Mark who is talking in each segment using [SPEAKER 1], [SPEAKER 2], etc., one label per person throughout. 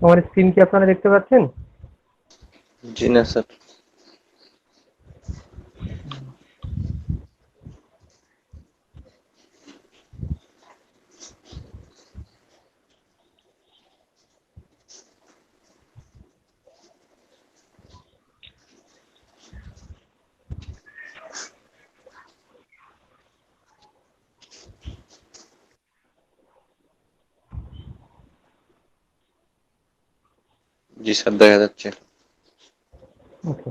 [SPEAKER 1] আমার স্ক্রিন কি আপনারা দেখতে পাচ্ছেন?
[SPEAKER 2] জি না স্যার। জি স্যার, দেখা যাচ্ছে।
[SPEAKER 1] ওকে।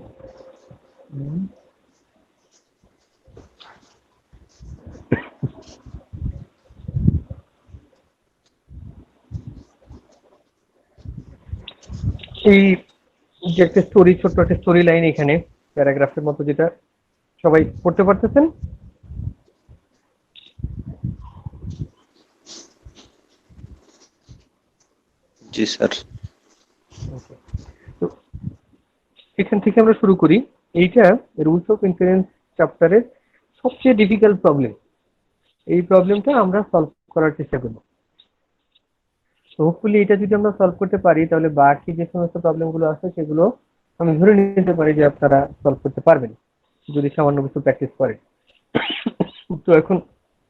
[SPEAKER 1] এই যে একটা স্টোরি, ছোট্ট একটা স্টোরি লাইন এখানে প্যারাগ্রাফের মতো, যেটা সবাই পড়তে পারতেছেন?
[SPEAKER 2] জি স্যার।
[SPEAKER 1] তো এখান থেকে আমরা শুরু করি। এইটা রুলস অফ ইনফারেন্স চ্যাপ্টারের সবচেয়ে ডিফিকাল্ট প্রবলেম। এই প্রবলেমটা আমরা সলভ করার চেষ্টা করব। তো হোপফুলি এটা যদি আমরা সলভ করতে পারি, তাহলে বাকি যে সমস্ত প্রবলেমগুলো আছে সেগুলো আমি ধরে নিতে পারি যে আপনারা সলভ করতে পারবেন, যদি সামান্য কিছু প্র্যাকটিস করেন। তো এখন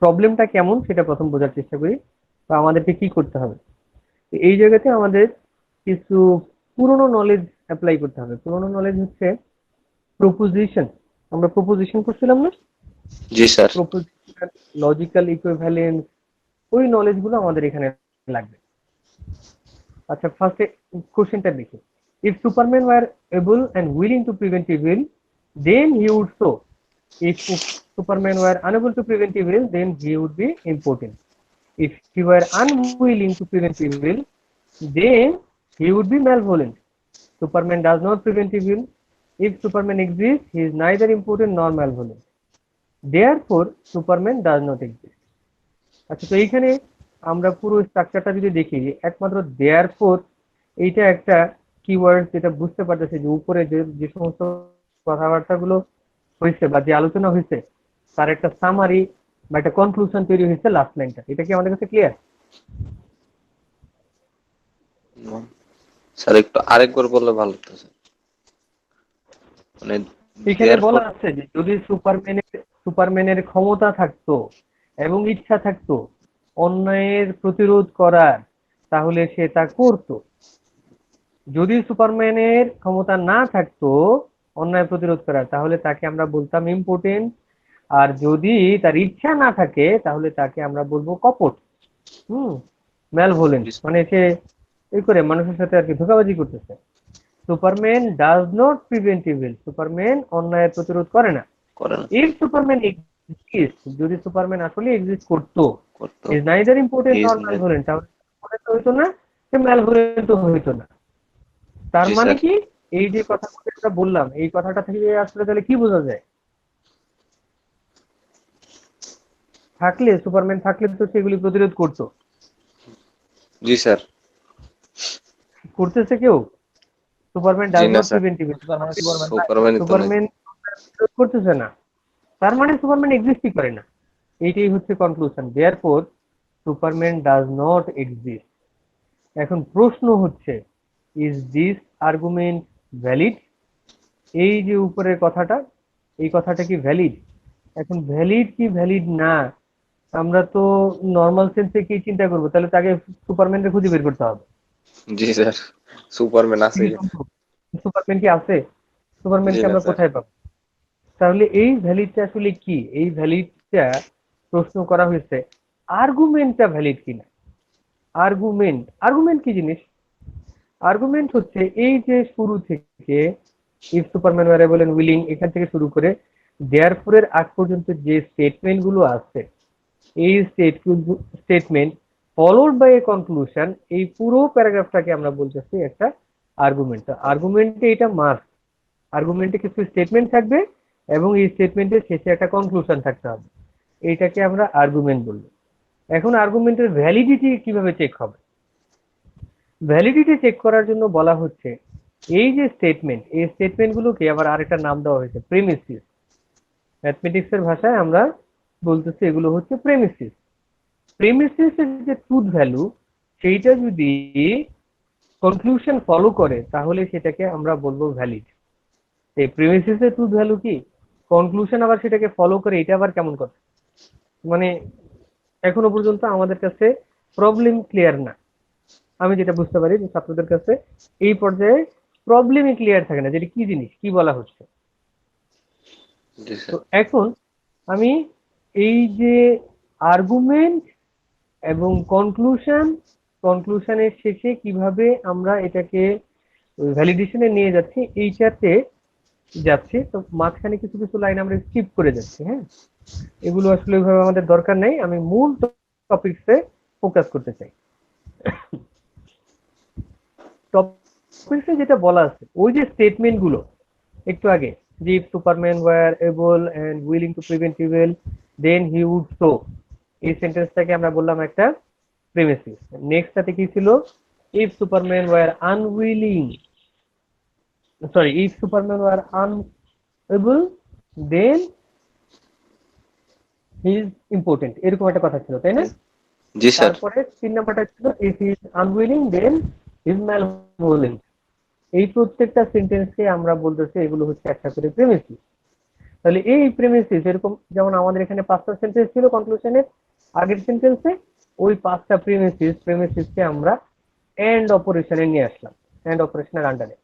[SPEAKER 1] প্রবলেমটা কেমন সেটা প্রথম বোঝার চেষ্টা করি, বা আমাদেরকে কি করতে হবে। তো এই জায়গাতে আমাদের কিছু পুরনো নলেজ অ্যাপ্লাই করতে হবে। পুরনো নলেজ হচ্ছে প্রপোজিশন। আমরা প্রপোজিশন করছিলাম না?
[SPEAKER 2] জি স্যার।
[SPEAKER 1] প্রপোজিশন, লজিক্যাল ইকুইভ্যালেন্স, ওই নলেজগুলো আমাদের এখানে লাগবে। আচ্ছা, ফার্স্টে কোশ্চেনটা দেখি। If Superman were able and willing to prevent evil, then he would so. If Superman were unable to prevent evil, then he would be impotent. If he were unwilling to prevent evil, then he would be malevolent. Superman does not prevent evil. If Superman exists, he is neither important nor malevolent. Therefore, Superman does not exist. আচ্ছা, তো এইখানে আমরা পুরো স্ট্রাকচারটা যদি দেখি, যে একমাত্র therefore এইটা একটা কিওয়ার্ড, যেটা বুঝতে পারতেছে যে উপরে যে সমস্ত কথাবার্তাগুলো হয়েছে বা যে আলোচনা হয়েছে তার একটা সামারি বা একটা কনক্লুশন তৈরি হয়েছে লাস্ট লাইনটা। এটা কি আমাদের কাছে ক্লিয়ার?
[SPEAKER 2] স্যার একটু আরেকবার বললে ভালো হতো স্যার। মানে
[SPEAKER 1] এখানে বলা
[SPEAKER 2] দেয়ারফর।
[SPEAKER 1] আছে যে যদি সুপারম্যানের ক্ষমতা থাকতো এবং ইচ্ছা থাকতো অন্যায়ের প্রতিরোধ করার, তাহলে সে তা করত। যদি সুপারম্যানের ক্ষমতা না থাকতো অন্যায় প্রতিরোধ করার, তাহলে তাকে আমরা বলতাম ইম্পোর্টেন্ট। আর যদি তার ইচ্ছা না থাকে, তাহলে তাকে আমরা বলবো কপট। ম্যালভোলেন্ট, মানে সে এই করে মানুষের সাথে আর কি ধোঁকাবাজি করতেছে। Superman does not prevent evil, Superman অন্যায়ের প্রতিরোধ করে না।
[SPEAKER 2] করে না।
[SPEAKER 1] ইফ সুপারম্যান এক্সিস্ট, যদি সুপারম্যান আসলে এক্সিস্ট করতো,
[SPEAKER 2] করতো।
[SPEAKER 1] ইজ নাইদার ইম্পর্টেন্ট
[SPEAKER 2] ইজ
[SPEAKER 1] নর ম্যালভোলেন্ট, তাহলে ইম্পর্টেন্ট হইতো না, সে ম্যালভোলেন্ট হইতো না। তার
[SPEAKER 2] জি
[SPEAKER 1] মানে
[SPEAKER 2] স্যার।
[SPEAKER 1] কি, এই যে কথাটা আমরা বললাম, এই কথাটা থেকে আসলে তাহলে কি বোঝা যায়? থাকলে, সুপারম্যান থাকলে তো সেগুলি প্রতিরোধ করতো।
[SPEAKER 2] জি স্যার।
[SPEAKER 1] করতেছে কেউ? সুপারম্যান
[SPEAKER 2] জি
[SPEAKER 1] ডাজ
[SPEAKER 2] না
[SPEAKER 1] নট
[SPEAKER 2] স্যার।
[SPEAKER 1] প্রিভেন্ট ইভিল, তার মানে সুপারম্যান নাই।
[SPEAKER 2] সুপারম্যানই তো নাই।
[SPEAKER 1] সুপারম্যান প্রতিরোধ করতেছে না, তার মানে সুপারম্যান এক্সিস্টই করে না। এইটাই হচ্ছে conclusion. Therefore Superman does not exist. এখন প্রশ্ন হচ্ছে, ইজ দিস আর্গুমেন্ট ভ্যালিড? এই যে উপরের কথাটা, এই কথাটা কি ভ্যালিড? এখন ভ্যালিড কি ভ্যালিড না, আমরা তো নর্মাল সেন্সে কি চিন্তা করবো? তাহলে তাকে সুপারম্যানকে খুঁজে বের করতে হবে।
[SPEAKER 2] জি স্যার। সুপারম্যান আছে
[SPEAKER 1] কি
[SPEAKER 2] কি?
[SPEAKER 1] সম্ভব? সুপারম্যান কি আছে?
[SPEAKER 2] জি
[SPEAKER 1] সুপারম্যানকে
[SPEAKER 2] না
[SPEAKER 1] আমরা
[SPEAKER 2] স্যার।
[SPEAKER 1] কোথায় পাবো? তাহলে এই ভ্যালিডটা আসলে কি? এই ভ্যালিডটা প্রশ্ন করা হয়েছে আর্গুমেন্টটা ভ্যালিড কিনা। আর্গুমেন্ট, আর্গুমেন্ট কি জিনিস? আর্গুমেন্ট হচ্ছে এই যে শুরু থেকে if Superman were able and willing, এখান থেকে শুরু করে দেয়ারফোরের আগ পর্যন্ত যে স্টেটমেন্ট গুলো আছে, এই statement followed by a conclusion, এই পুরো প্যারাগ্রাফটাকে আমরা বলতেছি একটা আর্গুমেন্ট। আর্গুমেন্টে এটা মাস্ট, আর্গুমেন্টে কিছু স্টেটমেন্ট থাকবে এবং এই স্টেটমেন্টের শেষে একটা কনক্লুশন থাকতে হবে। এইটাকে আমরা আর্গুমেন্ট বলবো। এখন আর্গুমেন্টের ভ্যালিডিটি কিভাবে চেক হবে? ভ্যালিডিটি চেক করার জন্য বলা হচ্ছে এই যে স্টেটমেন্ট, এই স্টেটমেন্টগুলোকে আবার আরেকটা নাম দেওয়া হয়েছে প্রেমিসিস। ম্যাথমেটিক্সের ভাষায় আমরা বলতেছি এগুলো হচ্ছে প্রেমিসিস। প্রেমিসিসের যে ট্রুথ ভ্যালু, সেইটা যদি কনক্লুশন ফলো করে তাহলে সেটাকে আমরা বলবো ভ্যালিড। এই প্রিমিসিসের ট্রুথ ভ্যালু কি, কনক্লুশন আবার সেটাকে ফলো করে, এটা আবার কেমন কথা? মানে এখনো পর্যন্ত আমাদের কাছে প্রবলেম ক্লিয়ার না। আমি যেটা বুঝতে পারি যে ছাত্রদের কাছে এই পর্যায়ে প্রবলেমই ক্লিয়ার থাকে না, যেটা কি জিনিস, কি বলা হচ্ছে।
[SPEAKER 2] জি
[SPEAKER 1] তো
[SPEAKER 2] স্যার।
[SPEAKER 1] এখন আমি এই যে আর্গুমেন্ট এবং কনক্লুশনের শেষে কিভাবে আমরা এটাকে ভ্যালিডেশনে নিয়ে যাচ্ছি এইটাতে যাচ্ছি। তো মাঝখানে কিছু কিছু লাইন আমরা স্কিপ করে যাচ্ছি। হ্যাঁ, এগুলো আসলে ওইভাবে আমাদের দরকার নেই, আমি মূল টপিকসে ফোকাস করতে চাই। টপিকসে যেটা বলা আছে ওই যে স্টেটমেন্ট গুলো একটু আগে, যে if Superman were able and willing to prevent evil then he would so, এই সেন্টেন্সটাকে আমরা বললাম একটা প্রিমিসিস। নেক্সট সাথে কি ছিল, if Superman were unwilling, sorry, if Superman were unable then he is important, এরকম একটা কথা ছিল, তাই না?
[SPEAKER 2] জি স্যার।
[SPEAKER 1] তারপরে 3 নাম্বারটা ছিল if he is unwilling then he is malevolent। এই প্রত্যেকটা সেন্টেন্সকে আমরা বলতেছি এগুলো হচ্ছে একটা করে প্রিমিসিস। তাহলে এই প্রিমিসিস এরকম, যেমন আমাদের এখানে 5টা সেন্টেন্স ছিল কনক্লুশনের আগের সেন্টেন্সে, ওই 5টা প্রিমিসিসকে আমরা এন্ড অপারেশনে নিয়ে আসলাম, এন্ড অপারেশনের আন্ডারে।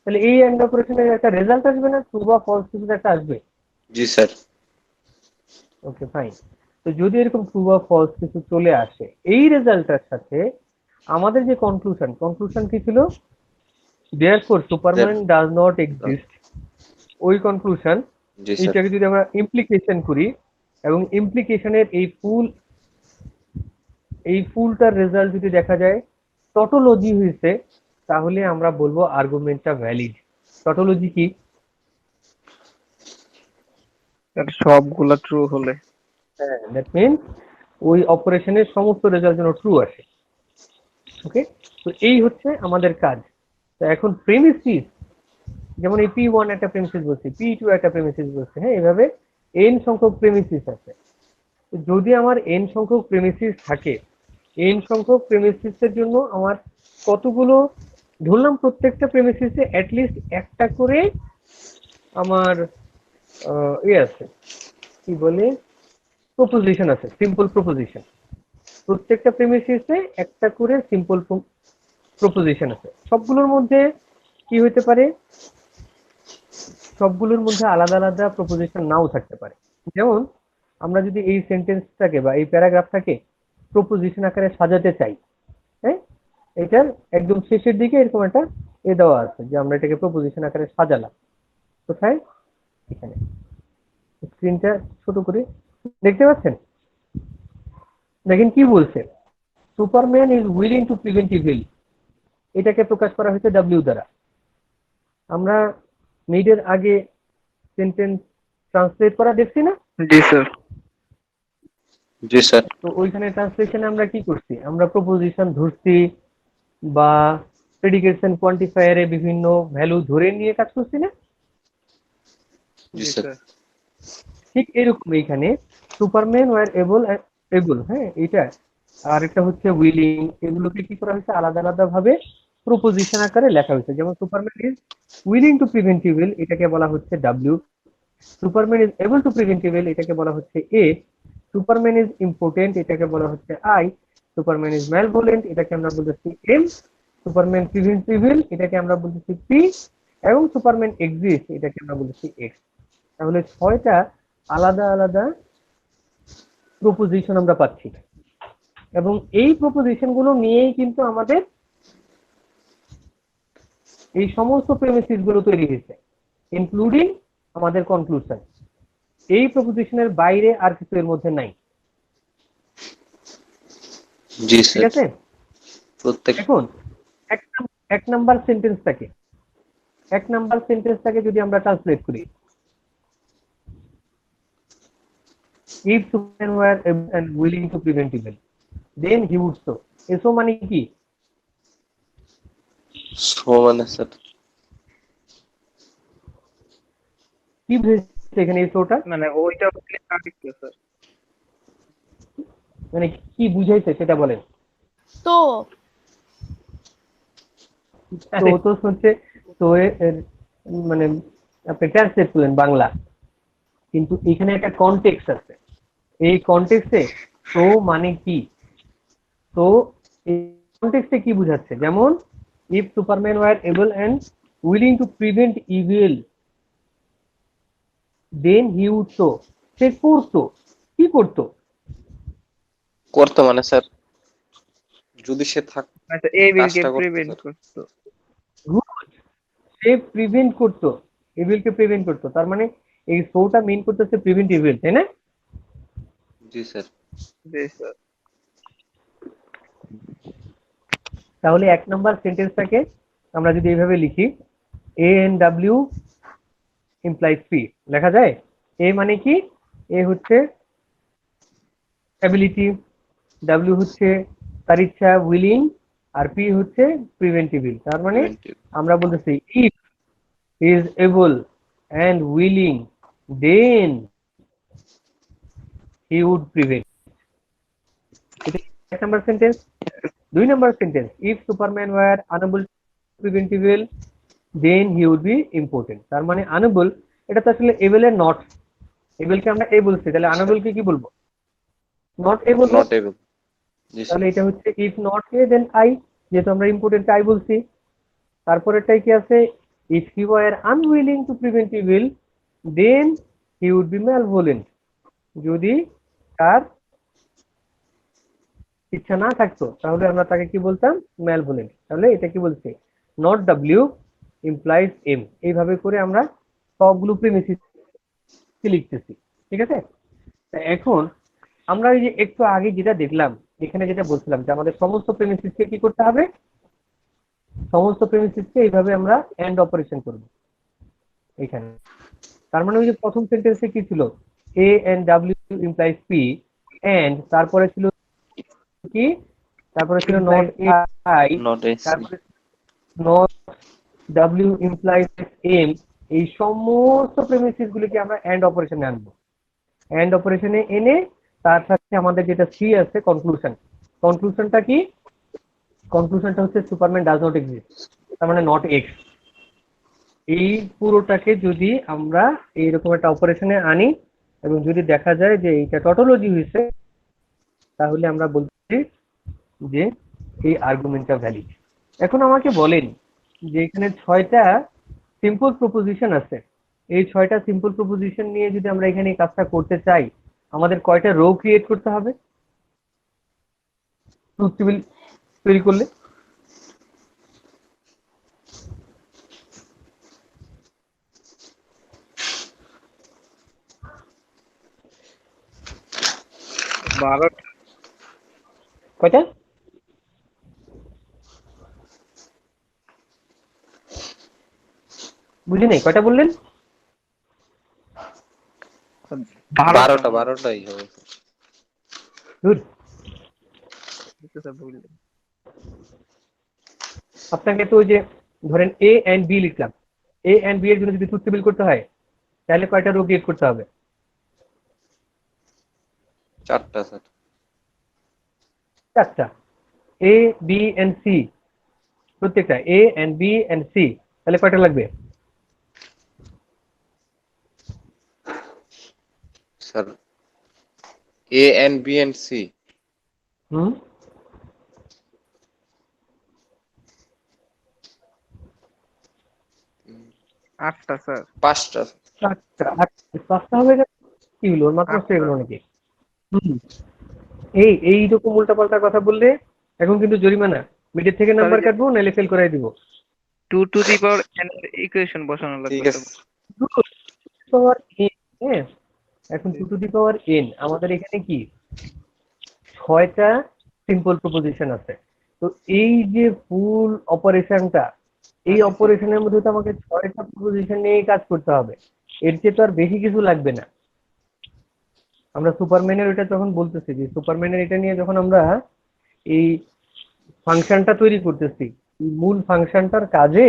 [SPEAKER 1] তাহলে এই এন্ড অপারেশনের একটা রেজাল্ট আসবে না, ট্রু বা ফলস কিছু একটা আসবে?
[SPEAKER 2] জি স্যার।
[SPEAKER 1] Okay fine. তো যদি এরকম ট্রু বা ফলস কিছু চলে আসে, এই রেজাল্টটার সাথে আমাদের যে কনক্লুশন কি ছিল, therefore Superman does not exist, ওই কনক্লুশন,
[SPEAKER 2] জি স্যার।
[SPEAKER 1] এইটাকে যদি আমরা ইমপ্লিকেশন করি এবং ইমপ্লিকেশনের এই ফুলটার রেজাল্ট যদি দেখা যায় টটোলজি হয়েছে, তাহলে আমরা বলবো আর্গুমেন্টটা ভ্যালিড। টটোলজি কি?
[SPEAKER 3] সবগুলা ট্রু হলে।
[SPEAKER 1] হ্যাঁ, দ্যাট মিনস ওই অপারেশনের সমস্ত রেজাল্ট যেন ট্রু আসে। ওকে, তো এই হচ্ছে আমাদের কাজ। তো এখন প্রেমিসিস, যেমন এই P1 একটা প্রেমিসিস বলছি, P2 একটা প্রেমিসিস বলছি, হ্যাঁ, এভাবে n সংখ্যক প্রেমিসিস আছে। তো যদি আমার n সংখ্যক প্রেমিসিস থাকে, n সংখ্যক প্রেমিসিসের জন্য আমার কতগুলো, ধরলাম প্রত্যেকটা প্রেমিসিসে অ্যাটলিস্ট একটা করে আমার আছে, কি বলে, প্রপোজিশন আছে, সিম্পল প্রপোজিশন। প্রত্যেকটা প্রেমিসিসে একটা করে সিম্পল প্রপোজিশন আছে। সবগুলোর মধ্যে কি হতে পারে, সবগুলোর মধ্যে আলাদা আলাদা প্রপোজিশন নাও থাকতে পারে। যেমন আমরা যদি এই সেন্টেন্সটাকে বা এই প্যারাগ্রাফটাকে প্রপোজিশন আকারে সাজাতে চাই, হ্যাঁ, এটার একদম শেষের দিকে এরকম একটা দেওয়া আছে যে আমরা এটাকে প্রপোজিশন আকারে সাজালাম। কোথায়? এখানে। স্ক্রিনটা ছোট করে দেখতে পাচ্ছেন? দেখেন কি বলছে, Superman is willing to prevent evil, এটাকে প্রকাশ করা হয়েছে ডাব্লিউ দ্বারা। আমরা নিডের আগে সেন্টেন্স ট্রান্সলেট করা দেখছি না?
[SPEAKER 3] জি স্যার।
[SPEAKER 2] জি স্যার।
[SPEAKER 1] তো ওইখানে ট্রান্সলেশনে আমরা কি করছি, আমরা প্রপোজিশন ধরছি বা প্রেডিকেশন কোয়ান্টিফায়ারে বিভিন্ন ভ্যালু ধরে নিয়ে কাজ করছি না?
[SPEAKER 2] জি স্যার।
[SPEAKER 1] ঠিক এরকম এইখানে সুপারম্যান ওয়ার এবল, হ্যাঁ, এটা আর একটা হচ্ছে উইলিং, এগুলোকে কি করা হয়েছে আলাদা আলাদা ভাবে প্রপোজিশন আকারে লেখা হয়েছে। যেমন Superman is willing to prevent evil, এটাকে বলা হচ্ছে W. Superman is able to prevent evil, এটাকে বলা হচ্ছে এ। সুপারম্যান ইজ ইম্পর্টেন্ট, এটাকে বলা হচ্ছে আই। সুপারম্যান ইজ ম্যালভোলেন্ট, এটাকে আমরা বলতেছি এম। সুপারম্যান প্রিভেন্ট ইভিল, এটাকে আমরা বলতেছি পি। এবং সুপারম্যান এক্সিস্ট, এটাকে আমরা বলতেছি এক্স। তাহলে 6টা আলাদা আলাদা প্রপোজিশন আমরা পাচ্ছি, এবং এই প্রপোজিশন গুলো নিয়েই কিন্তু আমাদের এই সমস্ত প্রেমিসিস গুলো তৈরি হয়েছে, ইনক্লুডিং আমাদের কনক্লুশন। এই প্রপোজিশনের বাইরে আর কিছু এর মধ্যে নাই।
[SPEAKER 2] জি
[SPEAKER 1] ঠিক
[SPEAKER 2] স্যার।
[SPEAKER 1] আছে?
[SPEAKER 2] প্রত্যেক
[SPEAKER 1] এখন এক নাম্বার সেন্টেন্সটাকে যদি আমরা ট্রান্সলেট করি, if Superman were able and willing to prevent evil then he would so, এসো মানে কি?
[SPEAKER 2] সমানে স্যার।
[SPEAKER 1] কি বুঝেছে এখানে এসোটা?
[SPEAKER 3] মানে ওইটা হচ্ছে কারেক্ট স্যার।
[SPEAKER 1] মানে কি বুঝাইছে সেটা বলেন।
[SPEAKER 4] তো
[SPEAKER 1] তো ও তো হচ্ছে তো এর মানে আপনি ট্রান্সলেট করলেন বাংলা, কিন্তু এখানে একটা কনটেক্সট আছে। এই কনটেক্সটে তো মানে কি, তো এই কনটেক্সটে কি বোঝাচ্ছে, যেমন if Superman were able and willing to prevent evil then he would, তো সে করতো, কি করতো,
[SPEAKER 2] করতো মানে স্যার যদি সে থাক
[SPEAKER 3] আচ্ছা এভিলকে
[SPEAKER 2] কাজটা করতো
[SPEAKER 3] প্রিভেন্ট
[SPEAKER 2] স্যার।
[SPEAKER 3] করতো।
[SPEAKER 1] সে প্রিভেন্ট করতো, ইভিলকে প্রিভেন্ট করতো, তার মানে এই সোটা মেইন করতেছে প্রিভেন্ট ইভিল, তাই না?
[SPEAKER 2] জি স্যার।
[SPEAKER 3] জি স্যার।
[SPEAKER 1] তাহলে এক নাম্বার সেন্টেন্সটাকে আমরা যদি এইভাবে লিখি, A N W implies P, লেখা যায় এ মানে কি, এ হচ্ছে অ্যাবিলিটি, ডাব্লিউ হচ্ছে তার ইচ্ছা উইলিং, আর পি হচ্ছে প্রিভেন্টিভিল। তার মানে
[SPEAKER 2] Preventive.
[SPEAKER 1] আমরা বলতেছি if is able and willing then he would prevent. এটা এক নাম্বার সেন্টেন্স। দুই number sentence, if Superman were unable to prevent evil then he would be impotent. তার মানে আনএবল, এটা তো আসলে এবল এর নট, এবলকে আমরা এ বলছি, তাহলে আনএবলকে কি বলবো, নট এ বলবো।
[SPEAKER 2] Not able. জি স্যার।
[SPEAKER 1] তাহলে এটা হচ্ছে if not A then I, যেহেতু আমরা ইম্পর্টেন্ট আই বলছি। তারপরেরটাই কি আছে, if he were unwilling to prevent evil then he would be malevolent, যদি তার ইচ্ছা না থাকতো তাহলে আমরা তাকে কি বলতাম, ম্যালভোলেন্ট। তাহলে এটা কি বলছে, নট ডাব্লিউ ইমপ্লাইজ এম, এইভাবে করে আমরা সবগুলো প্রিমিসিস লিখতেছি, ঠিক আছে? তা এখন আমরা এই যে একটু আগে যেটা দেখলাম, এখানে যেটা বলছিলাম যে আমাদের সমস্ত প্রিমিসিসকে কি করতে হবে, সমস্ত প্রিমিসিসকে এইভাবে আমরা এন্ড অপারেশন করব এখানে। তার মানে ওই যে প্রথম সেন্টেন্সে কি ছিল, A and W implies P, and তারপরে ছিল কি, তারপরে ছিল নট আই,
[SPEAKER 2] Not a
[SPEAKER 1] তারপরে নট ডাব্লিউ ইমপ্লাইজ এম। এই সমস্ত প্রেমিসিস গুলিকে আমরা এন্ড অপারেশনে আনবো। এন্ড অপারেশনে এনে তার সাথে আমাদের যেটা সি আছে কনক্লুশন, কনক্লুশনটা কি, কনক্লুশনটা হচ্ছে সুপারম্যান ডাজ নট এক্সিস্ট, তার মানে নট এক্স। এই পুরোটাকে যদি আমরা এইরকম একটা অপারেশনে আনি এবং যদি দেখা যায় যে এইটা টটোলজি হয়েছে, তাহলে আমরা বলছি যে এই আর্গুমেন্টটা ভ্যালিড। এখন আমাকে বলেন যে এখানে 6টা সিম্পল প্রপোজিশন আছে, এই 6টা সিম্পল প্রপোজিশন নিয়ে যদি আমরা এখানে কাজটা করতে চাই, আমাদের কয়টা রো ক্রিয়েট করতে হবে ট্রুথ টেবিল তৈরি করলে?
[SPEAKER 3] বারো।
[SPEAKER 1] কয়টা? বুঝি নাই, কয়টা বললেন?
[SPEAKER 2] 12টাই হবে।
[SPEAKER 1] গুড।
[SPEAKER 3] স্যার বললেন।
[SPEAKER 1] আপনাকে তো ওই যে ধরেন এ এন্ড বি লিখলাম, এ এন্ড বি এর জন্য যদি ট্রুথ টেবিল করতে হয় তাহলে কয়টা রো ক্রিয়েট করতে হবে?
[SPEAKER 2] 4টা স্যার।
[SPEAKER 1] 4টা। এ বি এন্ড সি, প্রত্যেকটা A and B and C, তাহলে কয়টা লাগবে?
[SPEAKER 2] Sir A and B and C।
[SPEAKER 1] হুম,
[SPEAKER 3] 8টা স্যার।
[SPEAKER 2] 5টা।
[SPEAKER 1] 4টা। 5টা হবে কেন? কি হলো, ওর মাত্র নষ্ট হয়ে
[SPEAKER 3] 8টা।
[SPEAKER 1] গেল নাকি? এইরকম উল্টাপাল্টা কথা বললে এখন কিন্তু জরিমানা, মিডের থেকে নাম্বার কাটবো নাহলে ফেল করাই দিব।
[SPEAKER 3] 2 টু দি পাওয়ার n এর ইকুয়েশন বসানো
[SPEAKER 2] ঠিক
[SPEAKER 3] লাগবে
[SPEAKER 2] আছে।
[SPEAKER 1] পাওয়ার এন, হ্যাঁ, এখন 2 টু দি পাওয়ার এন আমাদের এখানে কি 6টা সিম্পল প্রপোজিশন আছে। তো এই যে ফুল অপারেশনটা, এই অপারেশনের মধ্যে তো আমাকে 6টা প্রপোজিশন নিয়ে কাজ করতে হবে, এর চেয়ে তো আর বেশি কিছু লাগবে না। আমরা সুপারম্যানের এটা যখন বলতেছি যে সুপারম্যানের এটা নিয়ে যখন আমরা এই ফাংশনটা তৈরি করতেছি, মূল ফাংশনটার কাজে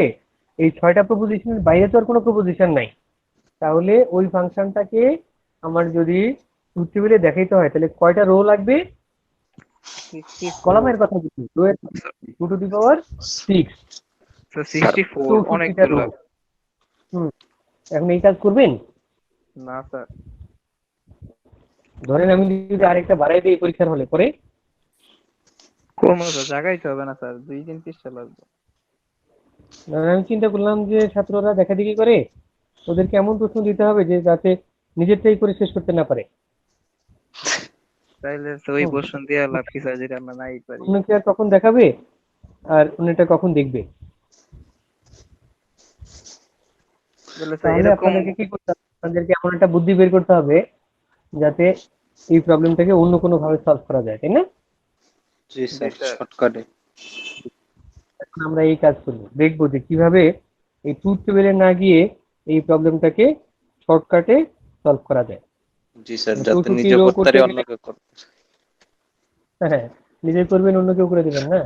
[SPEAKER 1] এই 6টা প্রপোজিশনের বাইরে তো আর কোনো প্রপোজিশন নাই। তাহলে ওই ফাংশনটাকে আমার যদি ট্রুথ টেবিলে দেখাইতে হয় তাহলে কয়টা রো লাগবে, কলামের কথা বলছি, রো এর 2 টু দি পাওয়ার 6।
[SPEAKER 3] স্যার 64
[SPEAKER 1] 64টা
[SPEAKER 3] অনেকগুলো।
[SPEAKER 1] রো। এখন এই কাজ করবেন?
[SPEAKER 3] না স্যার।
[SPEAKER 1] ধরেন আমি যদি আরেকটা বাড়াই দিই পরীক্ষার হলে পরে,
[SPEAKER 3] কমে স্যার, জায়গাইতে হবে না স্যার, 2-3 পৃষ্ঠা লাগবে।
[SPEAKER 1] আমি চিন্তা করলাম যে ছাত্ররা দেখাদেখি করে, ওদেরকে এমন প্রশ্ন দিতে হবে যে যাতে নিজেরটাই করে শেষ করতে না পারে।
[SPEAKER 3] তাইলে তো ওই
[SPEAKER 1] হুম।
[SPEAKER 3] প্রশ্ন দিয়ে লাভ কি স্যার, যেটা আমরা নাই পারি।
[SPEAKER 1] অন্যকে আর কখন দেখাবে আর অন্যটা কখন দেখবে?
[SPEAKER 3] তাহলে স্যার
[SPEAKER 1] তাহলে
[SPEAKER 3] এরকম।
[SPEAKER 1] আপনাদেরকে কি করতে হবে, আপনাদেরকে এমন একটা বুদ্ধি বের করতে হবে যাতে এই প্রবলেমটাকে অন্য কোনো ভাবে সলভ করা যায়, তাই না?
[SPEAKER 2] জি
[SPEAKER 3] জি
[SPEAKER 2] স্যার,
[SPEAKER 3] স্যার।
[SPEAKER 2] শর্টকাটে।
[SPEAKER 1] এখন আমরা এই কাজ করবো, দেখবো যে কিভাবে এই ট্রুথ টেবিলে না গিয়ে এই প্রবলেমটাকে শর্টকাটে সলভ করা যায়।
[SPEAKER 2] জি স্যার,
[SPEAKER 1] মানে
[SPEAKER 2] যাতে
[SPEAKER 1] 64
[SPEAKER 2] নিজে
[SPEAKER 1] রো
[SPEAKER 2] করতে
[SPEAKER 1] করতে
[SPEAKER 2] পারি
[SPEAKER 1] গেলে,
[SPEAKER 2] অন্যকে করতে।
[SPEAKER 1] হ্যাঁ, নিজে করবেন অন্য কেউ করে দিবেন না,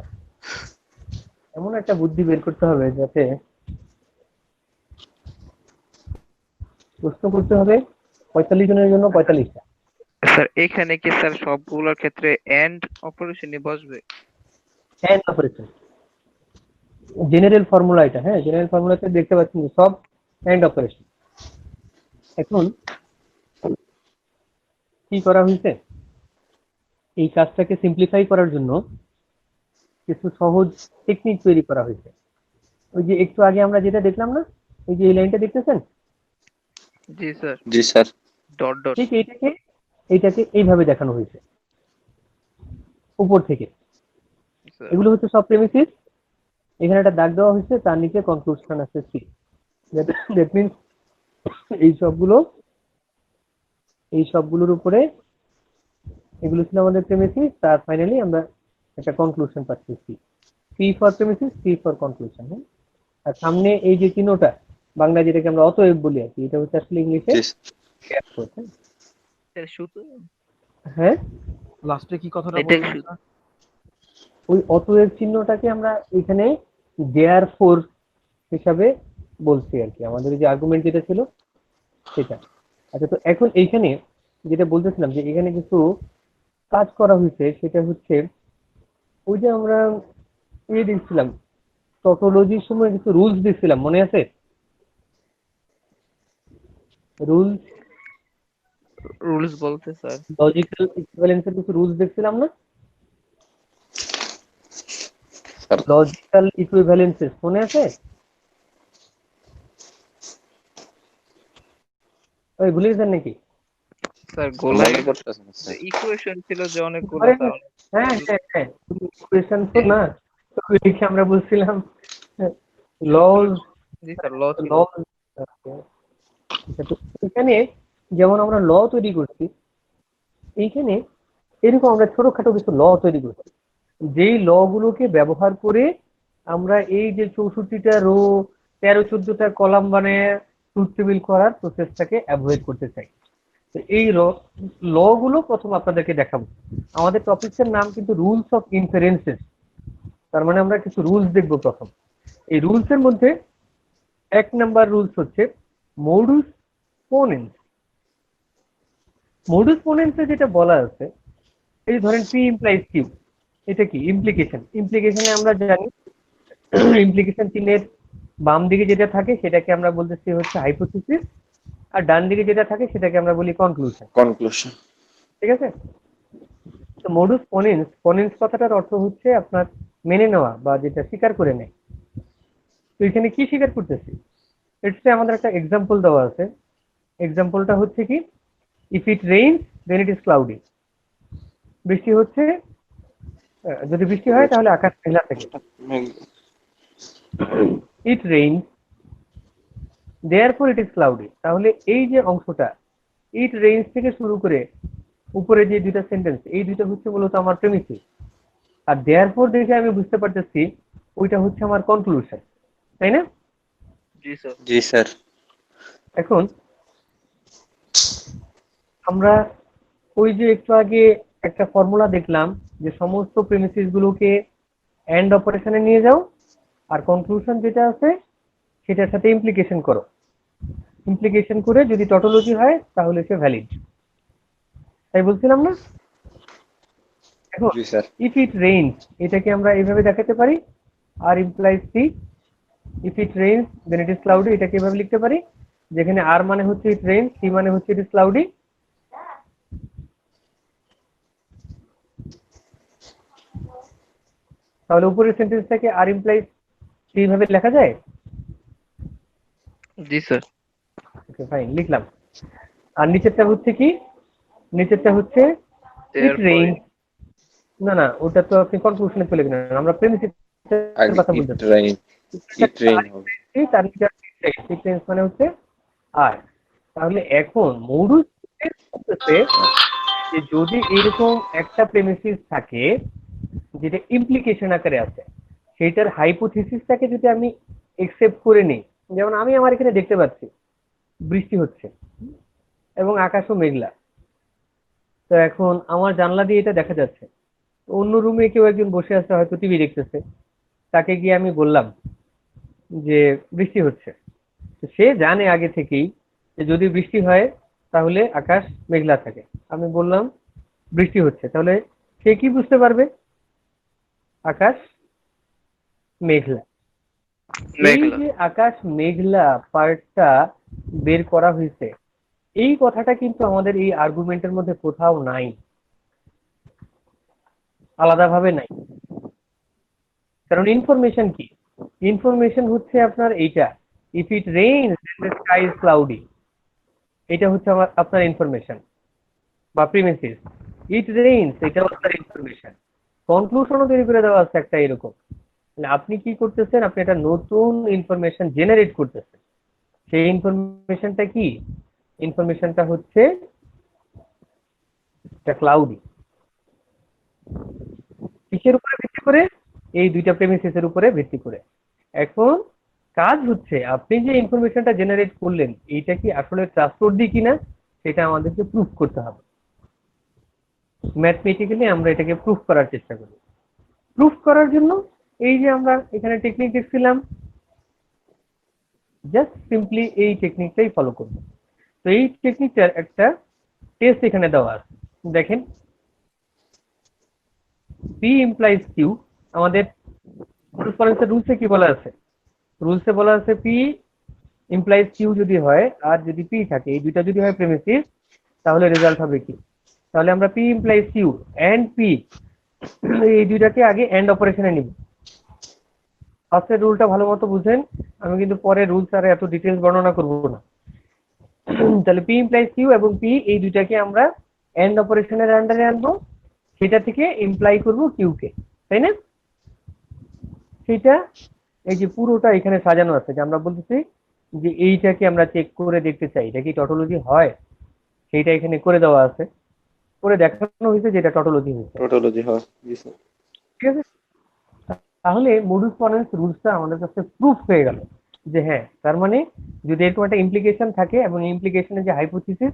[SPEAKER 1] এমন একটা বুদ্ধি বের করতে হবে যাতে প্রশ্ন করতে হবে 45 জনের জন্য 45টা।
[SPEAKER 3] স্যার এখানে কি স্যার সবগুলোর ক্ষেত্রে এন্ড অপারেশনই বসবে?
[SPEAKER 1] অ্যান্ড অপারেশন জেনারেল ফর্মুলা এটা, হ্যাঁ, জেনারেল ফর্মুলাতে দেখতে পাচ্ছেন যে সব অ্যান্ড অপারেশন। এখন কি করা হয়েছে, এই কাজটাকে সিম্পলিফাই করার জন্য কিছু সহজ টেকনিক তৈরি করা হয়েছে। ওই যে একটু আগে আমরা যেটা দেখলাম না, এই যে এই লাইনটা দেখতেছেন,
[SPEAKER 3] জি স্যার।
[SPEAKER 2] জি স্যার।
[SPEAKER 3] Dot dot.
[SPEAKER 1] ঠিক এইটাকে এইভাবে দেখানো হয়েছে উপর থেকে।
[SPEAKER 3] স্যার।
[SPEAKER 1] এগুলো হচ্ছে সব প্রেমিসিস, এখানে একটা দাগ দেওয়া হয়েছে, তার নিচে কনক্লুশন আছে সি। দ্যাট মিনস এই সবগুলো, এই সবগুলোর উপরে এগুলো ছিল আমাদের প্রেমিসিস, তার ফাইনালি আমরা একটা কনক্লুশন পাচ্ছি C. C for premises, C for conclusion. আর সামনে এই যে চিহ্নটা, বাংলা যেটাকে আমরা অতএব বলি আর কি, এটা হচ্ছে আসলে ইংলিশে
[SPEAKER 2] জি
[SPEAKER 1] গ্যাপ হচ্ছে।
[SPEAKER 3] স্যার শুধু
[SPEAKER 1] হ্যাঁ,
[SPEAKER 4] লাস্টে কি কথাটা
[SPEAKER 3] এটা
[SPEAKER 4] বললেন
[SPEAKER 3] শুধু
[SPEAKER 4] স্যার?
[SPEAKER 1] ওই অতএব চিহ্নটাকে আমরা এখানে দেয়ার ফোর হিসাবে বলছি আর কি, আমাদের যে আর্গুমেন্ট যেটা ছিল সেটা। আচ্ছা, তো এখন এইখানে যেটা বলতেছিলাম যে এখানে কিছু কাজ করা হয়েছে, সেটা হচ্ছে ওই যে আমরা দেখছিলাম টটোলজির সময় কিছু রুলস দিচ্ছিলাম, মনে আছে? রুলস,
[SPEAKER 3] রুলস বলতে স্যার।
[SPEAKER 1] লজিক্যাল ইকুইভ্যালেন্সের কিছু রুলস দেখছিলাম না?
[SPEAKER 2] স্যার।
[SPEAKER 1] লজিক্যাল ইকুইভ্যালেন্সেস মনে আছে? ওই ভুলে গেছেন নাকি?
[SPEAKER 3] স্যার গোলাই
[SPEAKER 2] মনে পড়তেছে না স্যার।
[SPEAKER 3] ইকুয়েশন ছিল যে অনেকগুলো
[SPEAKER 1] ধরেন,
[SPEAKER 3] স্যার।
[SPEAKER 1] হ্যাঁ হ্যাঁ হ্যাঁ, ইকুয়েশন তো না, তো লিখে আমরা বলছিলাম লজ।
[SPEAKER 3] জি স্যার, ল ছিল।
[SPEAKER 1] লজ, এখানে যেমন আমরা ল তৈরি করছি, এইখানে এরকম আমরা ছোটখাটো কিছু ল তৈরি করছি, যেই ল গুলোকে ব্যবহার করে আমরা এই যে 64টা রো, 13-14টা কলাম বানিয়ে ট্রুথ টেবিল করার প্রসেসটাকে অ্যাভয়েড করতে চাই। তো এই ল গুলো প্রথম আপনাদেরকে দেখাবো। আমাদের টপিকসের নাম কিন্তু রুলস অফ ইনফারেন্সেস, তার মানে আমরা কিছু রুলস দেখবো প্রথম। এই রুলস এর মধ্যে 1 নাম্বার রুলস হচ্ছে মডুস পোনেন্স। মডুস পোনেন্সে যেটা বলা আছে, এই ধরেন পি ইমপ্লাইজ কিউ, এটা কি ইমপ্লিকেশন। ইমপ্লিকেশনে আমরা জানি ইমপ্লিকেশন চিহ্নের বাম দিকে যেটা থাকে সেটাকে আমরা বলতেছি হচ্ছে হাইপোথিসিস, আর ডান দিকে যেটা থাকে সেটাকে আমরা বলি কনক্লুশন।
[SPEAKER 2] কনক্লুশন।
[SPEAKER 1] ঠিক আছে? তো মডুস পোনেন্স, পোনেন্স কথাটার অর্থ হচ্ছে আপনার মেনে নেওয়া বা যেটা স্বীকার করে নেয়। তো এখানে কি স্বীকার করতেছি, এটাতে আমাদের একটা এক্সাম্পল দেওয়া আছে। এক্সাম্পলটা হচ্ছে কি, if it rains then it is cloudy. বৃষ্টি হচ্ছে, যদি বৃষ্টি হয় তাহলে আকাশ মেঘলা থাকে। It rains therefore it is cloudy, তাহলে এই যে অংশটা ইট রেইনস থেকে শুরু করে উপরে যে দুইটা সেন্টেন্স, এই দুইটা হচ্ছে মূলত আমার প্রেমিসিস। আর দেয়ারফর দেখে আমি বুঝতে পারতেছি ওইটা হচ্ছে আমার কনক্লুশন, তাই না?
[SPEAKER 3] জি স্যার।
[SPEAKER 2] জি স্যার।
[SPEAKER 1] এখন আমরা ওই যে একটু আগে একটা ফর্মুলা দেখলাম যে সমস্ত প্রেমিসিস গুলোকে এন্ড অপারেশনে নিয়ে যাও, আর কনক্লুশন যেটা আছে সেটার সাথে ইমপ্লিকেশন করো। ইমপ্লিকেশন করে যদি টটোলজি হয় তাহলে সে ভ্যালিড, তাই বলছিলাম না? এখন
[SPEAKER 2] জি স্যার।
[SPEAKER 1] ইফ ইট রেইনস এটাকে আমরা এইভাবে দেখাতে পারি, R implies C, if it rains then it is cloudy, এটা কিভাবে লিখতে পারি? যেখানে আর মানে হচ্ছে ইট রেইনস, সি মানে হচ্ছে ইট ইজ ক্লাউডি। তাহলে উপরের সেন্টেন্সটাকে আর ইমপ্লাইজ এইভাবে লেখা যায়।
[SPEAKER 3] জি স্যার।
[SPEAKER 1] ওকে ফাইন, লিখলাম। আর নিচেরটা হচ্ছে কি? নিচেরটা হচ্ছে ইট
[SPEAKER 3] therefore
[SPEAKER 1] রেইনস। না না, ওটা তো আপনি কনক্লুশনে চলে গেলেন, আমরা প্রেমিসের
[SPEAKER 2] আগে
[SPEAKER 1] কথা
[SPEAKER 2] ইট
[SPEAKER 1] বলতেছি।
[SPEAKER 2] রেইন, ইট রেইন হবে।
[SPEAKER 1] তার নিচে সিকোয়েন্স মানে হচ্ছে আর। তাহলে এখন মডুস বলতেছে যে যদি এরকম একটা প্রেমিসিস থাকে যেটা ইমপ্লিকেশন আকারে আছে, সেটার হাইপোথিসিসটাকে যদি আমি একসেপ্ট করে নিই, যেমন আমি আমার এখানে দেখতে পাচ্ছি বৃষ্টি হচ্ছে এবং আকাশও মেঘলা, তো এখন আমার জানলা দিয়ে এটা দেখা যাচ্ছে। অন্য রুমে কেউ একজন বসে আছে, হয়তো টিভি দেখতেছে, তাকে গিয়ে আমি বললাম যে বৃষ্টি হচ্ছে। তো সে জানে আগে থেকেই যে যদি বৃষ্টি হয় তাহলে আকাশ মেঘলা থাকে। আমি বললাম বৃষ্টি হচ্ছে, তাহলে সে কি বুঝতে পারবে? আকাশ মেঘলা। এই
[SPEAKER 3] মেঘলা।
[SPEAKER 1] যে আকাশ মেঘলা পার্টটা বের করা হয়েছে, এই কথাটা কিন্তু আমাদের এই আর্গুমেন্টের মধ্যে কোথাও নাই, আলাদাভাবে নাই। কারণ ইনফরমেশন কি? ইনফরমেশন হচ্ছে আপনার এইটা, if it rains then the sky is cloudy, এটা হচ্ছে আমার আপনার ইনফরমেশন বা প্রিমিসিস। ইট রেইনস এটাও আপনার ইনফরমেশন। কনক্লুশনও তৈরি করে দেওয়া আছে একটা এরকম। মানে আপনি কি করতেছেন? আপনি একটা নতুন ইনফরমেশন জেনারেট করতেছেন। সেই ইনফরমেশনটা কি? ইনফরমেশনটা হচ্ছে একটা ক্লাউডি। কিসের উপরে ভিত্তি করে? এই দুইটা প্রেমিসিসের উপরে ভিত্তি করে। এখন কাজ হচ্ছে আপনি যে ইনফরমেশনটা জেনারেট করলেন, এইটা কি আসলে ট্রাস্টওয়ার্দি কিনা সেটা আমাদেরকে প্রুফ করতে হবে। ম্যাথমেটিক্যালি আমরা এটাকে প্রুফ করার চেষ্টা করি। প্রুফ করার জন্য এই যে আমরা এখানে টেকনিক দেখছিলাম, জাস্ট সিম্পলি এই টেকনিকটাই ফলো করব। তো এই টেকনিকটার একটা টেস্ট এখানে দেওয়া আছে, দেখেন। পি ইমপ্লাইজ কিউ, আমাদের করসপন্ডেন্সের রুলসে কি বলা আছে? রুলসে বলা আছে পি ইমপ্লাইজ কিউ যদি হয় আর যদি পি থাকে, এই দুইটা যদি হয় প্রেমিসিস, তাহলে রেজাল্ট হবে কি? তাহলে আমরা P implies Q and P, এই দুইটাকে আগে এন্ড অপারেশনে নিব। ফার্স্টের রুলটা ভালো মতো বুঝেন, আমি কিন্তু পরে রুলস আর এত ডিটেলস বর্ণনা করব না। তাহলে পি ইমপ্লাইজ কিউ এবং পি এই দুইটাকে আমরা এন্ড অপারেশনের আন্ডারে আনবো, সেটা থেকে ইমপ্লাই করব কিউ কে, তাই না? সেটা এই যে পুরোটা এখানে সাজানো আছে, যে আমরা বলতেছি যে এইটাকে আমরা চেক করে দেখতে চাই এটা কি টটোলজি হয়, সেইটা এখানে করে দেওয়া আছে, করে দেখানো হয়েছে যেটা টটোলজি হয়েছে।
[SPEAKER 2] টোটোলজি হয়, জি স্যার।
[SPEAKER 1] ঠিক আছে, তাহলে মডুস পনেন্স রুলসটা আমাদের কাছে প্রুফ হয়ে গেল যে হ্যাঁ, তার মানে যদি এরকম একটা ইমপ্লিকেশন থাকে এবং ইমপ্লিকেশনের যে হাইপোথিসিস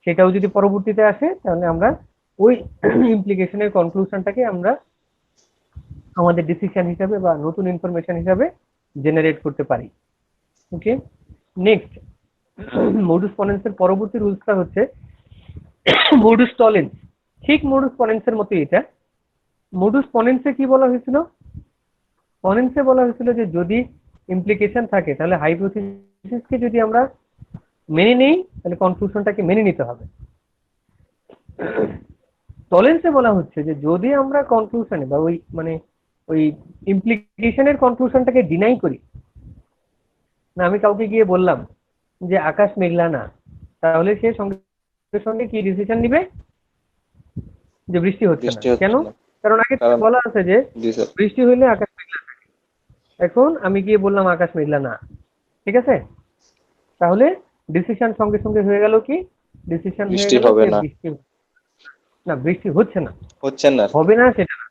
[SPEAKER 1] সেটাও যদি পরবর্তীতে আসে, তাহলে আমরা ওই ইমপ্লিকেশনের কনক্লুশনটাকে আমরা আমাদের ডিসিশন হিসাবে বা নতুন ইনফরমেশন হিসাবে জেনারেট করতে পারি। ওকে, নেক্সট, মডুস পনেন্সের পরবর্তী রুলসটা হচ্ছে মডুস টলেন্স। ঠিক মডুস পনেন্সের মতো এটা। মডুস পনেন্সে কি বলা হয়েছিল? পনেন্সে বলা হয়েছিল যে যদি ইমপ্লিকেশন থাকে তাহলে হাইপোথিসিসকে যদি আমরা মেনে নেই তাহলে কনক্লুশনটাকে মেনে নিতে হবে। টলেন্সে বলা হচ্ছে যে যদি আমরা কনক্লুশনে বা ওই মানে ওই ইমপ্লিকেশনের কনক্লুশনটাকে ডিনাই করি, না আমি কাউকে গিয়ে বললাম যে আকাশ মেঘলা না, তাহলে সে সঙ্গে সঙ্গে কি ডিসিশন নিবে? যে বৃষ্টি হচ্ছে না।
[SPEAKER 2] বৃষ্টি
[SPEAKER 1] কেন?
[SPEAKER 2] হচ্ছে না,
[SPEAKER 1] কারণ আগে
[SPEAKER 2] কারণ
[SPEAKER 1] বলা আছে যে
[SPEAKER 2] জি স্যার।
[SPEAKER 1] বৃষ্টি হইলে আকাশ মেঘলা থাকে। এখন আমি গিয়ে বললাম আকাশ মেঘলা না, ঠিক আছে, তাহলে ডিসিশন সঙ্গে সঙ্গে হয়ে গেল কি? ডিসিশন হয়ে
[SPEAKER 2] বৃষ্টি
[SPEAKER 1] গেল
[SPEAKER 2] হবে
[SPEAKER 1] যে
[SPEAKER 2] না,
[SPEAKER 1] বৃষ্টি না, বৃষ্টি হচ্ছে না।
[SPEAKER 2] হচ্ছে না আর কি।
[SPEAKER 1] হবে না সেটা না,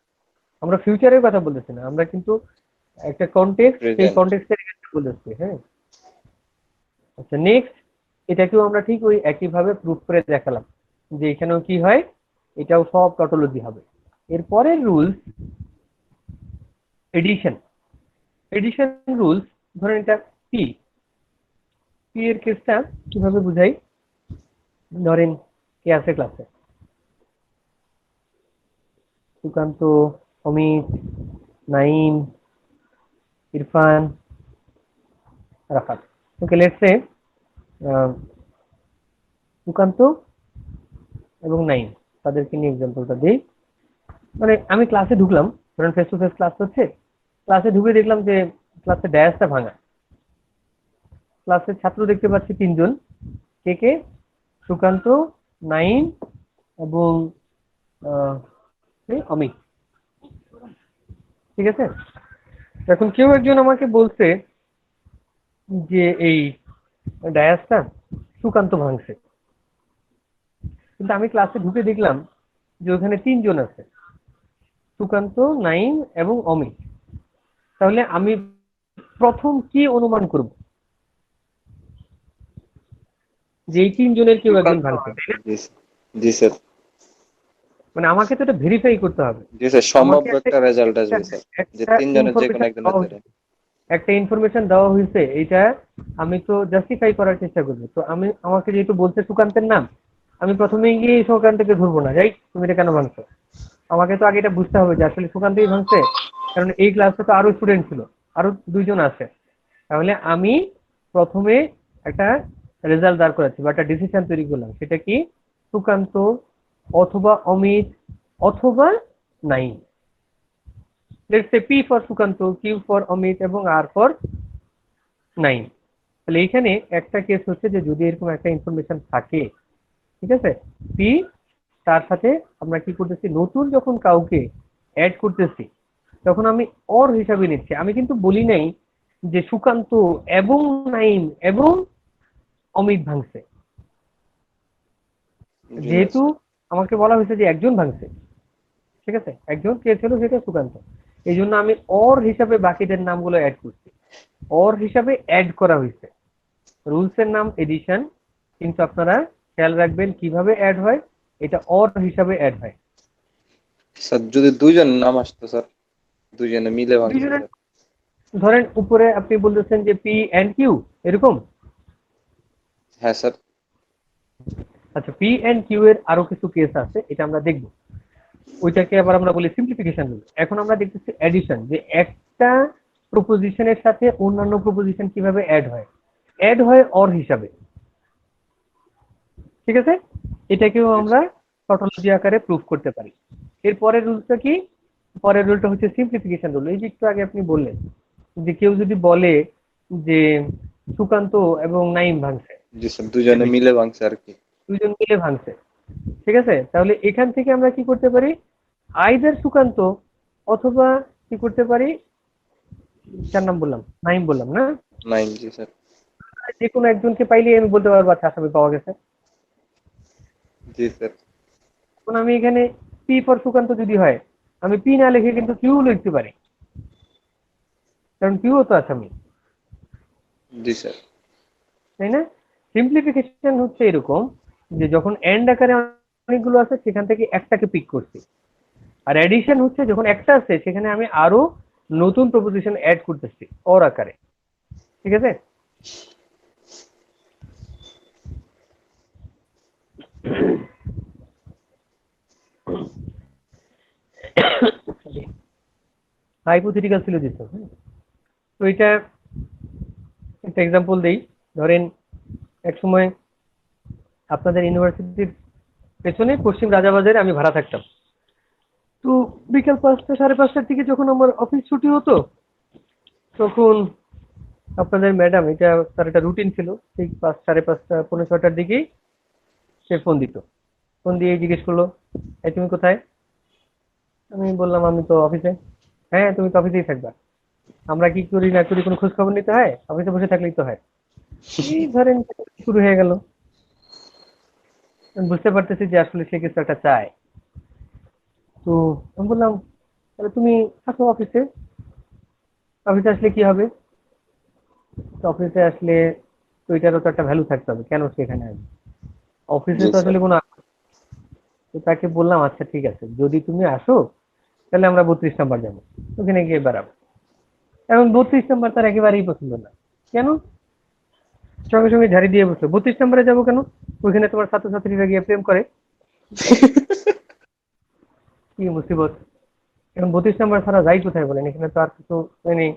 [SPEAKER 1] আমরা ফিউচারের কথা বলতেছি না, আমরা কিন্তু একটা কনটেক্সট, সেই
[SPEAKER 2] প্রেজেন্ট।
[SPEAKER 1] কনটেক্সটের ক্ষেত্রে বলতেছি। হ্যাঁ, আচ্ছা নেক্সট, এটাকেও আমরা ঠিক ওই একইভাবে প্রুফ করে দেখালাম যে এখানেও কি হয়, এটাও সব টটোলজি হবে। এরপরের রুলস এডিশন। এডিশন রুলস, ধরেন এটা পি, পি এর কেসটা কিভাবে বুঝাই? ধরেন কে আছে ক্লাসে? সুকান্ত, অমিত, নাইম, ইরফান, রাফাত। ওকে, লেটস সে সুকান্ত এবং নাইম, তাদেরকে নিয়ে এক্সাম্পলটা দিই। মানে আমি ক্লাসে ঢুকলাম, ধরেন ফেস টু ফেস ক্লাস হচ্ছে, ক্লাসে ঢুকে দেখলাম যে ক্লাসের ডায়াসটা ভাঙা। ক্লাসের ছাত্র দেখতে পাচ্ছি 3 জন। কে কে? সুকান্ত, নাইম এবং অমিত। ঠিক আছে, এখন কেউ একজন আমাকে বলছে যে এই ডায়াসটা সুকান্ত ভাঙছে, কিন্তু আমি ক্লাসে ঢুকে দেখলাম যে ওখানে 3 জন আছে, সুকান্ত, নাইম এবং অমিত। তাহলে আমি প্রথম কি অনুমান করব? যে এই 3 জনের কেউ একজন ভাঙছে, তাই না?
[SPEAKER 2] জি জি স্যার।
[SPEAKER 1] মানে আমাকে তো এটা ভেরিফাই করতে হবে।
[SPEAKER 2] জি স্যার,
[SPEAKER 1] আমাকে
[SPEAKER 2] সম্ভাব্য
[SPEAKER 1] একটা
[SPEAKER 2] একটা রেজাল্ট
[SPEAKER 1] একটা
[SPEAKER 2] আসবে স্যার, যে
[SPEAKER 1] একটা
[SPEAKER 2] 3 জনের যে কোনো
[SPEAKER 1] ইনফরমেশন
[SPEAKER 2] একজনের
[SPEAKER 1] দেওয়া
[SPEAKER 2] দ্বারা।
[SPEAKER 1] হয়েছে, একটা ইনফরমেশন দেওয়া হয়েছে, এইটা আমি তো জাস্টিফাই করার চেষ্টা করবো। তো আমি, আমাকে যেহেতু বলছে সুকান্তের নাম, আমি প্রথমে গিয়ে সুকান্তকে ধরবো না, যাই তুমি এটা কেন ভাঙছো। আমাকে তো আগে এটা বুঝতে হবে যে আসলে সুকান্তই ভাঙছে, কারণ এই ক্লাসে তো আরো স্টুডেন্ট ছিল, আরো 2 জন আছে। তাহলে আমি প্রথমে একটা রেজাল্ট দাঁড় করাচ্ছি বা একটা ডিসিশন তৈরি করলাম, সেটা কি? সুকান্ত অথবা অমিত অথবা Naim. Let's say P for Sukanta, Q for Amit এবং আর ফর নাইম। তাহলে এইখানে একটা কেস হচ্ছে যে যদি এরকম একটা ইনফরমেশন থাকে, ঠিক আছে, পি, তার সাথে আমরা কি করতেছি, নতুন যখন কাউকে অ্যাড করতেছি তখন আমি অর হিসাবে নিচ্ছি। আমি কিন্তু বলি নাই যে সুকান্ত এবং নাইম এবং অমিত ভাঙছে,
[SPEAKER 2] জি না
[SPEAKER 1] যেহেতু
[SPEAKER 2] স্যার।
[SPEAKER 1] আমাকে বলা হয়েছে যে একজন ভাঙছে, ঠিক আছে, একজন কে ছিল, সেটা সুকান্ত। এই জন্য আমি অর হিসাবে বাকিদের নামগুলো অ্যাড করছি, অর হিসাবে অ্যাড করা হয়েছে। রুলস এর নাম এডিশন, কিন্তু আপনারা খেয়াল রাখবেন কিভাবে অ্যাড হয়, এটা অর হিসাবে অ্যাড হয়।
[SPEAKER 2] স্যার যদি 2 জন নাম আসতো স্যার, 2 জনে মিলে ভাঙছে
[SPEAKER 1] দুইজনের,
[SPEAKER 2] স্যার।
[SPEAKER 1] ধরেন উপরে আপনি বলতেছেন যে পি এন্ড কিউ, এরকম।
[SPEAKER 2] হ্যাঁ স্যার।
[SPEAKER 1] আচ্ছা, পি এন্ড কিউ এর আরো কিছু কেস আছে, এটা আমরা দেখব। ওইটাকে আবার আমরা বলি সিম্পলিফিকেশন রুল। এখন আমরা দেখতেছি এডিশন, যে একটা প্রপোজিশনের সাথে অন্যান্য প্রপোজিশন কিভাবে অ্যাড হয়। অ্যাড হয় অর হিসাবে, ঠিক আছে। এটাকেও
[SPEAKER 2] জি
[SPEAKER 1] আমরা
[SPEAKER 2] স্যার।
[SPEAKER 1] টটোলজি আকারে প্রুফ করতে পারি। এর পরের রুলটা কি? পরের রুলটা হচ্ছে সিম্পলিফিকেশন রুল। এই যে একটু আগে আপনি বললেন যে কেউ যদি বলে যে সুকান্ত এবং নাইম ভাঙছে,
[SPEAKER 2] জি স্যার, 2 জনে মিলে ভাঙছে আর কি।
[SPEAKER 1] 2 জন মিলে ভাঙছে, ঠিক আছে, তাহলে এখান থেকে আমরা কি করতে পারি? আইদার সুকান্ত অথবা কি করতে পারি, যার নাম বললাম, নাইম বললাম না,
[SPEAKER 2] 9। জি স্যার।
[SPEAKER 1] যে কোনো একজনকে পাইলেই আমি বলতে পারবো আচ্ছা আসামি পাওয়া গেছে।
[SPEAKER 2] জি স্যার।
[SPEAKER 1] এখন আমি এখানে পি ফর সুকান্ত যদি হয়, আমি পি না লিখে কিন্তু কিউ লিখতে পারি, কারণ কিউ তো আসামি,
[SPEAKER 2] জি স্যার।
[SPEAKER 1] তাই না? সিম্পলিফিকেশন হচ্ছে এরকম যে যখন এন্ড আকারে অনেকগুলো আছে সেখান থেকে একটাকে পিক করছি, আর এডিশন হচ্ছে যখন একটা আছে সেখানে আমি আরো নতুন প্রপোজিশন অ্যাড করতেছি অর আকারে, ঠিক আছে। Hypothetical syllogism. তো এটা একটা এক্সাম্পল দেই। ধরেন এক সময় আপনাদের ইউনিভার্সিটির পেছনে পশ্চিম রাজাবাজারে আমি ভাড়া থাকতাম। তো বিকেল 5টা 5:30টার দিকে যখন আমার অফিস ছুটি হতো, তখন আপনাদের ম্যাডাম, এটা তার একটা রুটিন ছিল, ঠিক 5, 5:30, 5:45টার দিকেই সে ফোন দিত। ফোন দিয়ে জিজ্ঞেস করলো, এই তুমি কোথায়? আমি বললাম আমি তো অফিসে। হ্যাঁ, তুমি তো অফিসেই থাকবা, আমরা কি করি না করি কোনো খোঁজ খবর নিতে হয়? অফিসে বসে থাকলেই তো হয়। এই ধরেন শুরু হয়ে গেল। আমি বুঝতে পারতেছি যে আসলে সে কিছু একটা চায়। তো আমি বললাম, তাহলে তুমি আসো অফিসে। অফিসে আসলে কি হবে? তো অফিসে আসলে তো এটারও তো একটা ভ্যালু থাকতে হবে, কেন সেখানে আসবে? অফিসে
[SPEAKER 2] জি
[SPEAKER 1] তো
[SPEAKER 2] স্যার।
[SPEAKER 1] আসলে কোনো, তো তাকে বললাম আচ্ছা ঠিক আছে, যদি তুমি আসো তাহলে আমরা 32 নম্বর যাবো, ওখানে গিয়ে বেড়াবো। এবং 32 নম্বর তার একেবারেই পছন্দ না। কেন? সঙ্গে সঙ্গে ঝাড়ি দিয়ে বসলো, 32 নম্বরে যাবো কেন? ওইখানে তোমার ছাত্রছাত্রীরা গিয়ে প্রেম করে। কি মুসিবত! এখন 32 নম্বর ছাড়া যাই কোথায় বলেন? এখানে তো আর কিছু নেই।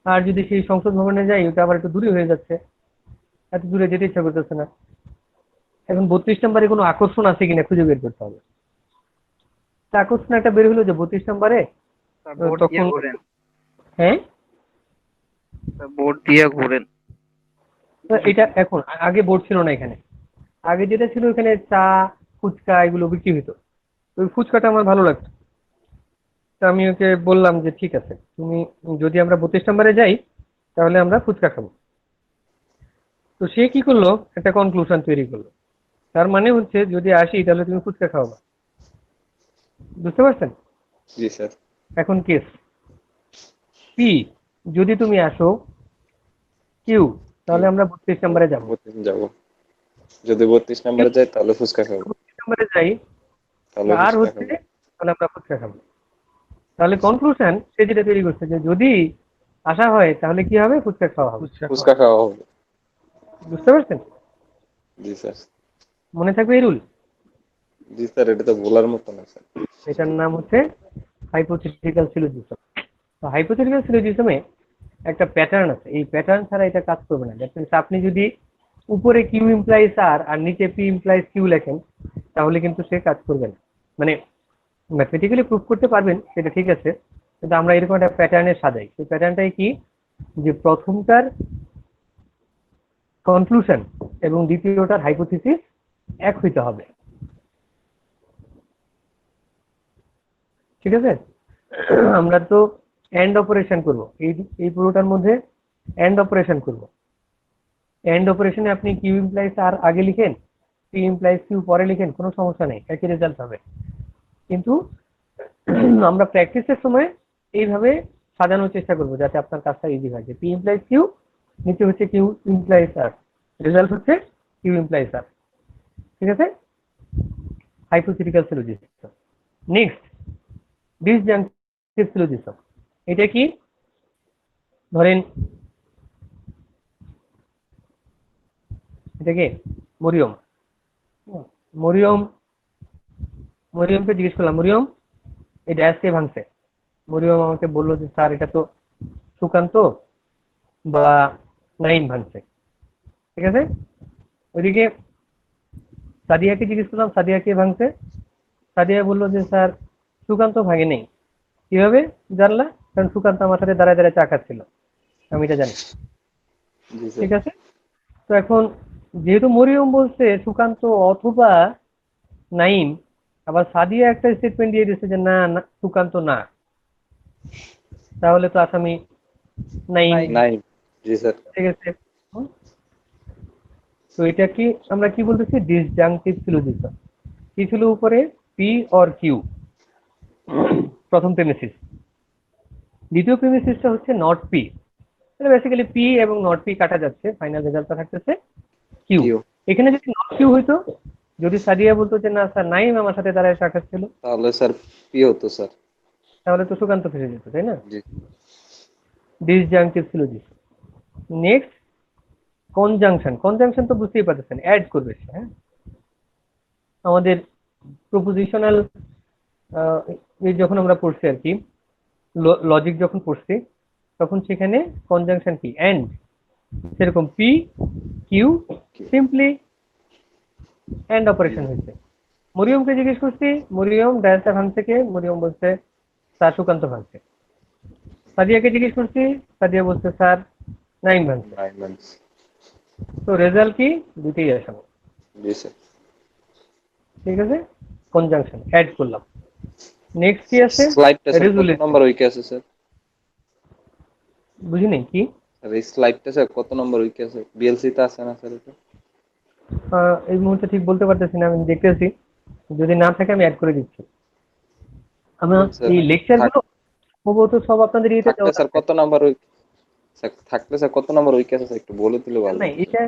[SPEAKER 1] আর যদি সেই সংসদ ভবনে যাই ওটা আবার একটু দূরে হয়ে যাচ্ছে, এত দূরে যেতে ইচ্ছা করতেছে না। এখন 32 নম্বরে কোনো আকর্ষণ আছে কিনা খুঁজে বের করতে হবে। তা আকর্ষণ একটা বের হলো যে 32 নম্বরে
[SPEAKER 3] বোর্ড দিয়ে
[SPEAKER 1] তখন
[SPEAKER 3] ঘোরেন,
[SPEAKER 1] হ্যাঁ
[SPEAKER 3] বোর্ড দিয়ে ঘোরেন।
[SPEAKER 1] তো এটা এখন আগে বোর্ড ছিল না এখানে, আগে যেটা ছিল এখানে চা ফুচকা এগুলো বিক্রি হতো, তো ওই ফুচকাটা আমার ভালো লাগতো। তো আমি ওকে বললাম যে ঠিক আছে তুমি যদি আমরা 32 নম্বরে যাই তাহলে আমরা ফুচকা খাবো। তো সে কি করলো, একটা কনক্লুশন তৈরি করলো, তার মানে হচ্ছে যদি আসি তাহলে তুমি ফুচকা খাওয়াবা। বুঝতে পারছেন?
[SPEAKER 2] জি স্যার।
[SPEAKER 1] এখন কেস পি, যদি তুমি আসো কিউ তাহলে আমরা 32 নম্বরে যাবো।
[SPEAKER 2] 32 যাবো, যদি 32 নম্বরে যাই তাহলে ফুচকা খাবো,
[SPEAKER 1] 32 নম্বরে যাই
[SPEAKER 2] তাহলে
[SPEAKER 1] আর
[SPEAKER 2] ফুচকা
[SPEAKER 1] হচ্ছে
[SPEAKER 2] খাবো।
[SPEAKER 1] তাহলে আমরা ফুচকা খাবো। তাহলে কনক্লুশন সে যেটা তৈরি করছে যে যদি আসা হয় তাহলে কি হবে, ফুচকা খাওয়া হবে।
[SPEAKER 2] ফুচকা খাওয়া হবে।
[SPEAKER 1] বুঝতে পারছেন?
[SPEAKER 2] জি স্যার।
[SPEAKER 1] মনে থাকবে এই রুল।
[SPEAKER 2] জি স্যার, এটা তো বলার মতো না স্যার।
[SPEAKER 1] এটার নাম হচ্ছে হাইপোথেটিক্যাল সিলোজিজম। তো হাইপোথেটিক্যাল সিলোজিজমে একটা প্যাটার্ন আছে, এই প্যাটার্ন ছাড়া এটা কাজ করবে না। দ্যাট মিনস আপনি যদি উপরে কিউ ইমপ্লাইজ আর নিচে পি ইমপ্লাইজ কিউ লেখেন তাহলে কিন্তু সে কাজ করবে না। মানে ম্যাথমেটিক্যালি প্রুফ করতে পারবেন সেটা ঠিক আছে, কিন্তু আমরা এরকম একটা প্যাটার্নে সাজাই। সেই প্যাটার্নটাই কি, যে প্রথমটার কনক্লুশন এবং দ্বিতীয়টার হাইপোথিসিস এক হইতে হবে। ঠিক আছে? আমরা তো এন্ড অপারেশন করব, এই এই পুরোটার মধ্যে এন্ড অপারেশন করব। এন্ড অপারেশনে আপনি কিউ ইমপ্লাইজ আর আগে লিখেন, পি ইমপ্লাইজ কিউ পরে লিখেন, কোনো সমস্যা নেই, একই রেজাল্ট হবে। কিন্তু আমরা প্র্যাকটিসের সময় এইভাবে সাজানোর চেষ্টা করবো যাতে আপনার কাজটা ইজি হয়, যে পি ইমপ্লাইজ কিউ, নিচে হচ্ছে কিউ ইমপ্লাইজ আর, রেজাল্ট হচ্ছে কিউ ইমপ্লাইজ আর। ঠিক আছে? Hypothetical syllogism. Next, disjunctive syllogism. এটা কি, ধরেন এটা কি মরিয়ম, মরিয়ম মরিয়মকে জিজ্ঞেস করলাম, মরিয়ম এই ড্যাশ কে ভাঙছে। মরিয়ম আমাকে বললো যে স্যার এটা তো সুকান্ত বা নাইম ভাঙছে। ঠিক আছে? ওইদিকে সাদিয়াকে জিজ্ঞেস করলাম, সাদিয়া কে ভাঙছে। সাদিয়া বললো যে স্যার সুকান্ত ভাঙে নেই। কিভাবে জানলা? কারণ সুকান্ত আমার সাথে দাঁড়ায় দাঁড়ায় চা খাচ্ছিল, আমি এটা জানি।
[SPEAKER 2] জি স্যার।
[SPEAKER 1] ঠিক আছে? তো এখন যেহেতু মরিয়ম বলছে সুকান্ত অথবা নাইম, আবার সাদিয়া একটা স্টেটমেন্ট দিয়ে দিচ্ছে যে না না, সুকান্ত না, তাহলে তো আসামি নাইম।
[SPEAKER 2] নাই। জি স্যার।
[SPEAKER 1] ঠিক আছে? হুম? তো এটা কি আমরা কি বলতেছি, ডিসজাংটিভ সিলোজিজম। কি ছিল উপরে, পি অর কিউ, প্রথম প্রেমিসিস। দ্বিতীয় প্রেমিসিসটা হচ্ছে নট পি। এটা বেসিক্যালি পি এবং নট পি কাটা যাচ্ছে, ফাইনাল রেজাল্টটা থাকতেছে কিউ।
[SPEAKER 2] কিউ।
[SPEAKER 1] এখানে যদি নট কিউ হইতো, যদি সাদিয়া বলতো যে না স্যার নাইম আমার সাথে দাঁড়ায় চা খাচ্ছিল,
[SPEAKER 2] তাহলে স্যার পি হতো স্যার।
[SPEAKER 1] তাহলে তো সুকান্ত ফেসে যেত, তাই না?
[SPEAKER 2] জি।
[SPEAKER 1] Disjunctive syllogism. Next, conjunction. Conjunction তো বুঝতেই পারতেছেন, অ্যাড করবে সে। হ্যাঁ, আমাদের প্রপোজিশনাল যখন আমরা পড়ছি আর কি, লজিক যখন পড়ছি তখন সেখানে কনজাংশন কি, এন্ড। সেরকম P Q simply and operation হয়েছে। মরিয়মকে জিজ্ঞেস করছি, মরিয়ম ডায়াসটা ভাঙছে কে, মরিয়ম বলছে স্যার সুকান্ত ভাঙছে। সাদিয়াকে জিজ্ঞেস করছি, সাদিয়া বলছে স্যার নাইম ভাঙছে।
[SPEAKER 2] 9 months।
[SPEAKER 1] তো রেজাল্ট কি, দুটেই আসামি।
[SPEAKER 2] জি স্যার।
[SPEAKER 1] ঠিক আছে? কনজাংশন অ্যাড করলাম। নেক্সট কি আছে,
[SPEAKER 2] স্লাইডটা স্যার কত
[SPEAKER 1] রেজুলেশন।
[SPEAKER 2] নম্বর উইকে আছে স্যার?
[SPEAKER 1] বুঝিনি কি?
[SPEAKER 2] স্যার এই স্লাইডটা স্যার কত নম্বর উইকে আছে? বিএলসি তে আছে না স্যার এটা?
[SPEAKER 1] এই মুহূর্তে ঠিক বলতে পারতেছি না, আমি দেখতেছি, যদি না থাকে আমি অ্যাড করে দিচ্ছি। আমার
[SPEAKER 2] স্যার
[SPEAKER 1] এই লেকচার
[SPEAKER 2] থাক
[SPEAKER 1] গুলো সম্ভবত সব আপনাদের ইয়েতে
[SPEAKER 2] থাকলে
[SPEAKER 1] দেওয়া
[SPEAKER 2] স্যার
[SPEAKER 1] থাকবে।
[SPEAKER 2] কত নম্বর উইক? স্যার থাকলে স্যার কত নম্বর উইকে আছে স্যার একটু বলে দিলে ভালো
[SPEAKER 1] নাই,
[SPEAKER 2] হতো স্যার।
[SPEAKER 1] এটা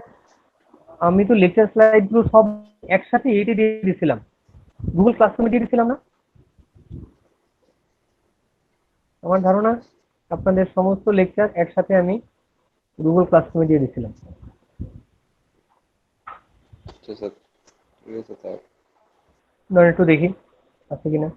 [SPEAKER 1] আমি তো লেকচার স্লাইড গুলো সব একসাথে এইটে দিয়ে দিয়েছিলাম, গুগল ক্লাসরুমে দিয়ে দিয়েছিলাম না? আমার ধারণা আপনাদের সমস্ত লেকচার একসাথে আমি গুগল ক্লাসরুমে দিয়ে দিয়েছিলাম।
[SPEAKER 2] আচ্ছা স্যার, ঠিক আছে তাহলে।
[SPEAKER 1] ধরেন একটু দেখি আছে কিনা।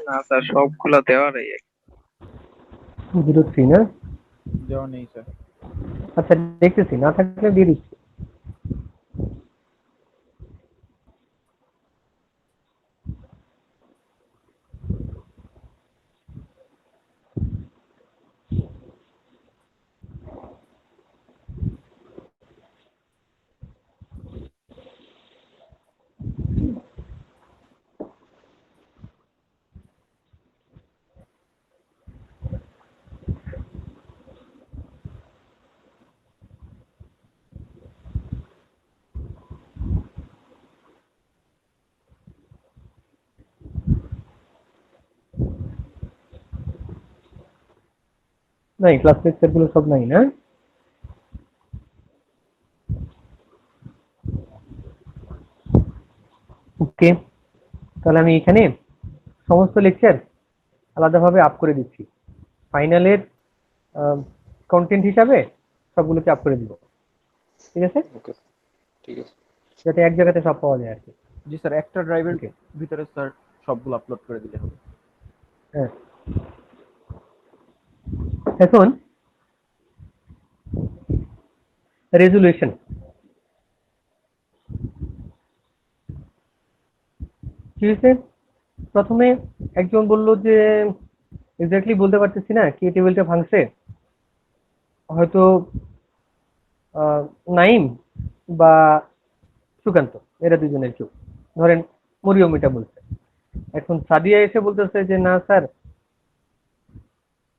[SPEAKER 3] না স্যার, সবগুলো দেওয়ারই
[SPEAKER 1] 03 না?
[SPEAKER 4] দেওয়া নেই স্যার।
[SPEAKER 1] আচ্ছা দেখতেছি, না থাকলে দিয়ে দিচ্ছি। নাই, ক্লাস লেকচার গুলো সব নাই না? ওকে, তাহলে আমি এখানে সমস্ত লেকচার আলাদাভাবে আপ করে দিচ্ছি। ফাইনালের কন্টেন্ট হিসাবে সবগুলোকে আপ করে দিব, ঠিক আছে?
[SPEAKER 2] ওকে, ঠিক আছে।
[SPEAKER 1] যাতে এক জায়গাতে সব পাওয়া যায় আর কি।
[SPEAKER 4] জি স্যার, একটা ড্রাইভের
[SPEAKER 1] Okay.
[SPEAKER 4] ভিতরে স্যার সবগুলো আপলোড করে দিলে হবে।
[SPEAKER 1] হ্যাঁ, এখন রেজুলেশন। কি হয়েছে? প্রথমে একজন বলল যে এক্স্যাক্টলি বলতে পারতেছি না কে টেবিলটা ভাঙছে, হয়তো নাইম বা সুকান্ত, এরা দুজনের কেউ, ধরেন মরিয়ম এটা বলছে। এখন সাদিয়া এসে বলতেছে যে না স্যার,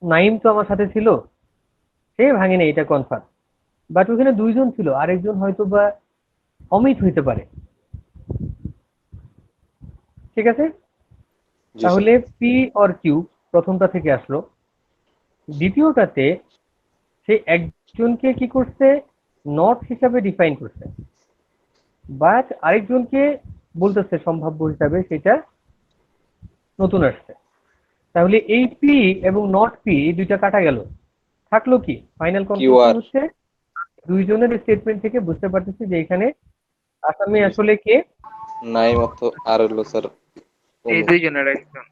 [SPEAKER 1] নাইম তো আমার সাথে ছিল, সে ভাঙেনি, এটা কনফার্ম। বাট ওখানে দুইজন ছিল, আরেকজন হয়তো বা অমিত হইতে পারে, ঠিক আছে?
[SPEAKER 2] জি স্যার।
[SPEAKER 1] তাহলে পি অর কিউ প্রথমটা থেকে আসলো। দ্বিতীয়টাতে সে একজনকে কি করছে, নট হিসাবে ডিফাইন করছে, বাট আরেকজনকে বলতেছে সম্ভাব্য হিসাবে, সেটা নতুন আসছে। তাহলে এই পি এবং নট পি দুইটা কাটা গেল, থাকলো কি? ফাইনাল কনক্লুশন
[SPEAKER 2] QR
[SPEAKER 1] হচ্ছে দুইজনের স্টেটমেন্ট থেকে বুঝতে পারতেছি যে এখানে আসামি আসলে কে,
[SPEAKER 2] নাইম অর্থ আর হলো স্যার
[SPEAKER 3] এই দুইজনের একজন।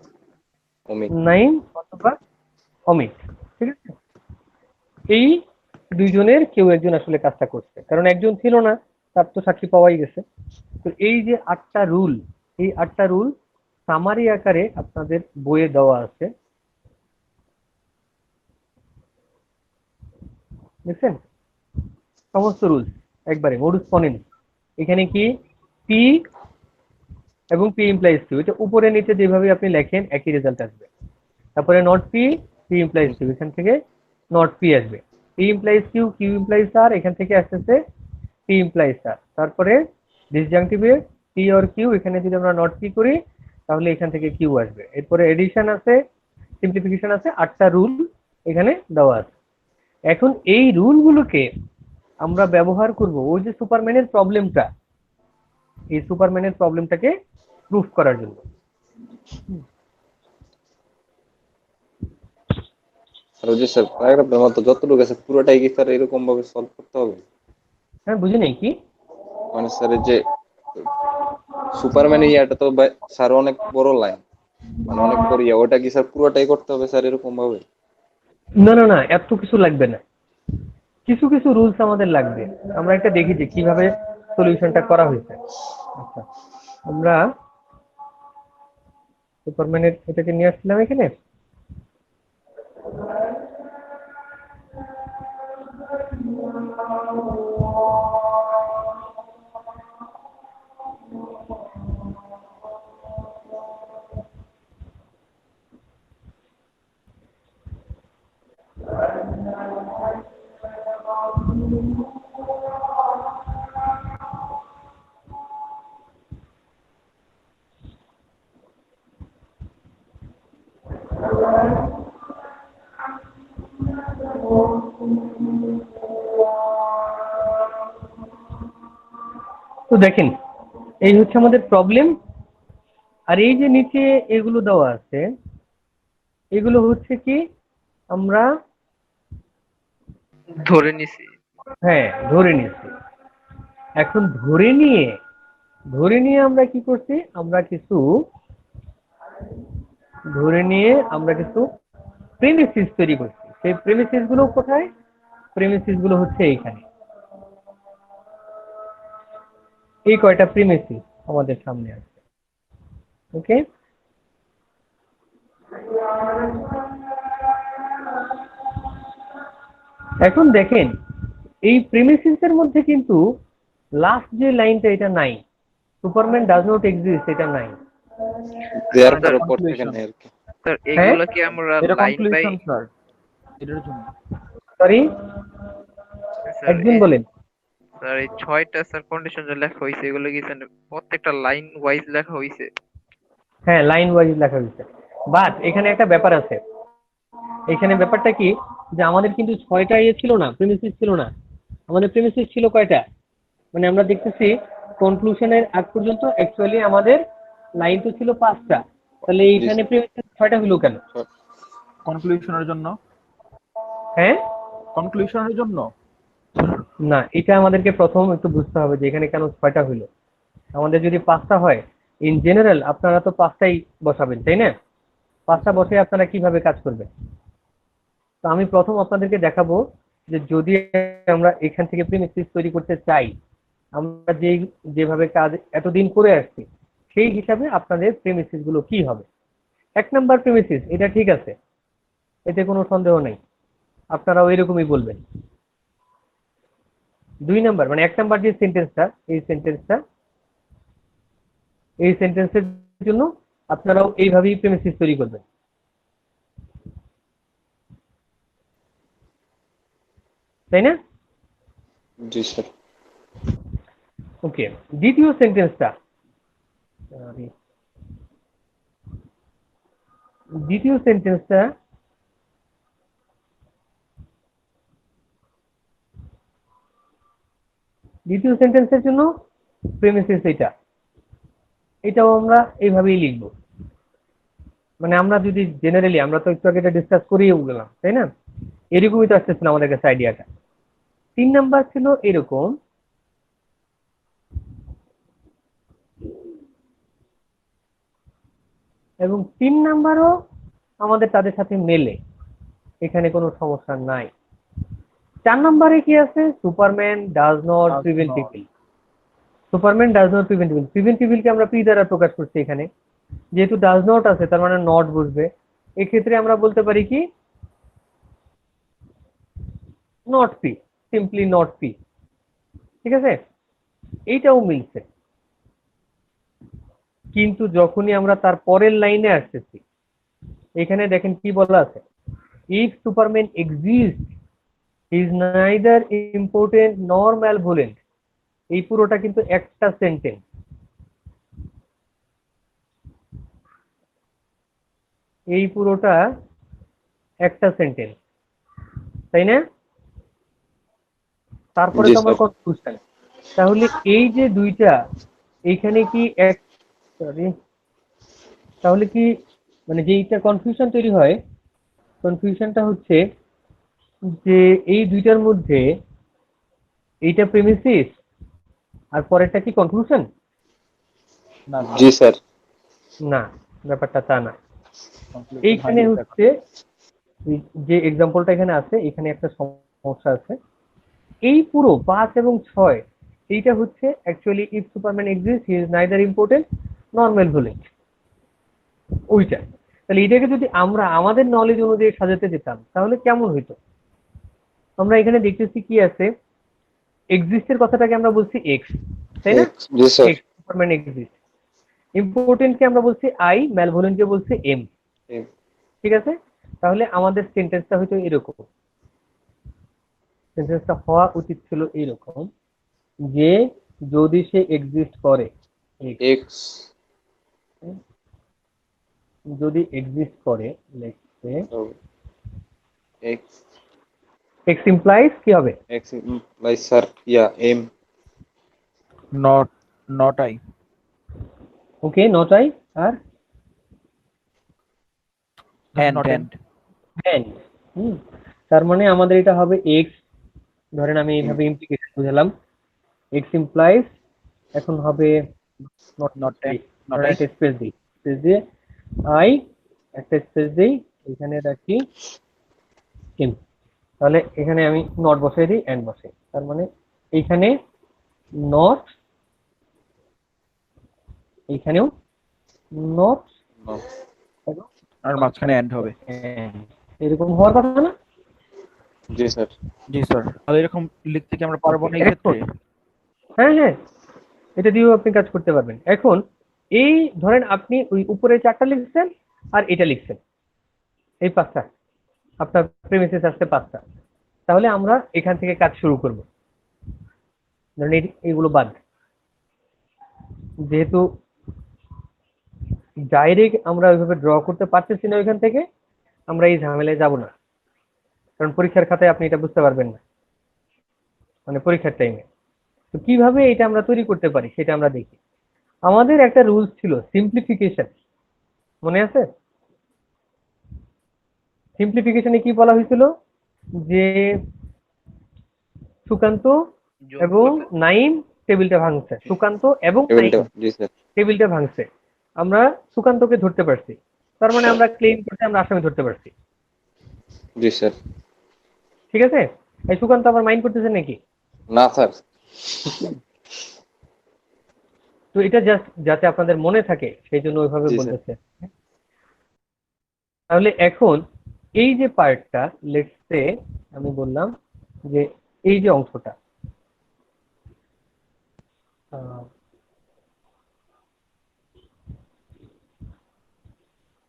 [SPEAKER 2] অমিত।
[SPEAKER 1] নাইম অথবা অমিত, ঠিক আছে? এই দুইজনের কেউ একজন আসলে কাজটা করছে, কারণ একজন ছিল না, তার তো সাক্ষী পাওয়াই গেছে। তো এই যে 8টা রুল, এই 8টা রুল সামারি আকারে আপনাদের বইয়ে দেওয়া আছে, দেখছেন? সমস্ত রুলস একবারে মডুস পনেন্স। এখানে কি পি এবং পি ইমপ্লাইজ কিউ, এটা উপরে নিচে যেভাবে আপনি লেখেন একই রেজাল্ট আসবে। তারপরে not P, P implies Q, এখান থেকে নট পি আসবে। P implies Q, Q implies R, এখান থেকে আসতেছে পি ইমপ্লাইজ আর। তারপরে ডিসজাংটিভে পি অর কিউ, এখানে যদি আমরা নট পি করি তাহলে এখান থেকে কিউ আসবে। এরপরে এডিশন আছে, সিম্পলিফিকেশন আছে, 8টা রুল এখানে দেওয়া আছে। এখন এই রুলগুলোকে আমরা ব্যবহার করব ওই যে সুপারম্যানের প্রবলেমটা, এই সুপারম্যানের প্রবলেমটাকে প্রুফ করার জন্য।
[SPEAKER 2] আর ওই যে স্যার প্যারাগ্রাফের মতো যতটুকু আছে পুরোটাই কি স্যার এরকম ভাবে সলভ করতে হবে?
[SPEAKER 1] হ্যাঁ, বুঝি নাই কি?
[SPEAKER 2] মানে স্যার এই যে সুপারম্যান ইয়াটা তো স্যার অনেক বড় লাইন, মানে অনেক বড় ইয়া, ওটা কি স্যার পুরোটাই করতে হবে স্যার এরকম ভাবে?
[SPEAKER 1] না না না, এত কিছু লাগবে না, কিছু কিছু রুলস আমাদের লাগবে। আমরা একটা দেখি যে কিভাবে সলিউশনটা করা হয়েছে। আচ্ছা, আমরা সুপারম্যানের এটাকে নিয়ে আসছিলাম এখানে। তো দেখেন, এই হচ্ছে আমাদের প্রবলেম। আর এই যে নিচে এগুলো দেওয়া আছে, এগুলো হচ্ছে কি আমরা
[SPEAKER 3] ধরে নিছি।
[SPEAKER 1] হ্যাঁ ধরে নিয়েছি। এখন ধরে নিয়ে আমরা কি করছি, আমরা কিছু ধরে নিয়ে আমরা কিছু প্রিমিসিস তৈরি করছি। সেই প্রিমিসিস গুলো কোথায়? প্রিমিসিস গুলো হচ্ছে এইখানে। এই কয়টা প্রিমিসিস আমাদের সামনে আছে। ওকে, এখন দেখেন এই প্রিমিসিস এর মধ্যে কিন্তু লাস্ট যে লাইনটা এটা নাই, সুপারম্যান ডাজ নট এক্সিস্ট, এটা নাই।
[SPEAKER 2] দেয়ার
[SPEAKER 3] স্যার
[SPEAKER 2] পর থেকে
[SPEAKER 4] কনক্লুশন,
[SPEAKER 2] নেই আর কি।
[SPEAKER 3] স্যার
[SPEAKER 1] হ্যাঁ,
[SPEAKER 3] এগুলো কি আমরা
[SPEAKER 4] এটা
[SPEAKER 3] লাইন বাই
[SPEAKER 4] কনক্লুশন স্যার, এটার জন্য।
[SPEAKER 1] সরি,
[SPEAKER 3] স্যার
[SPEAKER 1] একজন
[SPEAKER 3] এই
[SPEAKER 1] বলেন।
[SPEAKER 3] স্যার এই 6টা স্যার কন্ডিশন যে লেখা হয়েছে এগুলো কি স্যার প্রত্যেকটা লাইন ওয়াইজ লেখা হয়েছে?
[SPEAKER 1] হ্যাঁ, লাইন ওয়াইজ লেখা হয়েছে, বাট এখানে একটা ব্যাপার আছে। এখানে ব্যাপারটা কি, যে আমাদের কিন্তু 6টা ছিল না, প্রিমিসিস ছিল না। আমাদের প্রিমিসিস ছিল কয়টা? মানে আমরা দেখতেছি কনক্লুশনের আগ পর্যন্ত অ্যাকচুয়ালি আমাদের লাইন তো ছিল 5টা, তাহলে
[SPEAKER 2] জি
[SPEAKER 1] এইখানে
[SPEAKER 2] স্যার।
[SPEAKER 1] প্রিমিসিস 6টা হলো কেন?
[SPEAKER 4] কনক্লুশনের জন্য,
[SPEAKER 1] হ্যাঁ,
[SPEAKER 4] কনক্লুশনের জন্য।
[SPEAKER 1] না, এটা আমাদেরকে প্রথম একটু বুঝতে হবে যে এখানে কেন 6টা হলো। আমাদের যদি 5টা হয়, ইন জেনারেল আপনারা তো 5টাই বসাবেন, তাই না? 5টা বসে আপনারা কিভাবে কাজ করবেন? তো আমি প্রথম আপনাদেরকে দেখাবো যে যদি আমরা এখান থেকে প্রিমিসিস তৈরি করতে চাই, আমরা যেভাবে কাজ এতদিন করে আসছি সেই হিসাবে আপনাদের প্রিমিসিস গুলো কি হবে। 1 নাম্বার প্রিমিসিস, এটা ঠিক আছে, এতে কোনো সন্দেহ নেই, আপনারাও এরকমই বলবেন। 2 নাম্বার, মানে 1 নাম্বার যে সেন্টেন্সটা, এই সেন্টেন্সের জন্য আপনারাও এইভাবেই প্রিমিসিস তৈরি করবেন, তাই না?
[SPEAKER 2] জি স্যার।
[SPEAKER 1] ওকে, দ্বিতীয় সেন্টেন্সটা, দ্বিতীয় সেন্টেন্সটা দ্বিতীয় সেন্টেন্সের জন্য প্রিমিসিস এটাও আমরা এইভাবেই লিখব। মানে আমরা যদি জেনারেলি, আমরা তো একটু আগে এটা ডিসকাস করিয়ে গেলাম, তাই না? এরকমই তো আসতেছিল আমাদের কাছে আইডিয়াটা। 3 নাম্বার ছিল এরকম, এবং 3 নাম্বারও আমাদের তাদের সাথে মেলে, এখানে কোনো সমস্যা নাই। 4 নাম্বারে কি আছে? Superman does not prevent people. Superman does not prevent people, prevent পিপলকে আমরা পি দ্বারা প্রকাশ করছি এখানে, যেহেতু ডাজ নট আছে তার মানে নট বসবে। এক্ষেত্রে আমরা বলতে পারি কি, not P, simply not P. ঠিক আছে, এইটাও মিলছে। কিন্তু যখনই আমরা তার পরের লাইনে আসতেছি, এখানে দেখেন কি বলা আছে, if Superman exist is neither important নর ম্যালভোলেন্ট। এই পুরোটা কিন্তু একটা সেন্টেন্স, এই পুরোটা একটা সেন্টেন্স, তাই না? তারপরে
[SPEAKER 2] জি
[SPEAKER 1] তো আমার
[SPEAKER 2] স্যার।
[SPEAKER 1] কনফিউশন। তাহলে এই যে দুইটা, এইখানে কি এক, সরি, তাহলে কি, মানে যেইটা কনফিউশন তৈরি হয়, কনফিউশনটা হচ্ছে যে এই দুইটার মধ্যে এইটা প্রিমিসিস আর পরেরটা কি কনক্লুশন?
[SPEAKER 4] না
[SPEAKER 2] জি স্যার।
[SPEAKER 1] না, ব্যাপারটা তা না।
[SPEAKER 4] কনক্লুশন
[SPEAKER 1] এইখানে
[SPEAKER 4] হয়নি
[SPEAKER 1] হচ্ছে যে এক্সাম্পলটা এখানে আছে, এখানে একটা সমস্যা আছে। এই পুরো 5 এবং 6, এইটা হচ্ছে actually if Superman exist he is neither important নর ম্যালভোলেন্ট, ওইটা। তাহলে এটাকে যদি আমরা আমাদের নলেজ অনুযায়ী সাজাতে যেতাম তাহলে কেমন হইতো? আমরা এখানে দেখতেছি কি আছে, এক্সিস্টের কথাটাকে আমরা বলছি এক্স, তাই না?
[SPEAKER 2] জি স্যার।
[SPEAKER 1] X, Superman exist. ইম্পর্টেন্টকে আমরা বলছি আই, ম্যালভোলেন্টকে বলছি এম। ঠিক আছে, তাহলে আমাদের সেন্টেন্সটা হয়তো এরকম, সেন্টেন্সটা হওয়া উচিত ছিল এইরকম যে যদি সে এক্সিস্ট করে,
[SPEAKER 2] এক্স।
[SPEAKER 1] যদি এক্সিস্ট করে, let's say
[SPEAKER 2] X.
[SPEAKER 1] X implies কি হবে?
[SPEAKER 2] X by sir yeah M.
[SPEAKER 4] Not, not I.
[SPEAKER 1] Okay, not I, আর
[SPEAKER 4] নট এন্ড।
[SPEAKER 1] এন্ড। তার মানে আমাদের এটা হবে এক্স, ধরেন আমি এইভাবে ইমপ্লিকেশন বুঝালাম, এক্স ইমপ্লাইজ, এখন হবে
[SPEAKER 4] not and, not I.
[SPEAKER 1] Right space দিই, স্পেস দিয়ে আই একটা স্পেস দেই, এখানে রাখি এম। তাহলে এখানে আমি নট বসাই দিই, এন্ড বসাই, তার মানে এইখানে নট, এইখানেও নট,
[SPEAKER 4] আর মাঝখানে এন্ড হবে।
[SPEAKER 1] এরকম হওয়ার কথা না?
[SPEAKER 2] জি স্যার।
[SPEAKER 4] জি স্যার। তাহলে এরকম লিখতে কি আমরা পারবো না এই ক্ষেত্রে?
[SPEAKER 1] হ্যাঁ হ্যাঁ, এটা দিয়েও আপনি কাজ করতে পারবেন। এখন এই ধরেন আপনি ওই উপরে 4টা লিখছেন আর এটা লিখছেন, এই 5টা, আপনার প্রেমিসিস আসছে 5টা, তাহলে আমরা এখান থেকে কাজ শুরু করব। ধরেন এইগুলো বাদ, যেহেতু ডাইরেক্ট আমরা ওইভাবে ড্র করতে পারতেছি না ওইখান থেকে, আমরা এই ঝামেলায় যাব না, কারণ পরীক্ষার খাতায় আপনি এটা বুঝতে পারবেন না, মানে পরীক্ষার টাইমে। তো কিভাবে এটা আমরা তৈরি করতে পারি সেটা আমরা দেখি। আমাদের একটা রুলস ছিল সিম্পলিফিকেশন, মনে আছে? সিম্পলিফিকেশনে কি বলা হয়েছিল, যে সুকান্ত
[SPEAKER 3] যোগ
[SPEAKER 1] এবং
[SPEAKER 3] করতে
[SPEAKER 1] নাইম টেবিলটা ভাঙছে, সুকান্ত এবং
[SPEAKER 2] টেবিলটা,
[SPEAKER 1] নাইম
[SPEAKER 2] জি স্যার।
[SPEAKER 1] টেবিলটা ভাঙছে, আমরা সুকান্তকে ধরতে পারছি, তার মানে আমরা ক্লেম করতে আমরা আসামি ধরতে পারছি।
[SPEAKER 2] জি স্যার।
[SPEAKER 1] ঠিক আছে, এই সুকান্ত আবার মাইন্ড করতেছে নাকি?
[SPEAKER 2] না স্যার।
[SPEAKER 1] তো এটা জাস্ট যাতে আপনাদের মনে থাকে সেই জন্য ওইভাবে
[SPEAKER 2] জি স্যার।
[SPEAKER 1] বলতেছে। তাহলে এখন এই যে পার্টটা, লেটস সে আমি বললাম যে এই যে অংশটা,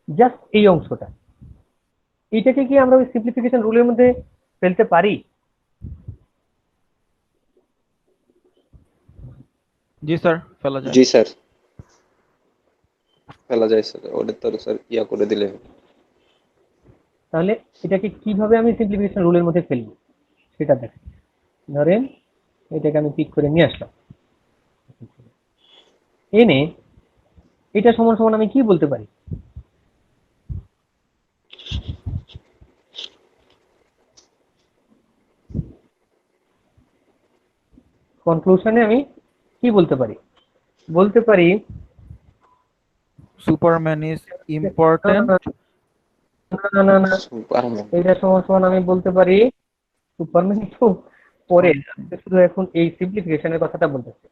[SPEAKER 1] জাস্ট এই অংশটা, এইটাকে কি আমরা ওই সিম্পলিফিকেশন রুলের মধ্যে ফেলতে পারি?
[SPEAKER 4] জি স্যার, ফেলা যায়।
[SPEAKER 2] জি স্যার, ফেলা যায় স্যার। ওটা তো স্যার ইয়া করে দিলে হবে।
[SPEAKER 1] তাহলে এটাকে কিভাবে আমি সিম্পলিফিকেশন রুলের মধ্যে ফেলবো সেটা দেখেন। ধরেন এটাকে আমি পিক করে নিয়ে আসলাম, এনে এটা সমান সমান আমি কি বলতে পারি? কনক্লুশনে আমি কি বলতে পারি? বলতে পারি
[SPEAKER 4] সুপারম্যান ইজ
[SPEAKER 1] না
[SPEAKER 4] ইম্পর্টেন্ট।
[SPEAKER 1] না না না,
[SPEAKER 2] সুপারম্যান।
[SPEAKER 1] এটা সমান সমান আমি বলতে পারি, সুপারম্যান তো পরে, শুধু এখন এই সিম্পলিফিকেশনের কথাটা বলতেছি।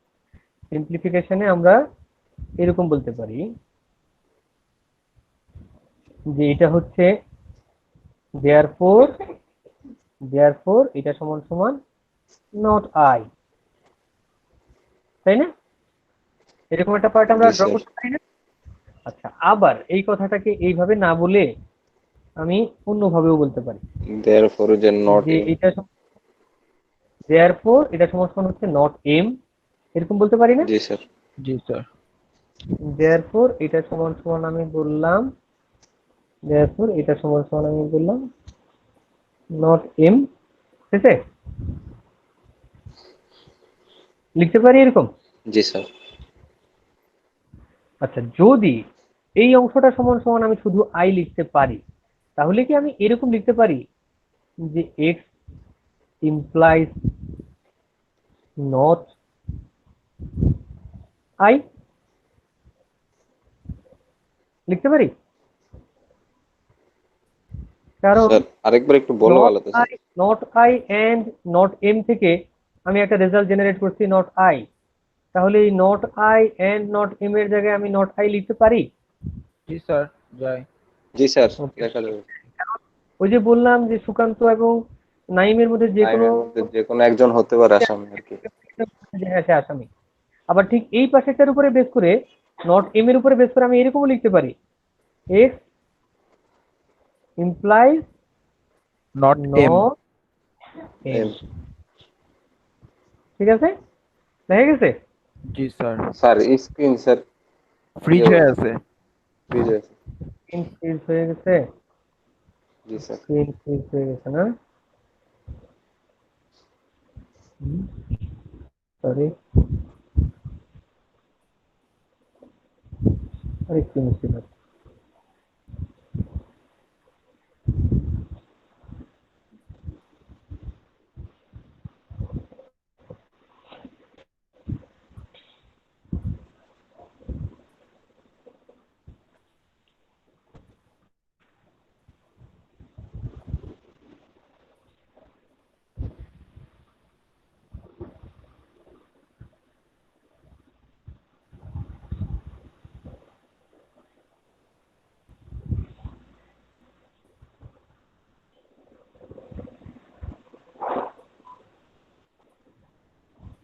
[SPEAKER 1] সিম্পলিফিকেশনে আমরা এরকম বলতে পারি যে এটা হচ্ছে দেয়ারফোর এটা সমান সমান নট আই, তাই না? এরকম একটা পার্ট আমরা
[SPEAKER 2] জি
[SPEAKER 1] ড্র
[SPEAKER 2] স্যার।
[SPEAKER 1] করতে পারি না? আচ্ছা, আবার এই কথাটাকে এইভাবে না বলে আমি অন্যভাবেও বলতে পারি
[SPEAKER 2] দেয়ারফর যে নট
[SPEAKER 1] যে
[SPEAKER 2] ইন।
[SPEAKER 1] এটা দেয়ারফোর এটা সমান সমান হচ্ছে নট এম, এরকম বলতে পারি না?
[SPEAKER 2] জি স্যার।
[SPEAKER 4] জি স্যার।
[SPEAKER 1] দেয়ারফোর এটা সমান সমান আমি বললাম, দেয়ারফোর এটা সমান সমান আমি বললাম নট এম, ঠিক আছে? লিখতে পারি এরকম।
[SPEAKER 2] জি স্যার।
[SPEAKER 1] আচ্ছা, যদি এই অংশটা সমান সমান আমি শুধু আই লিখতে পারি, তাহলে কি আমি এরকম লিখতে পারি যে এক্স ইমপ্লাইজ নট আই, লিখতে পারি? কারণ
[SPEAKER 2] স্যার আরেকবার একটু বলে
[SPEAKER 1] নট
[SPEAKER 2] ভালো তো sir.
[SPEAKER 1] I, not I and not M থেকে আমি একটা রেজাল্ট জেনারেট করছি নট আই, তাহলে এই not I and not M এর জায়গায় আমি নট আই লিখতে পারি।
[SPEAKER 4] জি স্যার, যাই।
[SPEAKER 2] জি স্যার,
[SPEAKER 1] Okay.
[SPEAKER 2] দেখা যাবে।
[SPEAKER 1] ওই যে বললাম যে সুকান্ত এবং নাইমের মধ্যে যে কোনো
[SPEAKER 2] টাইমের মধ্যে যে কোনো একজন হতে পারে আসামি আর কি।
[SPEAKER 1] হ্যাঁ সে আসামি। আবার ঠিক এই পাশেরটার উপরে বেস করে, নট এম এর উপরে বেস করে আমি এরকমও লিখতে পারি, X implies
[SPEAKER 4] not M.
[SPEAKER 1] Not M.
[SPEAKER 2] M.
[SPEAKER 1] ঠিক আছে, দেখে গেছে?
[SPEAKER 4] জি sir.
[SPEAKER 2] Sir screen sir
[SPEAKER 4] freeze হয়ে আছে।
[SPEAKER 2] ফ্রিজ আছে।
[SPEAKER 1] স্ক্রিন ফ্রিজ হয়ে গেছে,
[SPEAKER 2] জি স্যার।
[SPEAKER 1] স্ক্রিন ফ্রিজ হয়ে গেছে না? সরি, আরেকটু মিষ্টি দাও।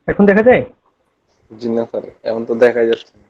[SPEAKER 1] এখন দেখা যায়?
[SPEAKER 2] জি না স্যার, এখন তো দেখাই যাচ্ছে না।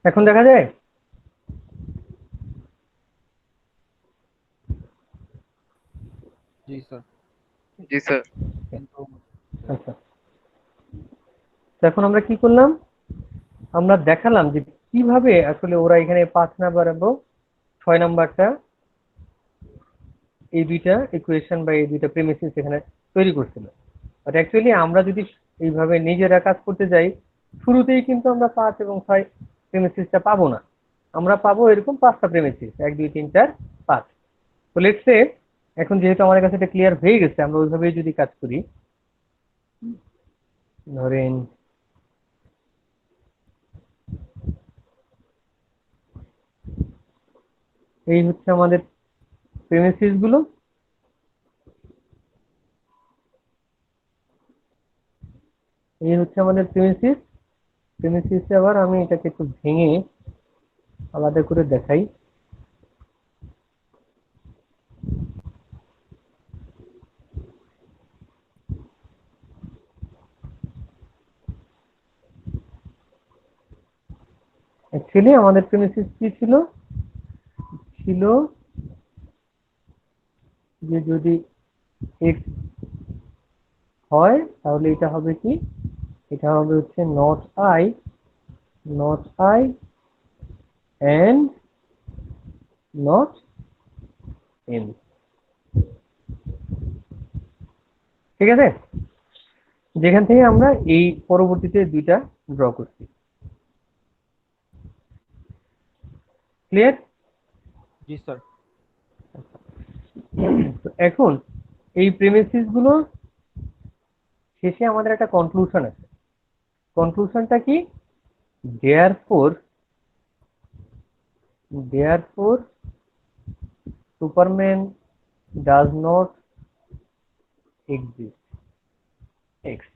[SPEAKER 1] এখন দেখা যায়?
[SPEAKER 4] জি স্যার।
[SPEAKER 3] জি স্যার।
[SPEAKER 4] কিন্তু
[SPEAKER 1] আচ্ছা, তো এখন আমরা কি করলাম? আমরা দেখালাম যে কিভাবে আসলে ওরা এখানে 5 নাম্বার এবং 6 নাম্বারটা এই দুইটা ইকুয়েশন বা এই দুইটা প্রিমিসিস এখানে তৈরি করছিল। বাট অ্যাকচুয়ালি আমরা যদি এইভাবে নিজেরা কাজ করতে যাই, শুরুতেই কিন্তু আমরা 5 এবং 6 প্রিমিসিসটা পাবো না। আমরা পাবো এরকম 5টা প্রিমিসিস, 1 2 3 4 5। তো লেটস সে এখন যেহেতু আমাদের কাছে এটা ক্লিয়ার হয়ে গেছে, আমরা ওইভাবেই যদি কাজ করি, ধরেন এই হচ্ছে আমাদের প্রিমিসিস গুলো, এই হচ্ছে আমাদের প্রিমিসিস। প্রিমিসিসে আবার আমি এটাকে একটু ভেঙে আলাদা করে দেখাই। অ্যাকচুয়ালি আমাদের প্রিমিসিস কি ছিল? ছিল যে যদি x হয় তাহলে এটা হবে কি? এটা হবে হচ্ছে not I and not M. ঠিক আছে? যেখান থেকে আমরা এই পরবর্তীতে দুইটা ড্র করছি। ক্লিয়ার?
[SPEAKER 4] জি স্যার।
[SPEAKER 1] এখন এই প্রিমিসিস গুলো শেষে আমাদের একটা কনক্লুশন আছে। কনক্লুশনটা কি? Therefore Superman does not exist x.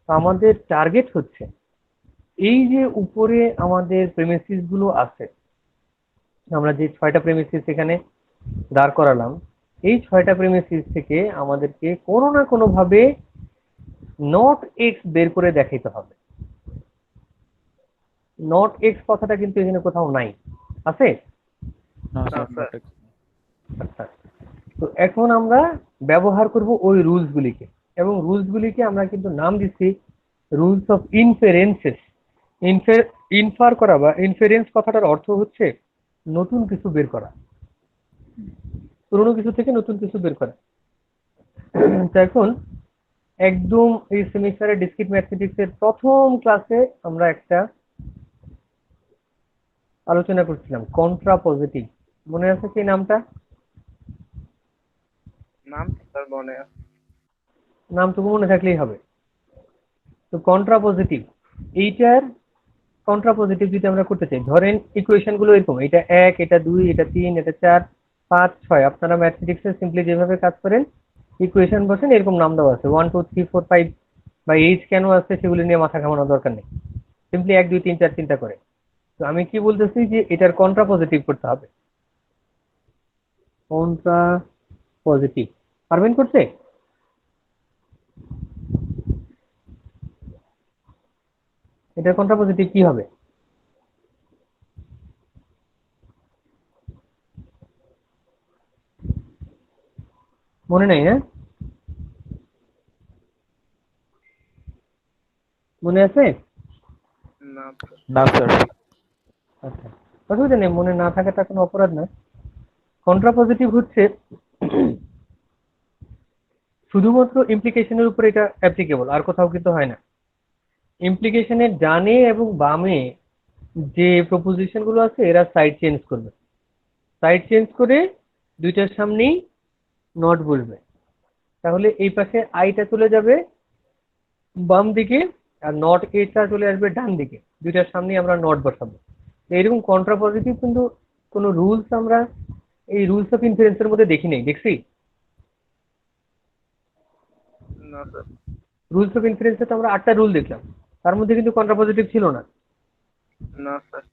[SPEAKER 1] আমাদের টার্গেট হচ্ছে এই যে উপরে আমাদের প্রেমিসিস গুলো আছে, আমরা যে 6টা প্রেমিসিস এখানে দাঁড় করালাম, এই 6টা প্রেমিসিস থেকে আমাদেরকে কোনো না কোনো ভাবে নট এক্স বের করে দেখাইতে হবে। নট এক্স কথাটা কিন্তু এখানে কোথাও নাই, আছে?
[SPEAKER 4] No,
[SPEAKER 3] না
[SPEAKER 4] sir,
[SPEAKER 3] স্যার।
[SPEAKER 4] not X.
[SPEAKER 1] আচ্ছা, তো এখন আমরা ব্যবহার করব ওই রুলস গুলিকে, এবং রুলস গুলিকে আমরা কিন্তু নাম দিচ্ছি রুলস অফ ইনফারেন্সেস। ইনফার করা বা ইনফারেন্স কথাটার অর্থ হচ্ছে নতুন কিছু বের করা, পুরনো কিছু থেকে নতুন কিছু বের করা। তো এখন একদম এই সেমিস্টারের ডিসক্রিট ম্যাথমেটিক্স এর প্রথম ক্লাসে আমরা একটা আলোচনা করছিলাম কন্ট্রা পজিটিভ, মনে আছে কি নামটা?
[SPEAKER 3] নাম স্যার মনে আছে।
[SPEAKER 1] নামটুকু মনে থাকলেই হবে। তো কন্ট্রা পজিটিভ, এইটার কন্ট্রা পজিটিভ যদি আমরা করতে চাই, ধরেন ইকুয়েশন গুলো এরকম, এটা 1, এটা 2, এটা 3, এটা 4, 5, 6, আপনারা ম্যাথমেটিক্সে সিম্পলি যেভাবে কাজ করেন ইকুয়েশন বসেন, এরকম নাম দেওয়া আছে 1 2 3 4 5 বা এইচ কেন আছে সেগুলো নিয়ে মাথা ঘামানোর দরকার নেই, সিম্পলি 1 2 3 4 চিন্তা করে। তো আমি কি বলতেছি যে এটার কন্ট্রা পজিটিভ করতে হবে। কন্ট্রা পজিটিভ পারবেন করতে? এটার কন্ট্রা পজিটিভ কি হবে? মনে নাই? হ্যাঁ, মনে আছে?
[SPEAKER 3] না স্যার।
[SPEAKER 4] No, sir.
[SPEAKER 1] আচ্ছা, অসুবিধা নেই, মনে না থাকাটা কোনো অপরাধ না। কন্ট্রা পজিটিভ হচ্ছে শুধুমাত্র ইমপ্লিকেশনের উপর এটা অ্যাপ্লিকেবল, আর কোথাও কিন্তু হয় না। ইমপ্লিকেশনের ডানে এবং বামে যে প্রপোজিশন গুলো আছে এরা সাইড চেঞ্জ করবে, সাইড চেঞ্জ করে দুইটার সামনেই নট বলবে, তাহলে এই পাশে আইটা চলে যাবে বাম দিকে আর নট এটা চলে আসবে ডান দিকে, দুইটার সামনেই আমরা নট বসাবো। এইরকম কন্ট্রা পজিটিভ কিন্তু কোনো রুলস আমরা এই রুলস অফ ইনফারেন্সের মধ্যে দেখি নাই, দেখছি?
[SPEAKER 3] না স্যার।
[SPEAKER 1] রুলস অফ ইনফারেন্সে তো আমরা 8টা রুল দেখলাম, তার মধ্যে কিন্তু কন্ট্রা পজিটিভ ছিল না।
[SPEAKER 3] না স্যার।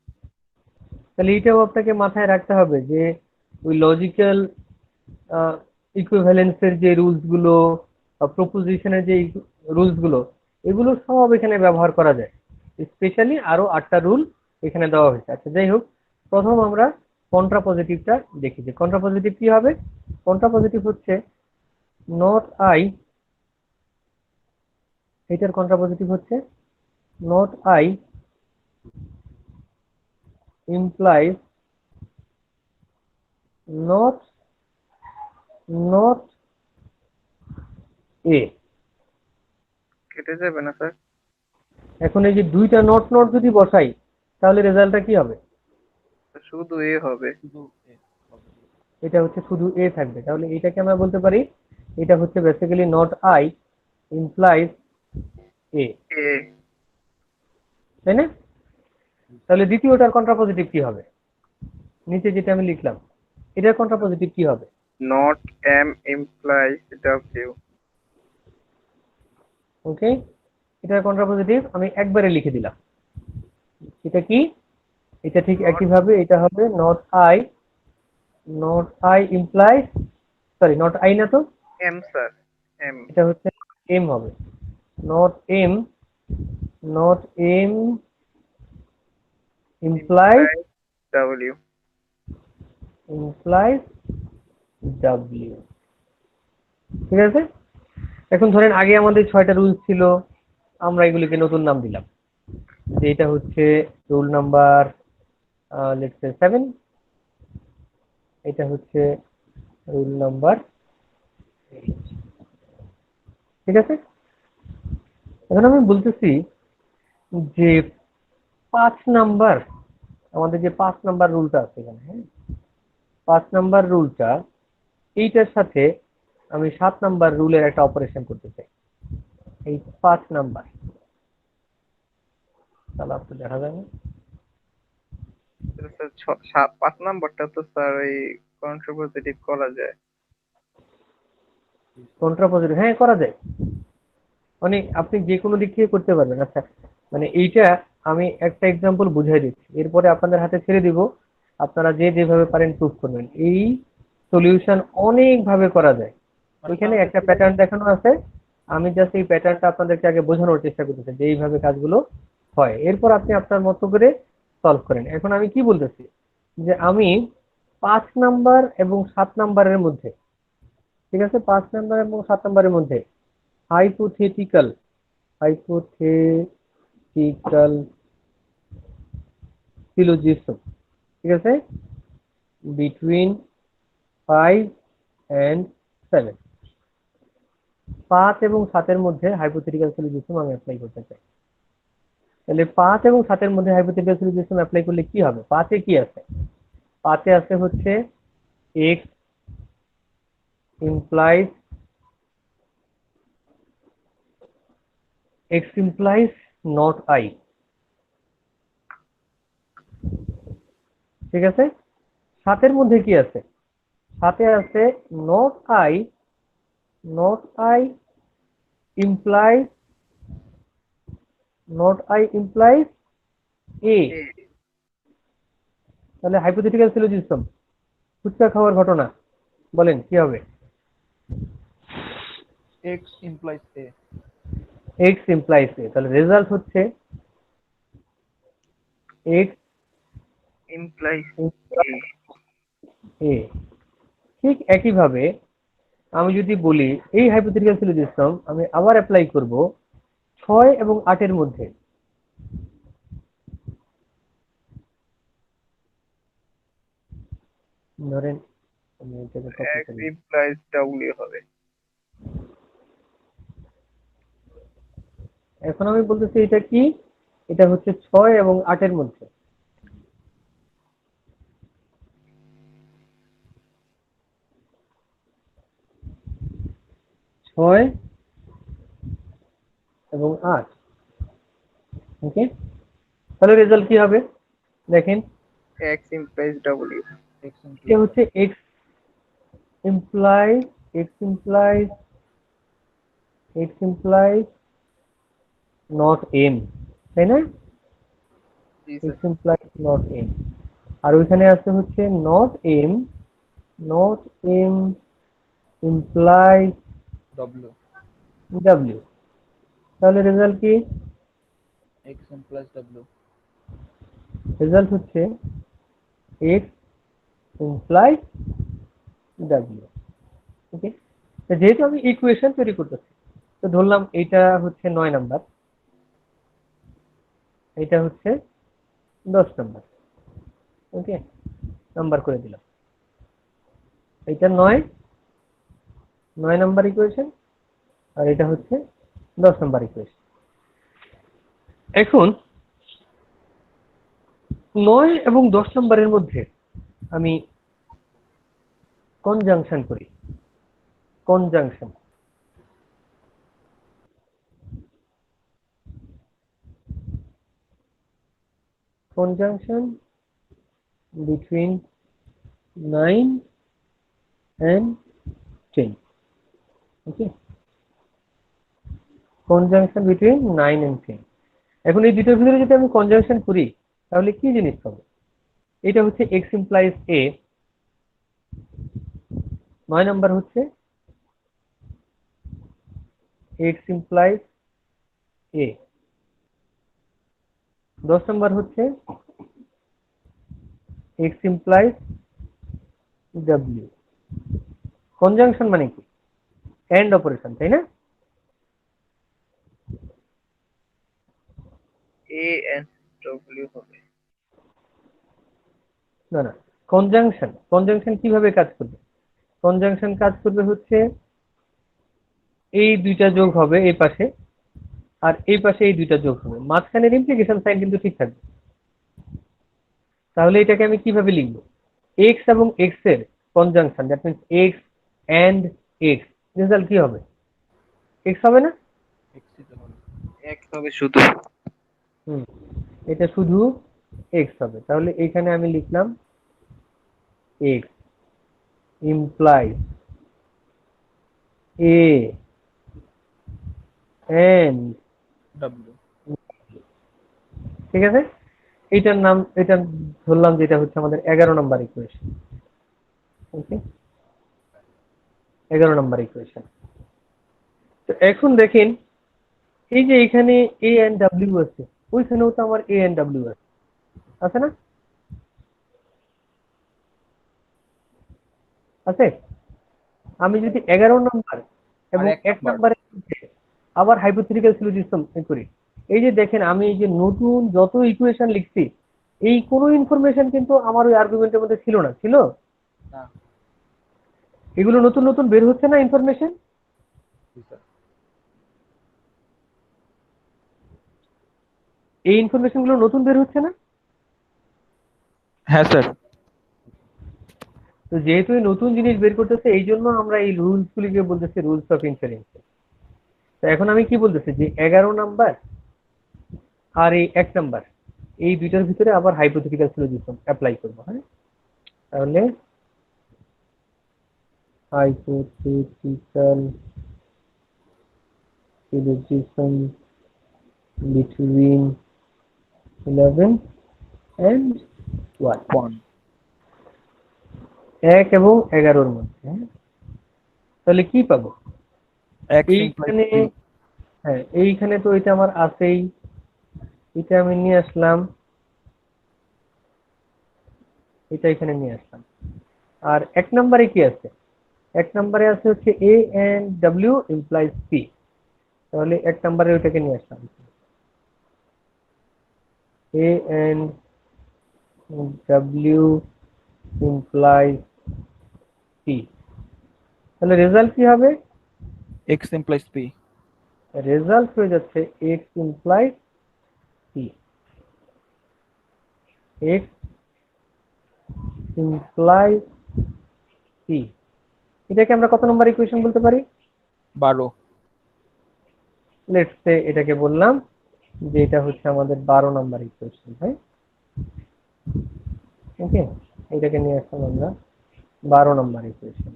[SPEAKER 1] তাহলে এইটাও আপনাকে মাথায় রাখতে হবে যে ওই লজিক্যাল ইকুইভ্যালেন্সের যে রুলস গুলো, প্রপোজিশনের যে রুলস গুলো, এগুলো সব এখানে ব্যবহার করা যায়। স্পেশালি আরো 8টা রুল এখানে দেওয়া হয়েছে। আচ্ছা, যাই হোক, প্রথম আমরা কন্ট্রা পজিটিভটা দেখি যে কন্ট্রা পজিটিভ কি হবে। কন্ট্রা পজিটিভ হচ্ছে নট আই, এটার কন্ট্রা পজিটিভ হচ্ছে not I implies not not a।
[SPEAKER 3] কেটে যাবে না স্যার?
[SPEAKER 1] এখন এই যে দুইটা নট নট যদি বসাই তাহলে রেজাল্টটা কি হবে?
[SPEAKER 3] শুধু এ হবে।
[SPEAKER 1] এটা হচ্ছে শুধু এ থাকবে, তাহলে এটাকে আমরা বলতে পারি এটা হচ্ছে basically not I implies A,
[SPEAKER 3] A.
[SPEAKER 1] তাই না? তাহলে দ্বিতীয়টার কন্ট্রাপজিটিভ কি হবে? নিচে যেটা আমি লিখলাম এটার কন্ট্রাপজিটিভ কি হবে?
[SPEAKER 3] Not M implies W.
[SPEAKER 1] Okay, এটার কন্ট্রাপজিটিভ আমি একবারে লিখে দিলাম। এটা কি? এটা ঠিক একইভাবে এটা হবে not I implies, sorry not I না তো,
[SPEAKER 3] এম স্যার। এম।
[SPEAKER 1] এটা হচ্ছে এম হবে। Not M, not M implies
[SPEAKER 3] W.
[SPEAKER 1] Implies W. ঠিক আছে, এখন ধরেন আগে আমাদের 6টা রুলস ছিল, আমরা এগুলিকে নতুন নাম দিলাম, যে এটা হচ্ছে রুল নাম্বার লেটস সে 7, এটা হচ্ছে রুল নাম্বার 8। ঠিক আছে, এখন আমি বলতেছি যে 5 নাম্বার, আমাদের যে 5 নাম্বার রুলটা আছে এখানে, হ্যাঁ, 5 নাম্বার রুলটা এইটার সাথে আমি 7 নাম্বার রুলের একটা অপারেশন করতে চাই। এই 5 নাম্বার, তাহলে আপনি দেখা যায় না,
[SPEAKER 3] স্যার 5 নাম্বারটা তো স্যার এই কন্ট্রাপজিটিভ করা যায়।
[SPEAKER 1] কন্ট্রাপজিটিভ হ্যাঁ করা যায়, মানে আপনি যে কোনো দিক থেকে করতে পারবেন। আচ্ছা, মানে এইটা আমি একটা এক্সাম্পল বুঝাই দিচ্ছি, এরপরে আপনাদের হাতে ছেড়ে দিব, আপনারা যে যেভাবে পারেন প্রুফ করবেন। এই সলিউশন অনেক ভাবে করা যায়, ওইখানে একটা প্যাটার্ন দেখানো আছে, আমি জাস্ট এই প্যাটার্নটা আপনাদেরকে আগে বোঝানোর চেষ্টা করতেছি যে এইভাবে কাজগুলো হয়, এরপর আপনি আপনার মতো করে সলভ করেন। এখন আমি কি বলতেছি যে আমি 5 নাম্বার এবং 7 নাম্বারের মধ্যে, ঠিক আছে, 5 নাম্বার এবং 7 নাম্বারের মধ্যে হাইপোথেটিক্যাল হাইপোথেটিক্যাল সিলোজিজম, ঠিক আছে, বিটুইন 5 and 7, 5 এবং 7-এর মধ্যে হাইপোথেটিক্যাল সিলোজিজম আমি অ্যাপ্লাই করতে চাই। তাহলে 5 এবং 7-এর মধ্যে হাইপোথেটিক্যাল সিলোজিজম অ্যাপ্লাই করলে কি হবে? 5-এ কি আছে? 5-এ আছে হচ্ছে এক্স ইমপ্লাইজ নট আই, ঠিক আছে। 7-এর মধ্যে কি আছে? 7-এ আছে নট আই ইমপ্লাইজ এ। তাহলে হাইপোথেটিক্যাল সিলোজিজম, ফুচকা খাওয়ার ঘটনা, বলেন কি হবে?
[SPEAKER 4] X implies A.
[SPEAKER 1] X implies এ, তাহলে রেজাল্ট হচ্ছে এক্স
[SPEAKER 3] ইমপ্লাইজ
[SPEAKER 1] এ। ঠিক একইভাবে আমি যদি বলি এই হাইপোথেটিক্যাল সিলোজিজম আমি আবার অ্যাপ্লাই করব 6 এবং 8-এর মধ্যে, ধরেন আমি এটাকে কপি
[SPEAKER 3] এক্স
[SPEAKER 1] করি,
[SPEAKER 3] ইমপ্লাইজ ডাব্লিউ হবে।
[SPEAKER 1] এখন আমি বলতেছি এটা কি, এটা হচ্ছে 6 এবং 8-এর মধ্যে, 6 এবং 8, ওকে। তাহলে রেজাল্ট কি হবে দেখেন,
[SPEAKER 3] এক্স ইমপ্লাইজ ডাব্লিউ।
[SPEAKER 4] X
[SPEAKER 1] এটা
[SPEAKER 4] implies
[SPEAKER 1] হচ্ছে implies X implies not M, তাই না?
[SPEAKER 3] জি sir.
[SPEAKER 1] X implies not M, আর ওইখানে আছে হচ্ছে not M implies
[SPEAKER 4] W.
[SPEAKER 1] W. তাহলে রেজাল্ট কি?
[SPEAKER 4] X implies W.
[SPEAKER 1] রেজাল্ট হচ্ছে এক্স ইমপ্লাইজ ডাব্লিউ, ওকে। যেহেতু আমি ইকুয়েশন তৈরি করতেছি, তো ধরলাম এটা হচ্ছে 9 নাম্বার, এটা হচ্ছে 10 নাম্বার, ওকে, নাম্বার করে দিলাম। এটা 9 নাম্বার ইকুয়েশন, আর এটা হচ্ছে 10 নাম্বার ইকুয়েশন। এখন 9 এবং 10 নাম্বারের মধ্যে আমি কনজাংশন করি, conjunction between 9 and 10, okay, conjunction between 9 and 10। এখন এই দুটোর ভিতরে যদি আমি কনজাংশন করি তাহলে কি জিনিস পাবো? এটা হচ্ছে এক্স ইমপ্লাইজ এ, 9 নাম্বার হচ্ছে এক্স ইমপ্লাইজ এ, 10 নাম্বার হচ্ছে এক্স ইমপ্লাইজ ডাব্লিউ। কনজাংশন মানে কি? এন্ড অপারেশন, তাই না?
[SPEAKER 3] এ এন ডব্লিউ হবে।
[SPEAKER 1] না না, কনজাংশন কিভাবে কাজ করবে? কনজাংশন কাজ করবে হচ্ছে এই দুইটা যোগ হবে এই পাশে, আর এই পাশে এই দুইটা যোগ হবে, মাঝখানের ইমপ্লিকেশন সাইন কিন্তু ঠিক থাকবে। তাহলে এটাকে আমি কিভাবে লিখবো? এক্স এবং এক্স এর conjunction, that means X and X, result কি হবে? এক্স হবে না?
[SPEAKER 4] X is the whole.
[SPEAKER 3] X হবে শুধু।
[SPEAKER 1] হুম, এটা শুধু এক্স হবে। তাহলে এখানে আমি লিখলাম X implies A and
[SPEAKER 4] W.
[SPEAKER 1] ঠিক আছে, এটা ধরলাম যে এটা হচ্ছে আমাদের 11 নম্বর ইকুয়েশন। ওকে, 11 নম্বর ইকুয়েশন। তো এখন দেখেন এই যে এখানে এ এন্ড ডাব্লিউ আছে, ওইখানেও তো আমার এ এন্ড ডাব্লিউ আছে, আছে না? আছে। আমি যদি 11 নম্বর এবং
[SPEAKER 4] আর
[SPEAKER 1] 1 নম্বরের মধ্যে আবার হাইপোথেটিক্যাল সিলোজিজম করি, এই যে দেখেন আমি এই যে নতুন যত ইকুয়েশন লিখছি, এই কোনো ইনফরমেশন কিন্তু আমার ওই আর্গুমেন্টের মধ্যে ছিল না, ছিল?
[SPEAKER 4] না।
[SPEAKER 1] এগুলো নতুন নতুন বের হচ্ছে না ইনফরমেশন?
[SPEAKER 4] জি স্যার।
[SPEAKER 1] এই ইনফরমেশন গুলো নতুন বের হচ্ছে না?
[SPEAKER 4] হ্যাঁ স্যার।
[SPEAKER 1] তো যেহেতু এই নতুন জিনিস বের করতেছে, এই জন্য আমরা এই রুলস গুলিকে বলতেছি রুলস অফ ইনফারেন্স। তো এখন আমি কি বলতেছি যে 11 নাম্বার আর এই 1 নাম্বার, এই দুইটার ভিতরে আবার হাইপোথেটিক্যাল সিলোজিজম অ্যাপ্লাই করব। হ্যাঁ, তাহলে hypothetical syllogism between 11 and 1 1 এবং 11 মধ্যে। হ্যাঁ? তাহলে কি পাবো?
[SPEAKER 4] x implies
[SPEAKER 1] এইখানে,
[SPEAKER 4] p।
[SPEAKER 1] হ্যাঁ এইখানে তো এটা আমার আছেই, এটা আমি নিয়ে আসলাম, এটা এখানে নিয়ে আসলাম। আর 1 নম্বরে কি আছে? 1 নম্বরে আছে হচ্ছে a and w implies p। তাহলে 1 নম্বরে ওইটাকে নিয়ে আসলাম, a and w implies p। তাহলে রেজাল্ট কি হবে?
[SPEAKER 4] x implies p।
[SPEAKER 1] রেজাল্ট হয়ে যাচ্ছে x implies p। x implies p, এটাকে আমরা কত নম্বর ইকুয়েশন বলতে পারি?
[SPEAKER 4] 12।
[SPEAKER 1] লেটস সে এটাকে বললাম যে এটা হচ্ছে আমাদের 12 নম্বর ইকুয়েশন। তাই ওকে, এটাকে নিয়ে আসলাম আমরা 12 নম্বর ইকুয়েশন।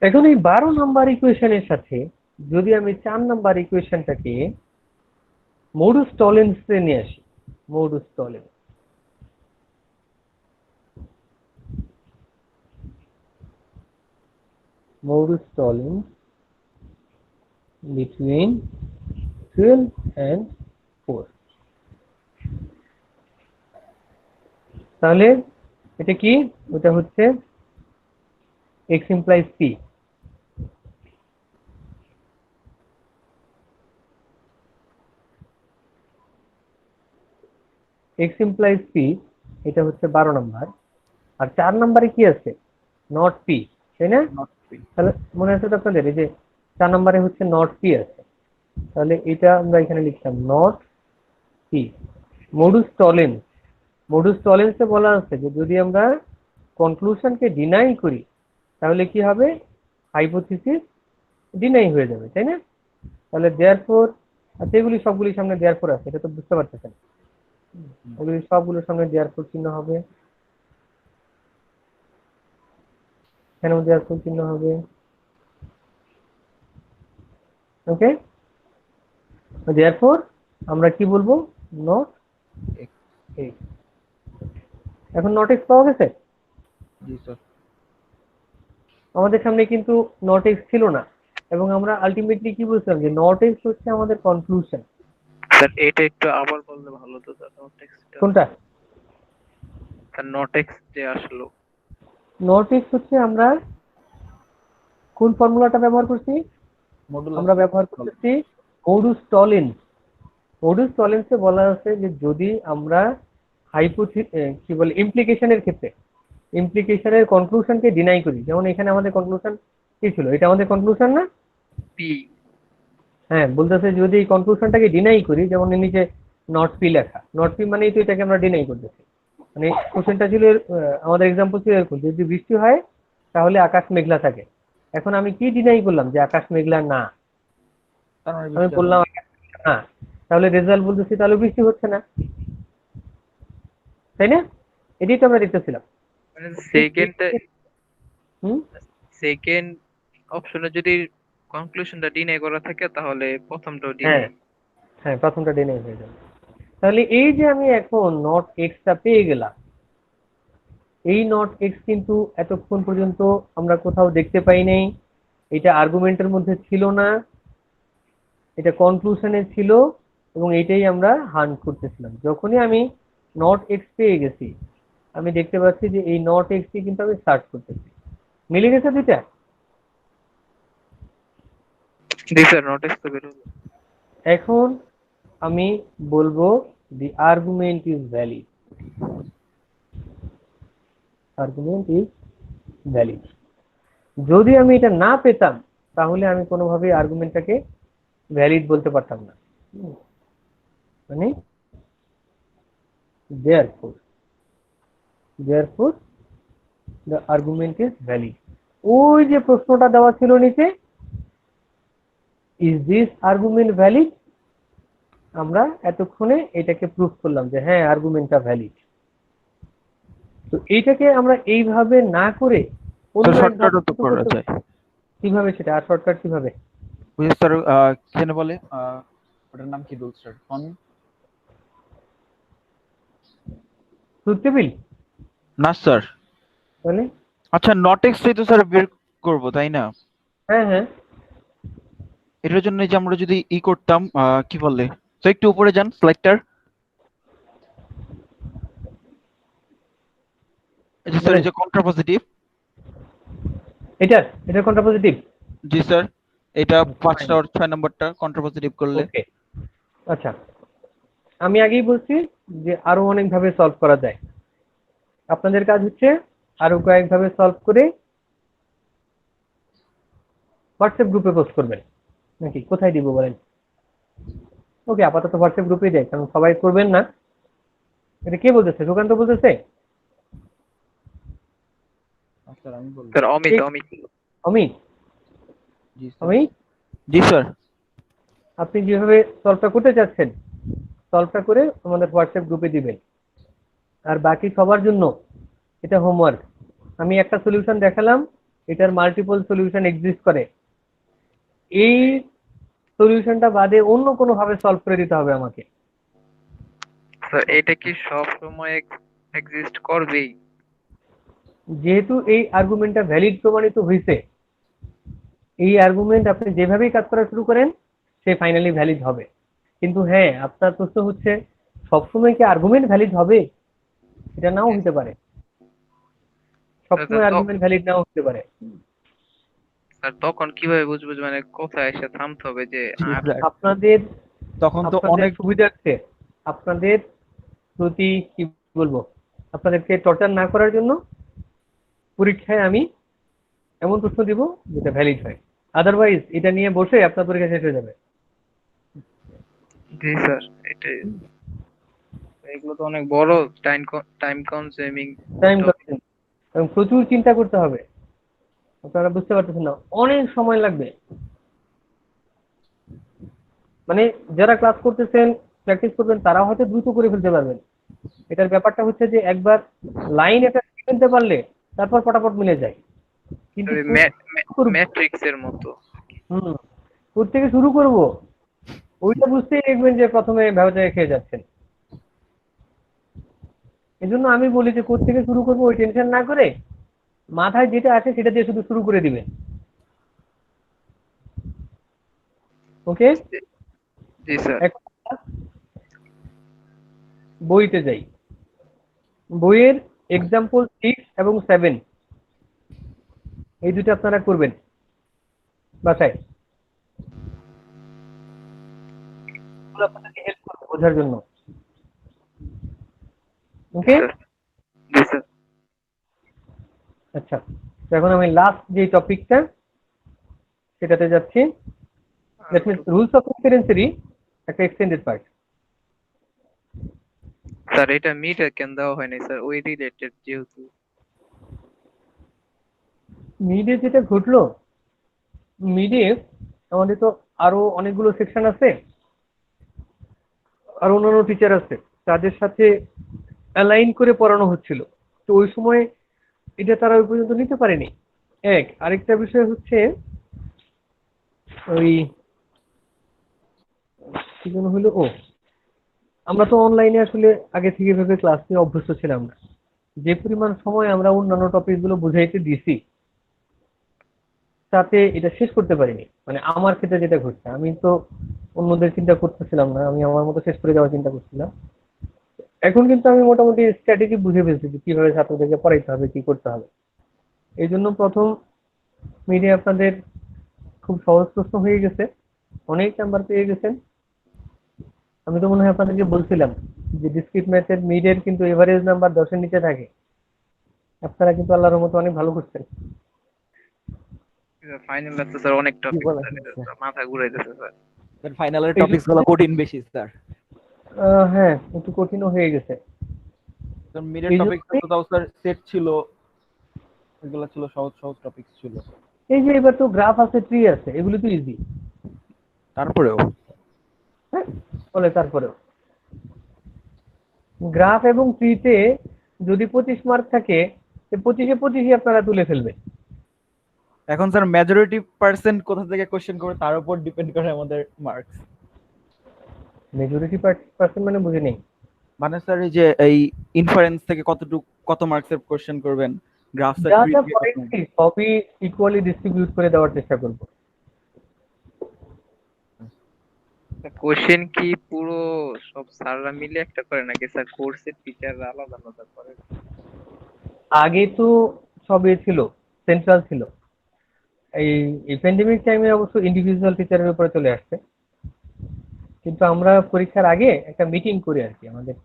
[SPEAKER 1] এখন এই 12 নম্বর ইকুয়েশনের সাথে যদি আমি 4 নম্বর ইকুয়েশনটাকে মডুস টলেন্সে নিয়ে আসি, মডুস Tollens, modus tollens between 12 and 4, তাহলে এটা কি? ওটা হচ্ছে x implies p। x implies p, এটা হচ্ছে 12 নম্বর। আর 4 নম্বরে কি আছে? নট p, তাই না?
[SPEAKER 4] not p।
[SPEAKER 1] তাহলে মনে আছে তো আপনাদের, এই যে 4 নম্বরে হচ্ছে নট p আছে, তাহলে এটা আমরা এখানে লিখলাম নট p। মডুস টলেন্স, মডুস টলেন্সে বলা আছে যে যদি আমরা কনক্লুশনকে ডিনাই করি তাহলে কি হবে? হাইপোথিসিস ডিনাই হয়ে যাবে, তাই না? তাহলে দেয়ারফর, আচ্ছা এগুলি সবগুলি সামনে দেয়ারফর আছে, এটা তো বুঝতে পারতেছেন, এগুলি সবগুলোর সামনে দেয়ারফর চিহ্ন হবে, কেন দেয়ারফর চিহ্ন হবে? ওকে, দেয়ারফর আমরা কি বলবো? Not
[SPEAKER 4] x।
[SPEAKER 1] x। এখন নট এক্স পাওয়া গেছে।
[SPEAKER 4] জি স্যার।
[SPEAKER 1] আমাদের সামনে কিন্তু নট এক্স ছিল না, এবং আমরা আলটিমেটলি কি বলছিলাম যে নট এক্স হচ্ছে আমাদের কনক্লুশন।
[SPEAKER 3] স্যার এটা একটু আবার বললে ভালো হতো স্যার, নট এক্সটা।
[SPEAKER 1] কোনটা?
[SPEAKER 3] স্যার নট এক্স যে আসলো।
[SPEAKER 1] নট এক্স হচ্ছে আমরা কোন ফর্মুলাটা ব্যবহার করছি?
[SPEAKER 4] মডুলাস।
[SPEAKER 1] আমরা ব্যবহার করতেছি মডুস টলেন্স। মডুস টলেন্সে বলা আছে যে যদি আমরা কি বলে ইমপ্লিকেশনের ক্ষেত্রে ইমপ্লিকেশনের কনক্লুশনকে ডিনাই করি, যেমন এখানে আমাদের কনক্লুশন কি ছিল? এটা আমাদের কনক্লুশন না?
[SPEAKER 3] পি।
[SPEAKER 1] হ্যাঁ, বলতেছে যদি এই কনক্লুশনটাকে ডিনাই করি, যেমন এর নিচে নট পি লেখা, নট পি মানেই তো এটাকে আমরা ডিনাই করতেছি। মানে কোশ্চেনটা ছিল আমাদের এক্সাম্পল ছিল এরকম, যদি বৃষ্টি হয় তাহলে আকাশ মেঘলা থাকে। এখন আমি কি ডিনাই করলাম? যে আকাশ মেঘলা না।
[SPEAKER 4] তার মানে
[SPEAKER 1] আমি
[SPEAKER 4] বৃষ্টি
[SPEAKER 1] বললাম
[SPEAKER 4] হবে
[SPEAKER 1] আকাশ মেঘলা না, তাহলে রেজাল্ট বলতেছি তাহলে বৃষ্টি হচ্ছে না, তাই না? এটাই তো আমরা দেখতেছিলাম।
[SPEAKER 3] মানে সেকেন্ডে,
[SPEAKER 1] হুম,
[SPEAKER 3] সেকেন্ড অপশনে যদি কনক্লুশনটা ডিনাই করা থাকে তাহলে প্রথমটাও
[SPEAKER 1] হ্যাঁ
[SPEAKER 3] ডিনাই।
[SPEAKER 1] হ্যাঁ, প্রথমটা ডিনাই হয়ে যাবে। তাহলে এই যে আমি এখন নট এক্সটা পেয়ে গেলাম, এই নট এক্স কিন্তু এতক্ষণ পর্যন্ত আমরা কোথাও দেখতে পাই নাই, এটা আর্গুমেন্টের মধ্যে ছিল না, এটা কনক্লুশনে ছিল, এবং এটাই আমরা হান্ট করতেছিলাম। যখনই আমি নট এক্স পেয়ে গেছি, আমি দেখতে পাচ্ছি যে এই নট এক্স কে কিন্তু আমি সার্চ করতেছি। মিলে গেছে দুইটা?
[SPEAKER 3] জি স্যার, নোটিস তো বের হলো।
[SPEAKER 1] এখন আমি বলবো the argument is valid, argument is valid. যদি আমি এটা না পেতাম তাহলে আমি কোনোভাবেই আর্গুমেন্টটাকে ভ্যালিড বলতে পারতাম না। মানে therefore the argument is valid। ওই যে প্রশ্নটা দেওয়া ছিল নিচে, is this argument valid, আমরা এতক্ষণে এটাকে প্রুফ করলাম যে হ্যাঁ আর্গুমেন্টটা ভ্যালিড। তো এইটাকে আমরা এইভাবে না করে অন্য এক
[SPEAKER 4] শর্টকাটও তো
[SPEAKER 1] ধাপে
[SPEAKER 4] করা যায়।
[SPEAKER 1] কিভাবে সেটা, আর শর্টকাট কিভাবে?
[SPEAKER 4] ওই যে স্যার কেন বলে ওটার নাম কি বল স্যার?
[SPEAKER 1] Truth table?
[SPEAKER 4] না স্যার,
[SPEAKER 1] তাহলে
[SPEAKER 4] আচ্ছা নট এক্সটাই তো স্যার বের করব তাই না?
[SPEAKER 1] হ্যাঁ হ্যাঁ,
[SPEAKER 4] এটার জন্য যে আমরা যদি করতাম কি বলে, তো একটু উপরে যান স্লাইডটার। এই যে স্যার এই যে কন্ট্রাপজিটিভ।
[SPEAKER 1] এটা কোনটা পজিটিভ?
[SPEAKER 4] জি স্যার, এটা 5টা আর 6 নাম্বারটা কন্ট্রাপজিটিভ করলে।
[SPEAKER 1] ওকে, আচ্ছা আমি আগেই বলছি যে আরো অনেক ভাবে সলভ করা যায়। আপনাদের কাজ হচ্ছে আরো কয়েকভাবে সলভ করে হোয়াটসঅ্যাপ গ্রুপে পোস্ট করবেন, নাকি কোথায় দিব বলেন? ওকে, আপাতত হোয়াটসঅ্যাপ গ্রুপে দেয়, কারণ সবাই করবেন না। এটা কে বলতেছে? সুকান্ত বলতেছে?
[SPEAKER 4] স্যার আমি বলবো।
[SPEAKER 3] স্যার অমিত
[SPEAKER 1] অমিত?
[SPEAKER 4] জি স্যার।
[SPEAKER 1] অমিত,
[SPEAKER 4] জি স্যার।
[SPEAKER 1] আপনি যেভাবে সলভটা করতে চাচ্ছেন, সলভটা করে আমাদের হোয়াটসঅ্যাপ গ্রুপে দিবেন। আর বাকি সবার জন্য এটা হোমওয়ার্ক। আমি একটা সলিউশন দেখালাম, এটার মাল্টিপল সলিউশন এক্সিস্ট করে। এই সলিউশনটা বাদে অন্য কোনো ভাবে সলভ করে দিতে হবে আমাকে।
[SPEAKER 3] স্যার এটা কি সব সময় এক্সিস্ট করবেই?
[SPEAKER 1] যেহেতু এই আর্গুমেন্টটা ভ্যালিড প্রমাণিত হয়েছে, এই আর্গুমেন্ট আপনি যেভাবেই কাজ করা শুরু করেন সে ফাইনালি ভ্যালিড হবে। কিন্তু হ্যাঁ, আপনার প্রশ্ন হচ্ছে সবসময় কি আর্গুমেন্ট ভ্যালিড হবে? এটা নাও হতে পারে, সবসময় আর্গুমেন্ট ভ্যালিড নাও হতে পারে।
[SPEAKER 3] স্যার তখন কিভাবে বুঝবো যে মানে কোথায় এসে থামতে হবে যে
[SPEAKER 1] আপনাদের
[SPEAKER 4] তখন তো
[SPEAKER 1] আপনাদের
[SPEAKER 4] অনেক
[SPEAKER 1] সুবিধার্থে, আপনাদের প্রতি কি বলবো, আপনাদেরকে টর্চার না করার জন্য পরীক্ষায় আমি এমন প্রশ্ন দিব যেটা ভ্যালিড হয়। আদারওয়াইজ এটা নিয়ে বসে আপনার পরীক্ষা শেষ হয়ে যাবে।
[SPEAKER 3] জি স্যার, এটাই। এগুলো তো অনেক বড় টাইম কনজিউমিং।
[SPEAKER 1] টাইম কনজিউমিং এবং প্রচুর চিন্তা করতে হবে। আপনারা বুঝতে পারতেছেন না, অনেক সময় লাগবে। মানে যারা ক্লাস করতেছেন, প্র্যাকটিস করবেন, তারা হয়তো দ্রুত করে ফেলতে পারবেন। এটার ব্যাপারটা হচ্ছে যে একবার লাইন এটা ফেলতে পারলে তারপর ফটাফট মিলে যায়। কিন্তু
[SPEAKER 3] ম্যাট্রিক্স এর মতো।
[SPEAKER 1] থেকে শুরু করব, ওইটা বুঝতেই দেখবেন যে প্রথমে ভেবাচায় খেয়ে যাচ্ছেন। এজন্য আমি বলি যে থেকে শুরু করবো ওই টেনশন না করে মাথায় যেটা আছে সেটা দিয়ে শুধু শুরু করে দিবেন। ওকে,
[SPEAKER 3] জি স্যার।
[SPEAKER 1] বইতে যাই। বইয়ের এক্সাম্পল 6 এবং 7 এই দুটো আপনারা করবেন বাসায়, আপনাদেরকে হেল্প করবে বোঝার জন্য। ওকে,
[SPEAKER 3] জি স্যার।
[SPEAKER 1] আচ্ছা তো এখন আমি লাস্ট যে টপিকটা সেটাতে যাচ্ছি। দ্যাট মিন্স রুলস অফ ইনফারেন্সেরই একটা এক্সটেন্ডেড পার্ট।
[SPEAKER 3] স্যার এটা মিটার কেন দেওয়া হয়নি স্যার? ওই রিলেটেড যেহেতু।
[SPEAKER 1] মিডে যেটা ঘটলো, মিডে আমাদের তো আরো অনেকগুলো সেকশন আছে, আর অন্যান্য টিচার আছে, তাদের সাথে অ্যালাইন করে পড়ানো হচ্ছিল। তো ওই সময় এটা তারা ওই পর্যন্ত নিতে পারেনি। আরেকটা বিষয় হচ্ছে ওই কি যেন হলো, আমরা তো অনলাইনে আসলে আগে থেকে এভাবে ক্লাস নিয়ে অভ্যস্ত ছিলাম না। যে পরিমাণ সময় আমরা অন্যান্য টপিক গুলো বুঝাইতে দিছি, তাতে এটা শেষ করতে পারিনি। মানে আমার ক্ষেত্রে যেটা ঘটছে, আমি তো অন্যদের চিন্তা করতেছিলাম না, আমি আমার মতো শেষ করে যাওয়ার চিন্তা করছিলাম। এখন কিন্তু আমি মোটামুটি স্ট্র্যাটেজি বুঝে ফেলছি যে কিভাবে ছাত্রদেরকে পড়াইতে হবে, কি করতে হবে। এই জন্য প্রথম মিডে আপনাদের খুব সহজ প্রশ্ন হয়ে গেছে, অনেক নাম্বার পেয়ে গেছেন। আমি তো মনে হয় আপনাদেরকে বলছিলাম যে ডিসক্রিট ম্যাথের মিডের কিন্তু এভারেজ নাম্বার 10-এর নিচে থাকে। আপনারা কিন্তু আল্লাহর রহমতে অনেক ভালো করছেন।
[SPEAKER 3] ফাইনাল তো স্যার অনেক
[SPEAKER 5] কি
[SPEAKER 3] টপিক
[SPEAKER 5] বলেন
[SPEAKER 3] স্যার,
[SPEAKER 5] স্যার?
[SPEAKER 3] মাথা ঘুরাইতেছে স্যার।
[SPEAKER 5] স্যার ফাইনালের
[SPEAKER 1] এই
[SPEAKER 5] টপিকস
[SPEAKER 1] জন্য
[SPEAKER 5] গুলো কঠিন বেশি স্যার।
[SPEAKER 1] হ্যাঁ, একটু কঠিনও হয়ে গেছে।
[SPEAKER 5] স্যার মিডের
[SPEAKER 1] এই
[SPEAKER 5] টপিকস
[SPEAKER 1] জন্যই
[SPEAKER 5] তো তাও স্যার সেট ছিল, এগুলো ছিল সহজ সহজ টপিকস ছিল।
[SPEAKER 1] এই যে এবার তো গ্রাফ আছে, ট্রি আছে, এগুলো তো ইজি।
[SPEAKER 5] তারপরেও
[SPEAKER 1] হ্যাঁ, বলে তারপরেও গ্রাফ এবং ট্রিতে যদি 25 মার্ক থাকে, 25-এ 25ই আপনারা তুলে ফেলবেন।
[SPEAKER 5] এখন স্যার মেজরিটি পার্সেন্ট কোথা থেকে কোশ্চেন করবে তার উপর ডিপেন্ড করে আমাদের মার্কস।
[SPEAKER 1] মেজরিটি পার্সেন্ট মানে বুঝে নেই।
[SPEAKER 5] মানে স্যার এই যে এই ইনফারেন্স থেকে কতটুকু কত মার্কসের কোশ্চেন করবেন, গ্রাফ স্যার
[SPEAKER 1] যা
[SPEAKER 5] ট্রি
[SPEAKER 1] যা
[SPEAKER 5] থেকে কত
[SPEAKER 1] পড়াইছি সবই ইকুয়ালি ডিস্ট্রিবিউট করে দেওয়ার চেষ্টা করব।
[SPEAKER 3] কোশ্চেন কি পুরো সব স্যাররা মিলে একটা করে নাকি স্যার কোর্সের টিচাররা আলাদা আলাদা করে?
[SPEAKER 1] আগে তো সবই ছিল, সেন্ট্রাল ছিল। এই প্যান্ডেমিক টাইমে অবশ্য ইন্ডিভিজুয়াল টিচারের উপরে চলে আসছে। কিন্তু আমরা পরীক্ষার আগে একটা মিটিং করি আর কি, আমাদের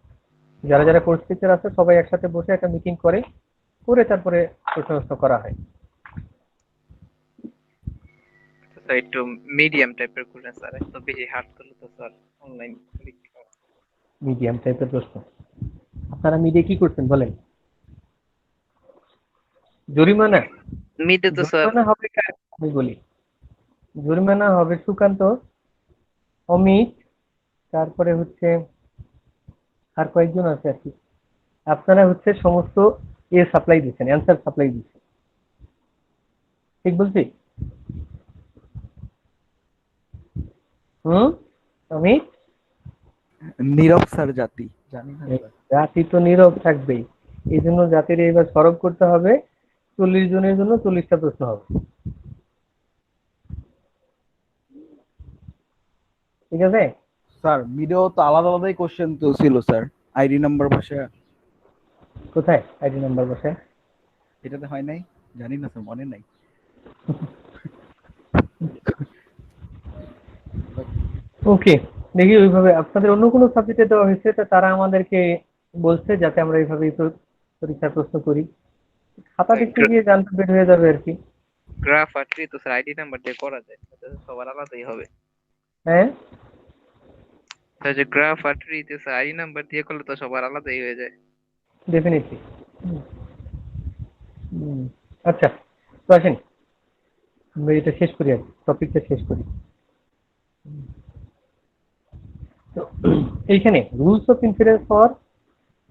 [SPEAKER 1] যারা যারা কোর্স টিচার আছে সবাই একসাথে বসে একটা মিটিং করে করে তারপরে প্রশ্ন করা হয়।
[SPEAKER 3] স্যার একটু মিডিয়াম টাইপের করেন স্যার, এত বেশি হার্ড করলে তো স্যার অনলাইন পরীক্ষা।
[SPEAKER 1] মিডিয়াম টাইপের প্রশ্ন। আপনারা মিডে কি করছেন বলেন? জরিমানা
[SPEAKER 3] মিডে তো স্যার
[SPEAKER 1] জরিমানা হবে কার? আমি বলি, জরিমানা হবে সুকান্ত, অমিত, তারপরে হচ্ছে আর কয়েকজন আছে আর কি। আপনারা হচ্ছে সমস্ত সাপ্লাই দিচ্ছেন, অ্যান্সার সাপ্লাই দিচ্ছেন, ঠিক বলছি? হুম, অমিত?
[SPEAKER 5] নীরব স্যার জাতি জানি না স্যার।
[SPEAKER 1] জাতি তো নীরব থাকবেই, এই জন্য জাতির এবার সরব করতে হবে। 40 জনের জন্য 40টা প্রশ্ন হবে, ঠিক আছে?
[SPEAKER 5] স্যার মিডেও তো আলাদা আলাদাই কোশ্চেন তো ছিল স্যার, আইডি নাম্বার বসে
[SPEAKER 1] কোথায় আইডি নাম্বার বসে?
[SPEAKER 5] এটাতে হয় নাই, জানি না স্যার, মনে নাই।
[SPEAKER 1] ওকে, দেখি ওইভাবে আপনাদের অন্য কোনো সাবজেক্টে দেওয়া হয়েছে তা তারা আমাদেরকে বলছে যাতে আমরা এইভাবে পরীক্ষার প্রশ্ন করি। খাতা দেখতে গিয়ে জানতে বের হয়ে যাবে আর কি।
[SPEAKER 3] গ্রাফ আর ট্রি তো স্যার আইডি নাম্বার দিয়ে করা যায়, তাতে তো সবার আলাদাই হবে।
[SPEAKER 1] হ্যাঁ,
[SPEAKER 3] স্যার যে গ্রাফ আর ট্রি তে স্যার আইডি নাম্বার দিয়ে করলে তো সবার আলাদাই হয়ে যায়।
[SPEAKER 1] ডেফিনেটলি। আচ্ছা, তো আসেন আমরা এটা শেষ করি আর টপিকটা শেষ করি। তো এইখানে rules of inference for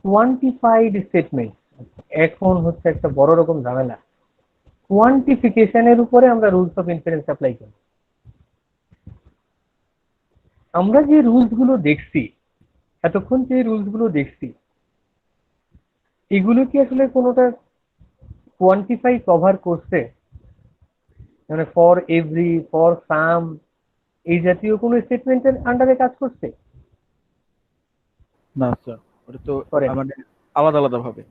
[SPEAKER 1] কোয়ান্টিফাইড statement, এখন হচ্ছে একটা বড় রকম ঝামেলা। কোয়ান্টিফিকেশনের উপরে আমরা রুলস অফ ইনফারেন্স অ্যাপ্লাই করি। আমরা যে রুলস গুলো দেখছি, এতক্ষণ যে রুলস গুলো দেখছি, এগুলো কি আসলে কোনোটা কোয়ান্টিফাই কভার করছে? মানে ফর এভরি, ফর সাম, এই জাতীয় কোনো স্টেটমেন্টের আন্ডারে কাজ করছে?
[SPEAKER 5] না স্যার, ওটা তো
[SPEAKER 1] করে
[SPEAKER 5] আমাদের আলাদা আলাদা ভাবে।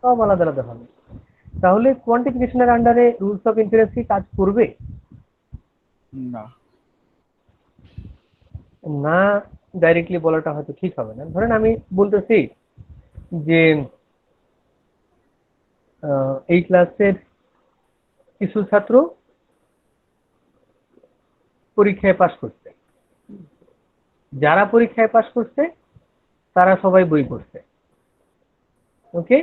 [SPEAKER 1] সব আলাদা আলাদা হবে। তাহলে কোয়ান্টিফিকেশনের আন্ডারে রুলস অফ ইনফারেন্স কি কাজ করবে?
[SPEAKER 5] না
[SPEAKER 1] না, ডাইরেক্টলি বলাটা হয়তো ঠিক হবে না। ধরেন আমি বলতেছি যে এই ক্লাসের কিছু ছাত্র পরীক্ষায় পাশ করছে, যারা পরীক্ষায় পাশ করছে তারা সবাই বই পড়ছে। ওকে,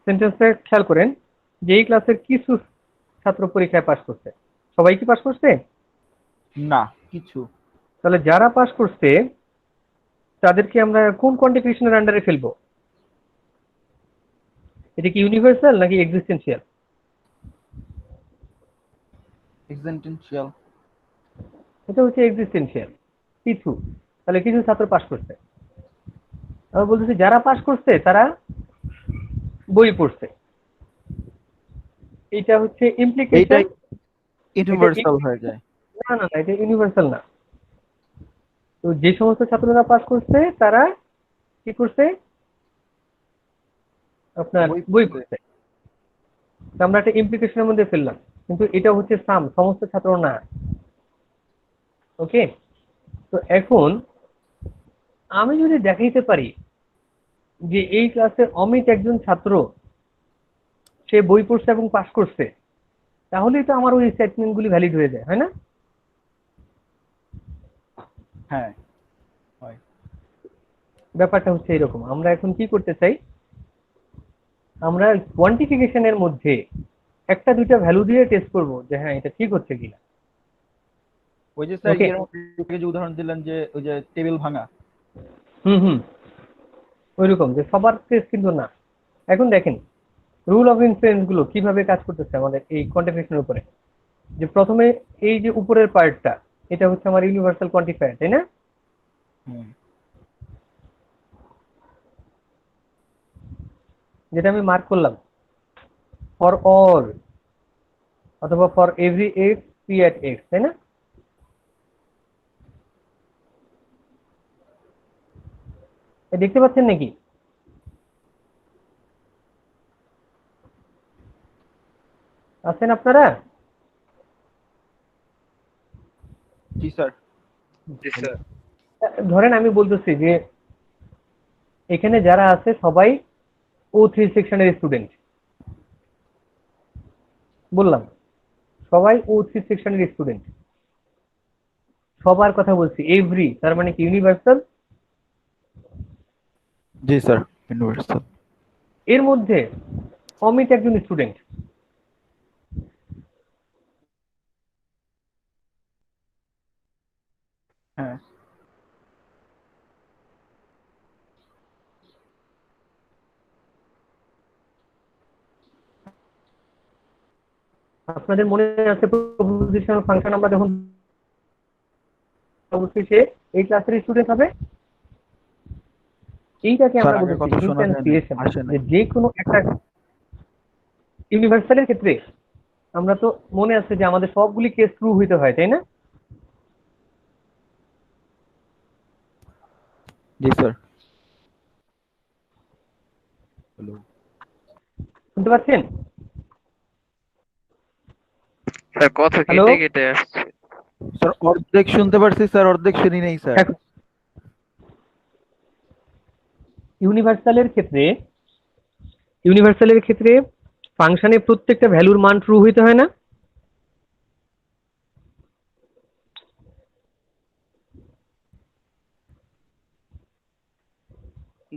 [SPEAKER 1] সেন্টেন্সটা খেয়াল করেন যে এই ক্লাসের কিছু ছাত্র পরীক্ষায় পাশ করছে, সবাই কি পাশ করছে?
[SPEAKER 5] না কিছু।
[SPEAKER 1] তাহলে যারা পাশ করছে তাদেরকে আমরা কোন কোয়ান্টিফিকেশনের আন্ডারে ফেলবো? এটা কি ইউনিভার্সাল নাকি এক্সিস্টেন্সিয়াল?
[SPEAKER 5] এক্সিস্টেন্সিয়াল।
[SPEAKER 1] এটা হচ্ছে এক্সিস্টেন্সিয়াল। কিছু, তাহলে কিছু ছাত্র পাস করছে। আমরা বলতেছি যারা পাস করছে তারা বই পড়ছে। এটা হচ্ছে ইমপ্লিকেশন।
[SPEAKER 4] এইটাই ইউনিভার্সাল হয়ে যায়।
[SPEAKER 1] না না না, এটা ইউনিভার্সাল না। তো যে সমস্ত ছাত্ররা পাস করছে তারা কি করছে, আপনার
[SPEAKER 4] বই
[SPEAKER 1] বই
[SPEAKER 4] পড়ছে।
[SPEAKER 1] পড়ছে। তো আমরা একটা ইমপ্লিকেশনের মধ্যে ফেললাম, কিন্তু এটা হচ্ছে সমস্ত ছাত্র না। ওকে, তো এখন আমি যদি দেখাইতে পারি যে এই ক্লাসে অমিত একজন ছাত্র, সে বই পড়ছে এবং পাস করছে, তাহলেই তো আমার ওই স্টেটমেন্ট গুলি ভ্যালিড হয়ে যায়, হয় না?
[SPEAKER 5] হ্যাঁ হয়।
[SPEAKER 1] ব্যাপারটা হচ্ছে এরকম। আমরা এখন কি করতে চাই, আমরা কোয়ান্টিফিকেশনের মধ্যে একটা দুইটা ভ্যালু দিয়ে টেস্ট করব যে হ্যাঁ এটা ঠিক হচ্ছে কিনা।
[SPEAKER 5] ওই যে স্যার
[SPEAKER 1] Okay.
[SPEAKER 5] ইয়ের মধ্যে যে উদাহরণ দিলেন যে ওই যে টেবিল ভাঙা,
[SPEAKER 1] হুম, ওইরকম যে সবার টেস্ট কিন্তু না। এখন দেখেন রুল অফ ইনফ্লুয়েন্স গুলো কিভাবে কাজ করতেছে আমাদের এই কোয়ান্টিফিকেশনের উপরে। যে প্রথমে এই যে উপরের পার্টটা, এটা হচ্ছে আমার ইউনিভার্সাল কোয়ান্টিফায়ার, তাই না?
[SPEAKER 5] হুম,
[SPEAKER 1] যেটা আমি মার্ক করলাম ফর অল অথবা for every x P at x, তাই না? এ দেখতে পাচ্ছেন নাকি? আছেন আপনারা?
[SPEAKER 5] জি স্যার।
[SPEAKER 3] জি স্যার।
[SPEAKER 1] ধরেন আমি বলতেছি যে এখানে যারা আছে সবাই O3 সেকশনের স্টুডেন্ট, বললাম সবাই O3 সেকশনের স্টুডেন্ট। সবার কথা বলছি, এভরি তার মানে কি ইউনিভার্সাল।
[SPEAKER 4] জি স্যার, ইউনিভার্সাল।
[SPEAKER 1] এর মধ্যে অমিত একজন স্টুডেন্ট।
[SPEAKER 5] হ্যাঁ
[SPEAKER 1] আপনাদের মনে আছে প্রপোজিশনাল ফাংশন আমরা যখন অবশ্যই সে এই ক্লাসের স্টুডেন্ট হবে। এইটাকে
[SPEAKER 4] স্যার
[SPEAKER 1] আমরা
[SPEAKER 4] আগের
[SPEAKER 1] বলতেছি
[SPEAKER 4] কথা শোনা যায় না,
[SPEAKER 1] ইনস্ট্যান্সিয়েশন।
[SPEAKER 4] আসে
[SPEAKER 1] যে
[SPEAKER 4] নাই।
[SPEAKER 1] যে কোনো একটা ইউনিভার্সালের ক্ষেত্রে আমরা তো মনে আছে যে আমাদের সবগুলি কেস ট্রু হইতে হয়, তাই না?
[SPEAKER 4] জি স্যার। হ্যালো
[SPEAKER 1] শুনতে পাচ্ছেন?
[SPEAKER 3] স্যার কথা
[SPEAKER 1] হ্যালো,
[SPEAKER 3] কেটে কেটে আসছে।
[SPEAKER 4] স্যার অর্ধেক শুনতে পারছি স্যার, অর্ধেক শুনি নেই স্যার।
[SPEAKER 1] ইউনিভার্সালের ক্ষেত্রে ফাংশনে প্রত্যেকটা ভ্যালুর মান ট্রু হইতে হয় না?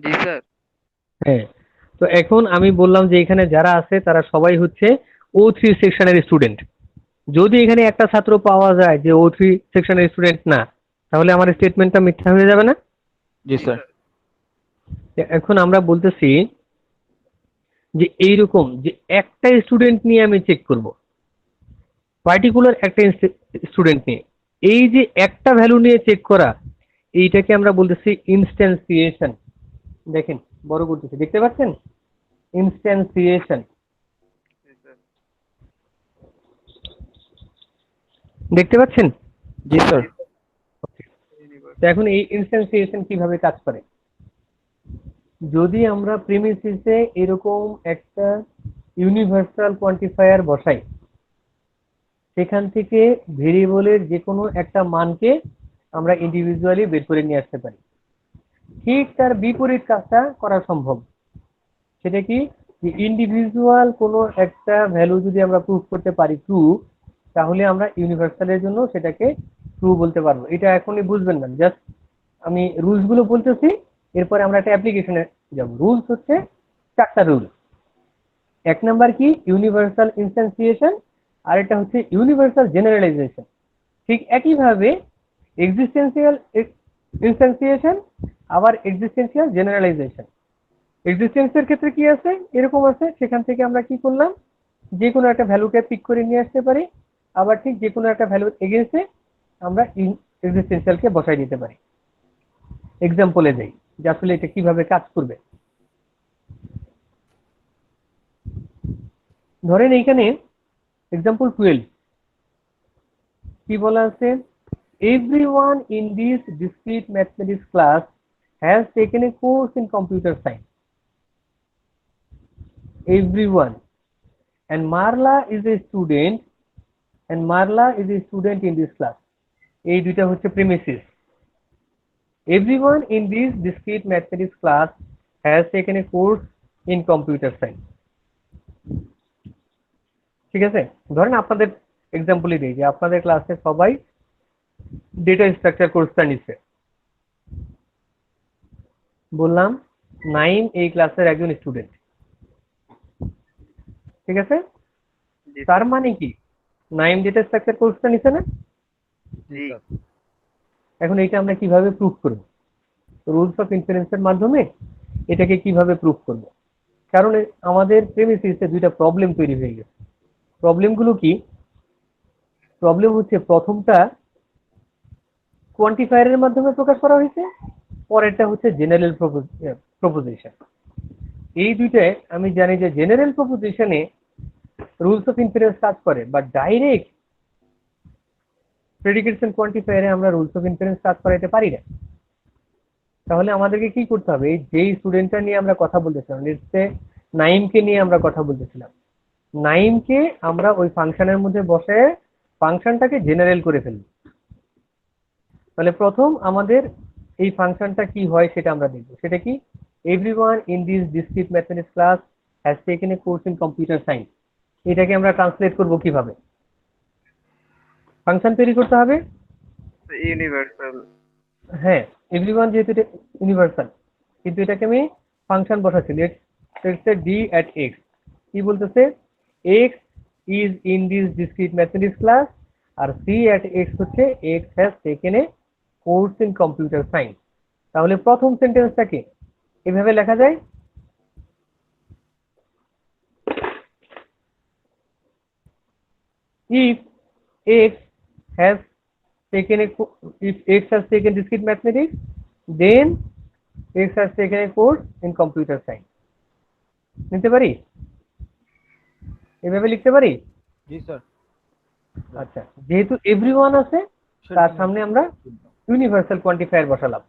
[SPEAKER 3] জি স্যার।
[SPEAKER 1] হ্যাঁ, তো এখন আমি বললাম যে এখানে যারা আছে তারা সবাই হচ্ছে O3 সেকশনের স্টুডেন্ট। যদি এখানে একটা ছাত্র পাওয়া যায় যে O3 সেকশনের স্টুডেন্ট না, তাহলে আমার স্টেটমেন্টটা মিথ্যা হয়ে যাবে না?
[SPEAKER 4] জি স্যার।
[SPEAKER 1] এখন আমরা বলতেছি যে এইরকম যে একটা স্টুডেন্ট নিয়ে আমি চেক করব, পার্টিকুলার একটা স্টুডেন্ট নিয়ে, এই যে একটা ভ্যালু নিয়ে চেক করা, এইটাকে আমরা বলতেছি ইনস্ট্যান্সিয়েশন। দেখেন বড় করতেছি, দেখতে পাচ্ছেন? ইনস্ট্যান্সিয়েশন
[SPEAKER 3] জি স্যার।
[SPEAKER 1] দেখতে পাচ্ছেন?
[SPEAKER 4] জি স্যার।
[SPEAKER 1] তো এখন এই ইনস্ট্যান্সিয়েশন কিভাবে কাজ করে, যদি আমরা প্রিমিসিসে এরকম একটা ইউনিভার্সাল কোয়ান্টিফায়ার বসাই, সেখান থেকে ভেরিয়েবলের যে কোনো একটা মানকে আমরা ইন্ডিভিজুয়ালি বের করে নিয়ে আসতে পারি। ঠিক তার বিপরীত কাজটা করা সম্ভব। সেটা কি, যে ইন্ডিভিজুয়াল কোনো একটা ভ্যালু যদি আমরা প্রুফ করতে পারি ট্রু, তাহলে আমরা ইউনিভার্সালের জন্য সেটাকে ট্রু বলতে পারবো। এটা এখনই বুঝবেন না, জাস্ট আমি রুলস গুলো বলতেছি, এরপরে আমরা একটা অ্যাপ্লিকেশনে যাব। রুলস হচ্ছে চারটা রুল। এক নাম্বার কি, ইউনিভার্সাল ইনস্ট্যান্সিয়েশন, আর এটা হচ্ছে ইউনিভার্সাল জেনারেলাইজেশন। ঠিক একইভাবে এক্সিস্টেন্সিয়াল ইনস্ট্যান্সিয়েশন আবার এক্সিস্টেন্সিয়াল জেনারেলাইজেশন। এক্সিস্টেন্সের ক্ষেত্রে কি আছে, এরকম আছে, সেখান থেকে আমরা কি করলাম, যে কোনো একটা ভ্যালুকে পিক করে নিয়ে আসতে পারি। আবার ঠিক যে কোনো একটা ভ্যালুর এগেইনস্টে আমরা এক্সিস্টেন্সিয়ালকে বসাই দিতে পারি। এক্সাম্পলে যাই যে আসলে এটা কিভাবে কাজ করবে। ধরেন এইখানে এক্সাম্পল 12 কি বলা আছে, everyone in this discrete mathematics class has taken a course in computer science. Everyone and Marla is a student in this class. এই দুইটা হচ্ছে premises. Everyone in this discrete mathematics class has taken a course in computer science. ঠিক আছে, ধরেন আপনাদের এক্সাম্পলই দিই যে আপনাদের ক্লাসে সবাই ডেটা স্ট্রাকচার কোর্সটা নিচ্ছে। বললাম নাইম এই ক্লাসের একজন স্টুডেন্ট, ঠিক আছে।
[SPEAKER 3] জি
[SPEAKER 1] তার মানে কি নাইম ডেটা স্ট্রাকচার কোর্সটা নিছে না?
[SPEAKER 3] জি
[SPEAKER 1] এখন এটা আমরা কিভাবে প্রুফ করব? রুলস অফ ইনফারেন্সের মাধ্যমে এটাকে কিভাবে প্রুফ করব? কারণ আমাদের প্রেমিসিসে দুইটা প্রবলেম তৈরি হয়ে গেছে। প্রবলেমগুলো কি? প্রবলেম হচ্ছে প্রথমটা কোয়ান্টিফায়ারের মাধ্যমে প্রকাশ করা হয়েছে, পরেরটা হচ্ছে জেনারেল প্রপোজিশন। এই দুইটায় আমি জানি যে জেনারেল প্রপোজিশনে রুলস অফ ইনফারেন্স কাজ করে, বাট ডাইরেক্ট প্রেডিকেটস এন্ড কোয়ান্টিফায়ারে আমরা রুলস অফ ইনফারেন্স কাজ করাইতে পারি না। তাহলে আমাদেরকে কি করতে হবে? যেই স্টুডেন্টটা নিয়ে আমরা কথা বলতেছিলাম, লিস্টে নাইমকে নিয়ে আমরা কথা বলতেছিলাম, নাইমকে আমরা ওই ফাংশনের মধ্যে বসে ফাংশনটাকে জেনারেল করে ফেলব। তাহলে প্রথম আমাদের এই ফাংশনটা কি হয় সেটা আমরা দেখব। সেটা কি? Everyone in this discrete mathematics class has taken a course in computer science. এটাকে আমরা ট্রান্সলেট করব কিভাবে? ফাংশন তৈরি করতে হবে।
[SPEAKER 3] ইউনিভার্সাল।
[SPEAKER 1] হ্যাঁ, এভরিওয়ান যেহেতু এটা ইউনিভার্সাল, কিন্তু এটাকে আমি ফাংশন বসাচ্ছি। Let's say D at X. কি বলতেছে? X is in this discrete mathematics class, আর সি এট এক্স হচ্ছে X has taken a course in computer science. তাহলে প্রথম সেন্টেন্সটাকে এভাবে লেখা যায়, if x has if x has taken discrete mathematics, then x has taken a course in computer science. নিতে পারি? এভাবে লিখতে পারি?
[SPEAKER 5] জি স্যার।
[SPEAKER 1] আচ্ছা, যেহেতু এভরিওয়ান আছে তার সামনে আমরা ইউনিভার্সাল কোয়ান্টিফায়ার বসালাম।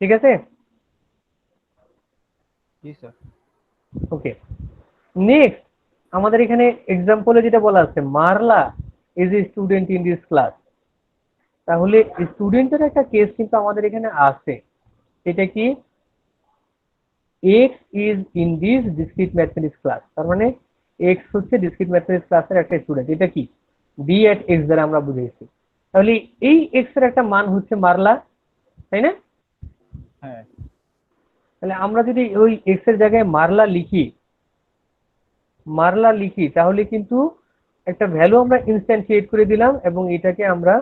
[SPEAKER 1] ঠিক আছে?
[SPEAKER 5] জি স্যার।
[SPEAKER 1] ওকে, নেক্সট আমাদের এখানে এক্সাম্পলে যেটা বলা আছে, Marla is a student in this class. তাহলে স্টুডেন্টের একটা কেস কিন্তু আমাদের এখানে আছে। সেটা কি? X is in this discrete mathematics class. তার মানে এক্স হচ্ছে ডিসক্রিট ম্যাথমেটিক্স ক্লাসের একটা স্টুডেন্ট। এটা কি? ডি এট এক্স দ্বারা আমরা বুঝিয়েছি। তাহলে এই এক্স এর একটা মান হচ্ছে মারলা, তাই না?
[SPEAKER 5] হ্যাঁ।
[SPEAKER 1] তাহলে আমরা যদি ওই এক্স এর জায়গায় মারলা লিখি তাহলে কিন্তু একটা ভ্যালু আমরা ইনস্ট্যান্টিয়েট করে দিলাম, এবং এটাকে আমরা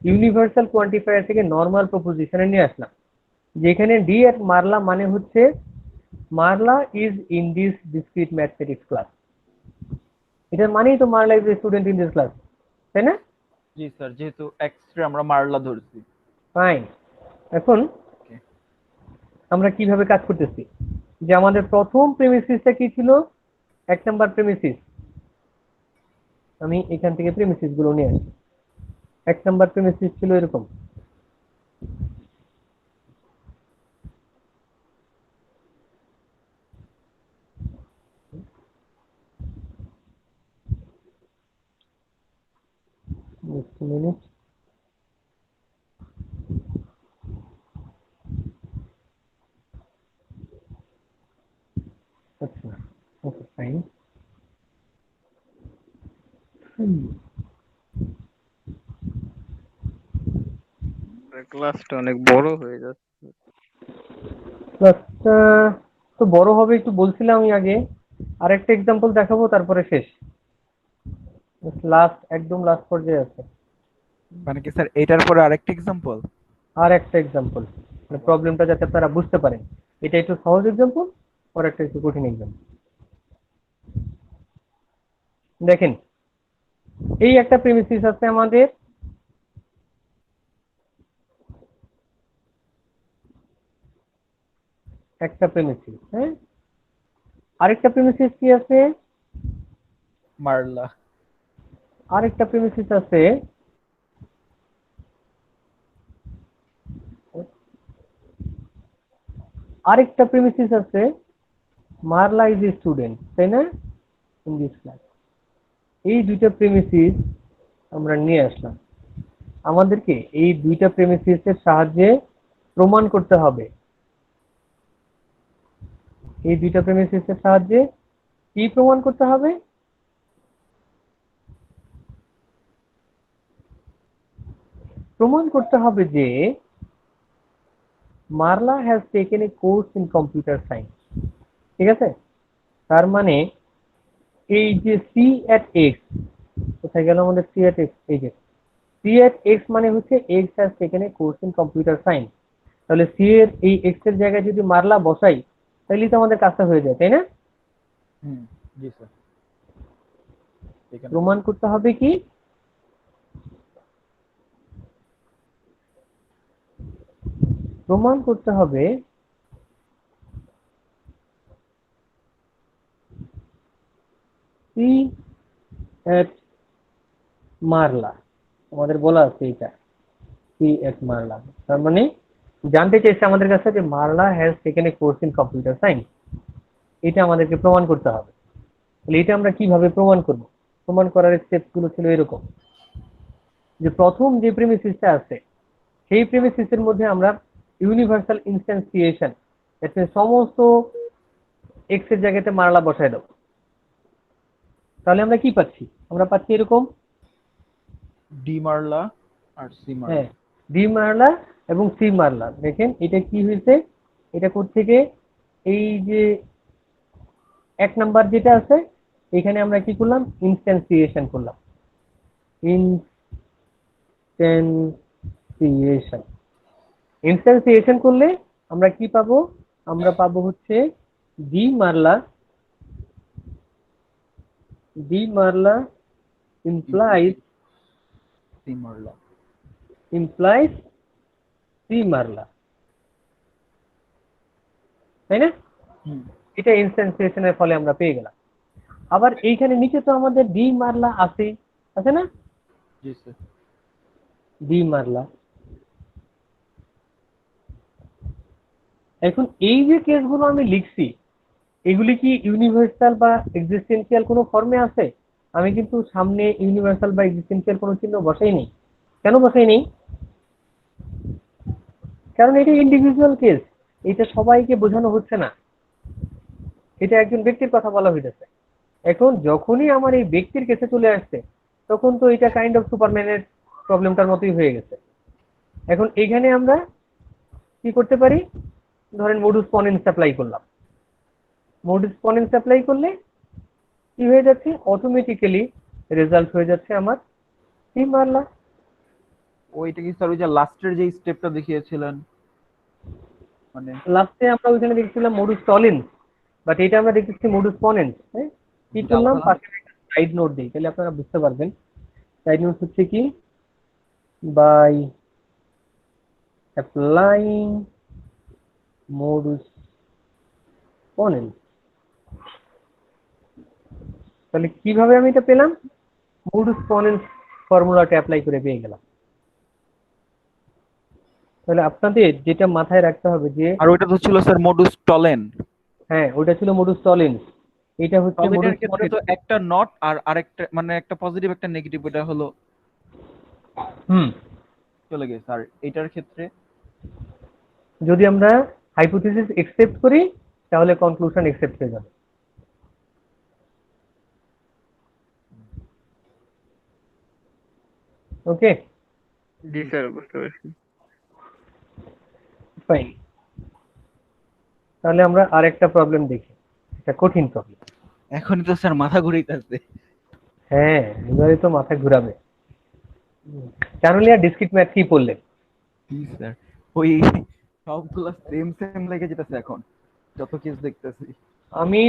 [SPEAKER 1] ইউনিভার্সাল কোয়ান্টিফায়ার থেকে নর্মাল প্রপোজিশনে নিয়ে আসলাম। যেখানে ডি এট মারলা মানে হচ্ছে Marla is in this discrete mathematics class. এটার মানেই তো Marla is a student in this class, তাই না?
[SPEAKER 5] জি স্যার, যেহেতু এক্স রে আমরা মারলা ধরছি।
[SPEAKER 1] ফাইন। এখন আমরা কিভাবে কাজ করতেছি? যে আমাদের প্রথম প্রেমিসিসটা কি ছিল? এক নাম্বার প্রেমিসিস, আমি এখান থেকে প্রেমিসিস গুলো নিয়ে আসি। এক নাম্বার প্রেমিসিস ছিল এরকম, just a minute. আচ্ছা, ওকে ফাইন।
[SPEAKER 3] ক্লাসটা অনেক বড় হয়ে যাচ্ছে।
[SPEAKER 1] ক্লাসটা তো বড় হবে একটু বলছিলাম আমি আগে। আরেকটা এক্সাম্পল দেখাবো তারপরে শেষ, লাস্ট একদম লাস্ট পর্যায়ে আছে।
[SPEAKER 5] মানে কি স্যার এটার পরে আরেকটা এক্সাম্পল?
[SPEAKER 1] আর একটা এক্সাম্পল, মানে প্রবলেমটা যাতে আপনারা বুঝতে পারেন। এটা একটু সহজ এক্সাম্পল, আর একটা একটু কঠিন এক্সাম্পল। দেখেন, এই একটা প্রিমিসিস আছে আমাদের, একটা প্রিমিসিস, হ্যাঁ। আরেকটা প্রিমিসিস কি আছে?
[SPEAKER 5] মারলা।
[SPEAKER 1] আরেকটা প্রিমিসিস আছে আরেকটা প্রিমিসিস আছে মারলা ইজ এ স্টুডেন্ট, তাই না? In this class. এই দুইটা প্রিমিসিস আমরা নিয়ে আসলাম। আমাদেরকে এই দুইটা প্রিমিসিসের সাহায্যে প্রমাণ করতে হবে, এই দুইটা প্রিমিসিসের সাহায্যে কি প্রমাণ করতে হবে? প্রমাণ করতে হবে যে Marla has taken a course in computer science. ঠিক আছে, তার মানে এই যে সি এট এক্স, কোথায় গেল আমাদের সি এট এক্স? এই যে সি এট এক্স মানে হচ্ছে X has taken a course in computer science. তাহলে সি এর এই এক্স এর জায়গায় যদি মারলা বসাই তাহলে তো আমাদের কাজটা হয়ে যায়, তাই না?
[SPEAKER 5] জি স্যার।
[SPEAKER 1] প্রমাণ করতে হবে কি? প্রমাণ করতে হবে সি এট মারলা, আমাদের বলা আছে এটা সি এট মারলা। তার মানে জানতে চাইছে আমাদের কাছে যে Marla has taken a course in computer science, এটা আমাদেরকে প্রমাণ করতে হবে। তাহলে এটা আমরা কিভাবে প্রমাণ করব? প্রমাণ করার স্টেপস গুলো ছিল এরকম যে প্রথম যে প্রিমিসিসটা আছে সেই প্রিমিসিসের মধ্যে আমরা ইউনিভার্সাল ইনস্ট্যান্সিয়েশন, এতে সমস্ত এক্স এর জায়গাতে মারলা বসায় দেব। তাহলে আমরা কি পাচ্ছি? আমরা পাচ্ছি এরকম,
[SPEAKER 5] ডি মারলা আর সি মারলা।
[SPEAKER 1] হ্যাঁ, ডি মারলা এবং সি মারলা। দেখেন এটা কি হয়েছে, এটা থেকে এই যে এক নাম্বার যেটা আছে এখানে আমরা কি করলাম? ইনস্ট্যান্সিয়েশন করলাম, ইনস্ট্যান্সিয়েশন। ইনস্ট্যান্সিয়েশন করলে আমরা কি পাবো? আমরা পাবো হচ্ছে D Marla, D Marla implies
[SPEAKER 5] C Marla.
[SPEAKER 1] C Marla, তাই না? এটা ইনস্ট্যান্সিয়েশনের ফলে আমরা পেয়ে গেলাম। আবার এইখানে নিচে তো আমাদের ডি মারলা আছে, আছে না?
[SPEAKER 5] জি স্যার।
[SPEAKER 1] ডি মারলা। এখন এই যে কেসগুলো আমি লিখছি এগুলি কি ইউনিভার্সাল বা এক্সিস্টেন্সিয়াল কোনো ফর্মে আছে? আমি কিন্তু সামনে ইউনিভার্সাল বা এক্সিস্টেন্সিয়াল কোনো চিহ্ন বসাই নেই। কেন বসাই নেই? কারণ এটা ইন্ডিভিজুয়াল কেস, এটা সবাইকে বোঝানো হচ্ছে না, এটা একজন ব্যক্তির কথা বলা হইতেছে। এখন যখনই আমার এই ব্যক্তির কেসে চলে আসছে তখন তো এটা কাইন্ড অফ সুপারম্যানের প্রবলেমটার মতোই হয়ে গেছে। এখন এখানে আমরা কি করতে পারি? ধরেন মডুস পনেন্স অ্যাপ্লাই করলাম। মডুস পনেন্স অ্যাপ্লাই করলে কি হয়ে যাচ্ছে? অটোমেটিক্যালি রেজাল্ট হয়ে যাচ্ছে আমার সি মারলা।
[SPEAKER 5] ওইটা কি স্যার ওই যে লাস্টের যে স্টেপটা দেখিয়েছিলেন, মানে
[SPEAKER 1] লাস্টে আমরা ওইখানে দেখছিলাম মডুস টলেন্স, বাট এটা আমরা দেখতেছি মডুস পনেন্স। হ্যাঁ, কি
[SPEAKER 5] যেটা
[SPEAKER 1] করলাম?
[SPEAKER 5] আলাদা।
[SPEAKER 1] পাশে একটা সাইড নোট দিই তাহলে আপনারা বুঝতে পারবেন। সাইড নোট হচ্ছে কি? By applying modus ponens. তাহলে কিভাবে আমি এটা পেলাম? মডুস পনেন্স ফর্মুলাটা অ্যাপ্লাই করে পেয়ে গেলাম। তাহলে আপনাদের যেটা মাথায় রাখতে হবে যে,
[SPEAKER 5] আর ওইটা তো ছিল স্যার মডুস টলেন।
[SPEAKER 1] হ্যাঁ ওটা ছিল মডুস টলেন্স, এটা হচ্ছে
[SPEAKER 5] টলেনের
[SPEAKER 1] মডুস
[SPEAKER 5] ক্ষেত্রে
[SPEAKER 1] পনেন্স।
[SPEAKER 5] তো একটা নট আর আরেকটা মানে একটা পজিটিভ একটা নেগেটিভ, এটা হলো
[SPEAKER 1] হুম,
[SPEAKER 5] চলে গেছে। আর এটার ক্ষেত্রে
[SPEAKER 1] যদি আমরা হাইপোথিসিস একসেপ্ট করি তাহলে কনক্লুশন একসেপ্ট হয়ে যাবে। ওকে,
[SPEAKER 3] জি স্যার, বুঝতে পারছি।
[SPEAKER 1] ফাইন। তাহলে আমরা আরেকটা প্রবলেম দেখি, এটা কঠিন প্রবলেম।
[SPEAKER 5] এখনই তো স্যার মাথা ঘুরাইতেছে।
[SPEAKER 1] হ্যাঁ, এবারে তো মাথা ঘুরাবে। কারুলিয়া ডিসক্রিট ম্যাথ কি পড়লেন?
[SPEAKER 5] জি স্যার, ওই সবগুলা সেম সেম লেগে যেতেছে এখন যত কেস দেখতেছি।
[SPEAKER 1] আমি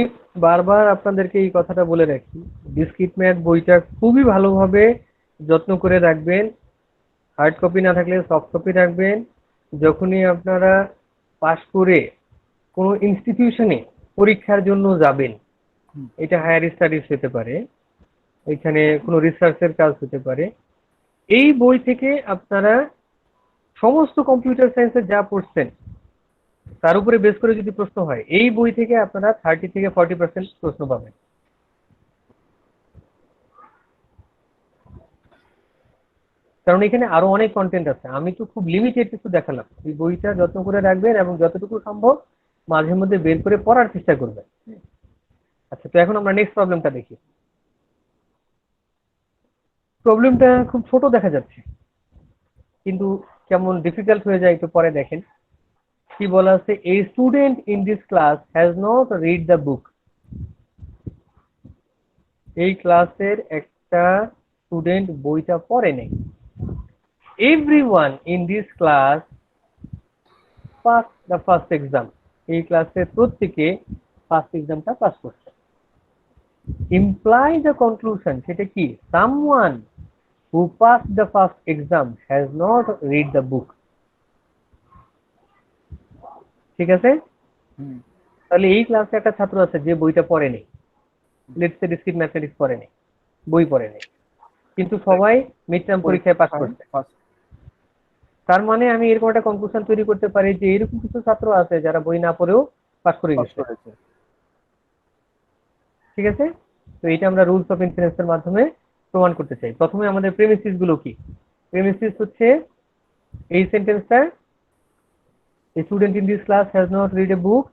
[SPEAKER 1] বারবার আপনাদেরকে এই কথাটা বলে রাখি, ডিসক্রিট ম্যাথ বইটা খুবই ভালোভাবে যত্ন করে রাখবেন। হার্ড কপি না থাকলে সফট কপি রাখবেন। যখনই আপনারা পাশ করে কোনো ইনস্টিটিউশনে পরীক্ষার জন্য যাবেন, এটা হায়ার স্টাডিজ হতে পারে, এখানে কোনো রিসার্চের কাজ হতে পারে, এই বই থেকে আপনারা সমস্ত কম্পিউটার সায়েন্সে যা পড়ছেন তার উপরে বেস করে যদি প্রশ্ন হয়, এই বই থেকে আপনারা 30 থেকে 40% প্রশ্ন পাবেন। কারণ এখানে আরো অনেক কন্টেন্ট আছে, আমি তো খুব লিমিটেড কিছু দেখালাম। এই বইটা যত্ন করে রাখবেন এবং যতটুকু সম্ভব মাঝে মধ্যে বের করে পড়ার চেষ্টা করবেন। আচ্ছা, তো এখন আমরা নেক্সট প্রবলেমটা দেখি। প্রবলেমটা খুব ছোট দেখা যাচ্ছে, কিন্তু কেমন ডিফিকাল্ট হয়ে যায় একটু পরে দেখেন। কি বলা আছে, এ student in this class has not read the book. এই ক্লাসের একটা স্টুডেন্ট বইটা পড়ে নেই। Everyone in this class pass the first exam. এই ক্লাসের প্রত্যেকে ফার্স্ট এক্সামটা পাস করছে। ইমপ্লাই দ্য কনক্লুশন, সেটা কি, someone who pass the first exam has not read the book. ঠিক আছে, তাহলে এই ক্লাসে একটা ছাত্র আছে যে বইটা পড়েনি, লেটস সে ডিসক্রিট ম্যাথমেটিক্স পড়েনি, বই পড়েনি, কিন্তু সবাই মিড টার্ম পরীক্ষায় পাস করছে। তার মানে আমি এরকম একটা কনক্লুশন তৈরি করতে পারি যে এরকম কিছু ছাত্র আছে যারা বই না পড়েও পাস করে গেছে। ঠিক আছে, তো এটা আমরা রুলস অফ ইনফারেন্সের মাধ্যমে প্রমাণ করতে চাই। প্রথমে আমাদের প্রেমিসিস গুলো কি? প্রেমিসিস হচ্ছে এই সেন্টেন্সটা, a student in this class has not read a book,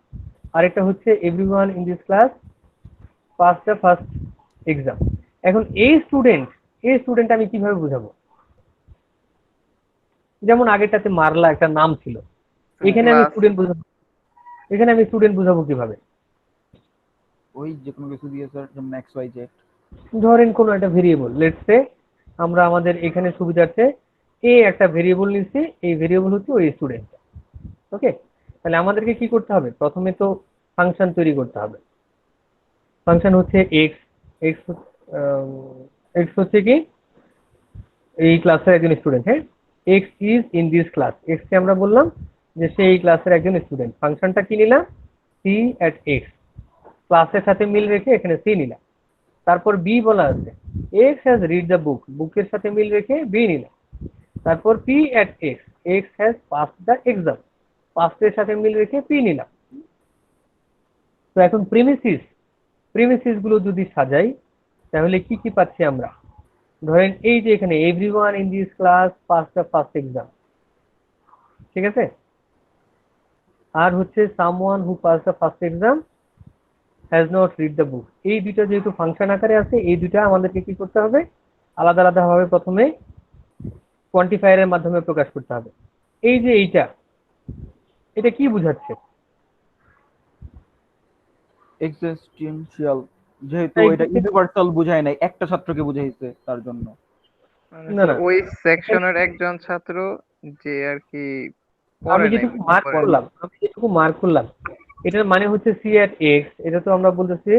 [SPEAKER 1] আরেকটা হচ্ছে everyone in this class pass the first exam. এখন এই স্টুডেন্ট আমি কিভাবে বুঝাবো? যেমন আগেরটাতে মারলা একটা নাম ছিল, এখানে আমি স্টুডেন্ট বুঝাবো কিভাবে?
[SPEAKER 5] ওই যে কোনো কিছু দিয়ে স্যার, যেমন এক্স ওয়াই জেড।
[SPEAKER 1] ধরেন কোনো একটা ভেরিয়েবল, লেটস সে আমরা আমাদের এখানে সুবিধার্থে এ একটা ভেরিয়েবল নিচ্ছি, এই ভেরিয়েবল হচ্ছে ওই স্টুডেন্ট। ওকে, তাহলে আমাদেরকে কি করতে হবে? প্রথমে তো ফাংশন তৈরি করতে হবে। ফাংশন হচ্ছে এক্স। এক্স এক্স হচ্ছে কি, এই ক্লাসের একজন স্টুডেন্ট। হ্যাঁ, X is in this class. X কে আমরা বললাম যে সে এই ক্লাসের একজন স্টুডেন্ট। ফাংশনটা কি নিলাম? সি এট এক্স, ক্লাসের সাথে মিল রেখে এখানে সি নিলাম। তারপর বি বলা আছে, x has read the book, বুকের সাথে মিল রেখে বি নিলাম। তারপর P at x, x has pass the exam, পাসের সাথে মিল রেখে পি নিলাম। তো এখন প্রিমিসিস গুলো যদি সাজাই তাহলে কি কি পাচ্ছি আমরা? ধরেন এই যে এখানে everyone in this class pass the first exam, ঠিক আছে, আর হচ্ছে someone who pass the first exam has not read the book. এই দুইটা যেহেতু ফাংশন আকারে আছে, এই দুইটা আমাদেরকে কি করতে হবে? আলাদা আলাদা ভাবে প্রথমে কোয়ান্টিফায়ারের মাধ্যমে প্রকাশ করতে হবে। এই যে এটা কি বোঝাচ্ছে?
[SPEAKER 5] এক্সিস্টেন্সিয়াল, যেহেতু এটা ইউনিভার্সাল বুঝায় নাই, একটা ছাত্রকে বুঝাইছে তার জন্য।
[SPEAKER 1] না না,
[SPEAKER 3] ওই সেকশনের একজন ছাত্র যে আর কি
[SPEAKER 1] আমি
[SPEAKER 3] পড়ে নাই,
[SPEAKER 1] যেটুকু মার্ক করলাম এটার মানে হচ্ছে সি এট এক্স। এটা তো আমরা বলতেছি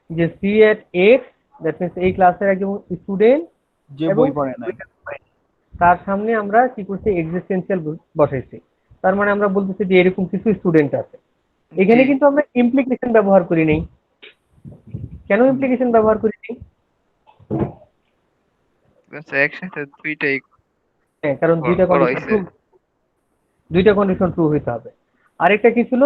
[SPEAKER 1] যে C at X, that means এই ক্লাসের একজন স্টুডেন্ট
[SPEAKER 5] যে
[SPEAKER 1] এবং
[SPEAKER 5] বই পড়ে নাই,
[SPEAKER 1] তার সামনে আমরা কি করছি? এক্সিস্টেন্সিয়াল বসাইছি। তার মানে আমরা বলতেছি যে এরকম কিছু স্টুডেন্ট আছে। এখানে কিন্তু আমরা ইমপ্লিকেশন ব্যবহার করি নাই। কেন ইমপ্লিকেশন ব্যবহার করি নাই?
[SPEAKER 3] একসাথে দুইটাই
[SPEAKER 1] হ্যাঁ, কারণ দুইটা
[SPEAKER 3] করা
[SPEAKER 1] কন্ডিশন
[SPEAKER 3] হয়েছে।
[SPEAKER 1] ট্রু হইতে হবে। আরেকটা কি ছিল?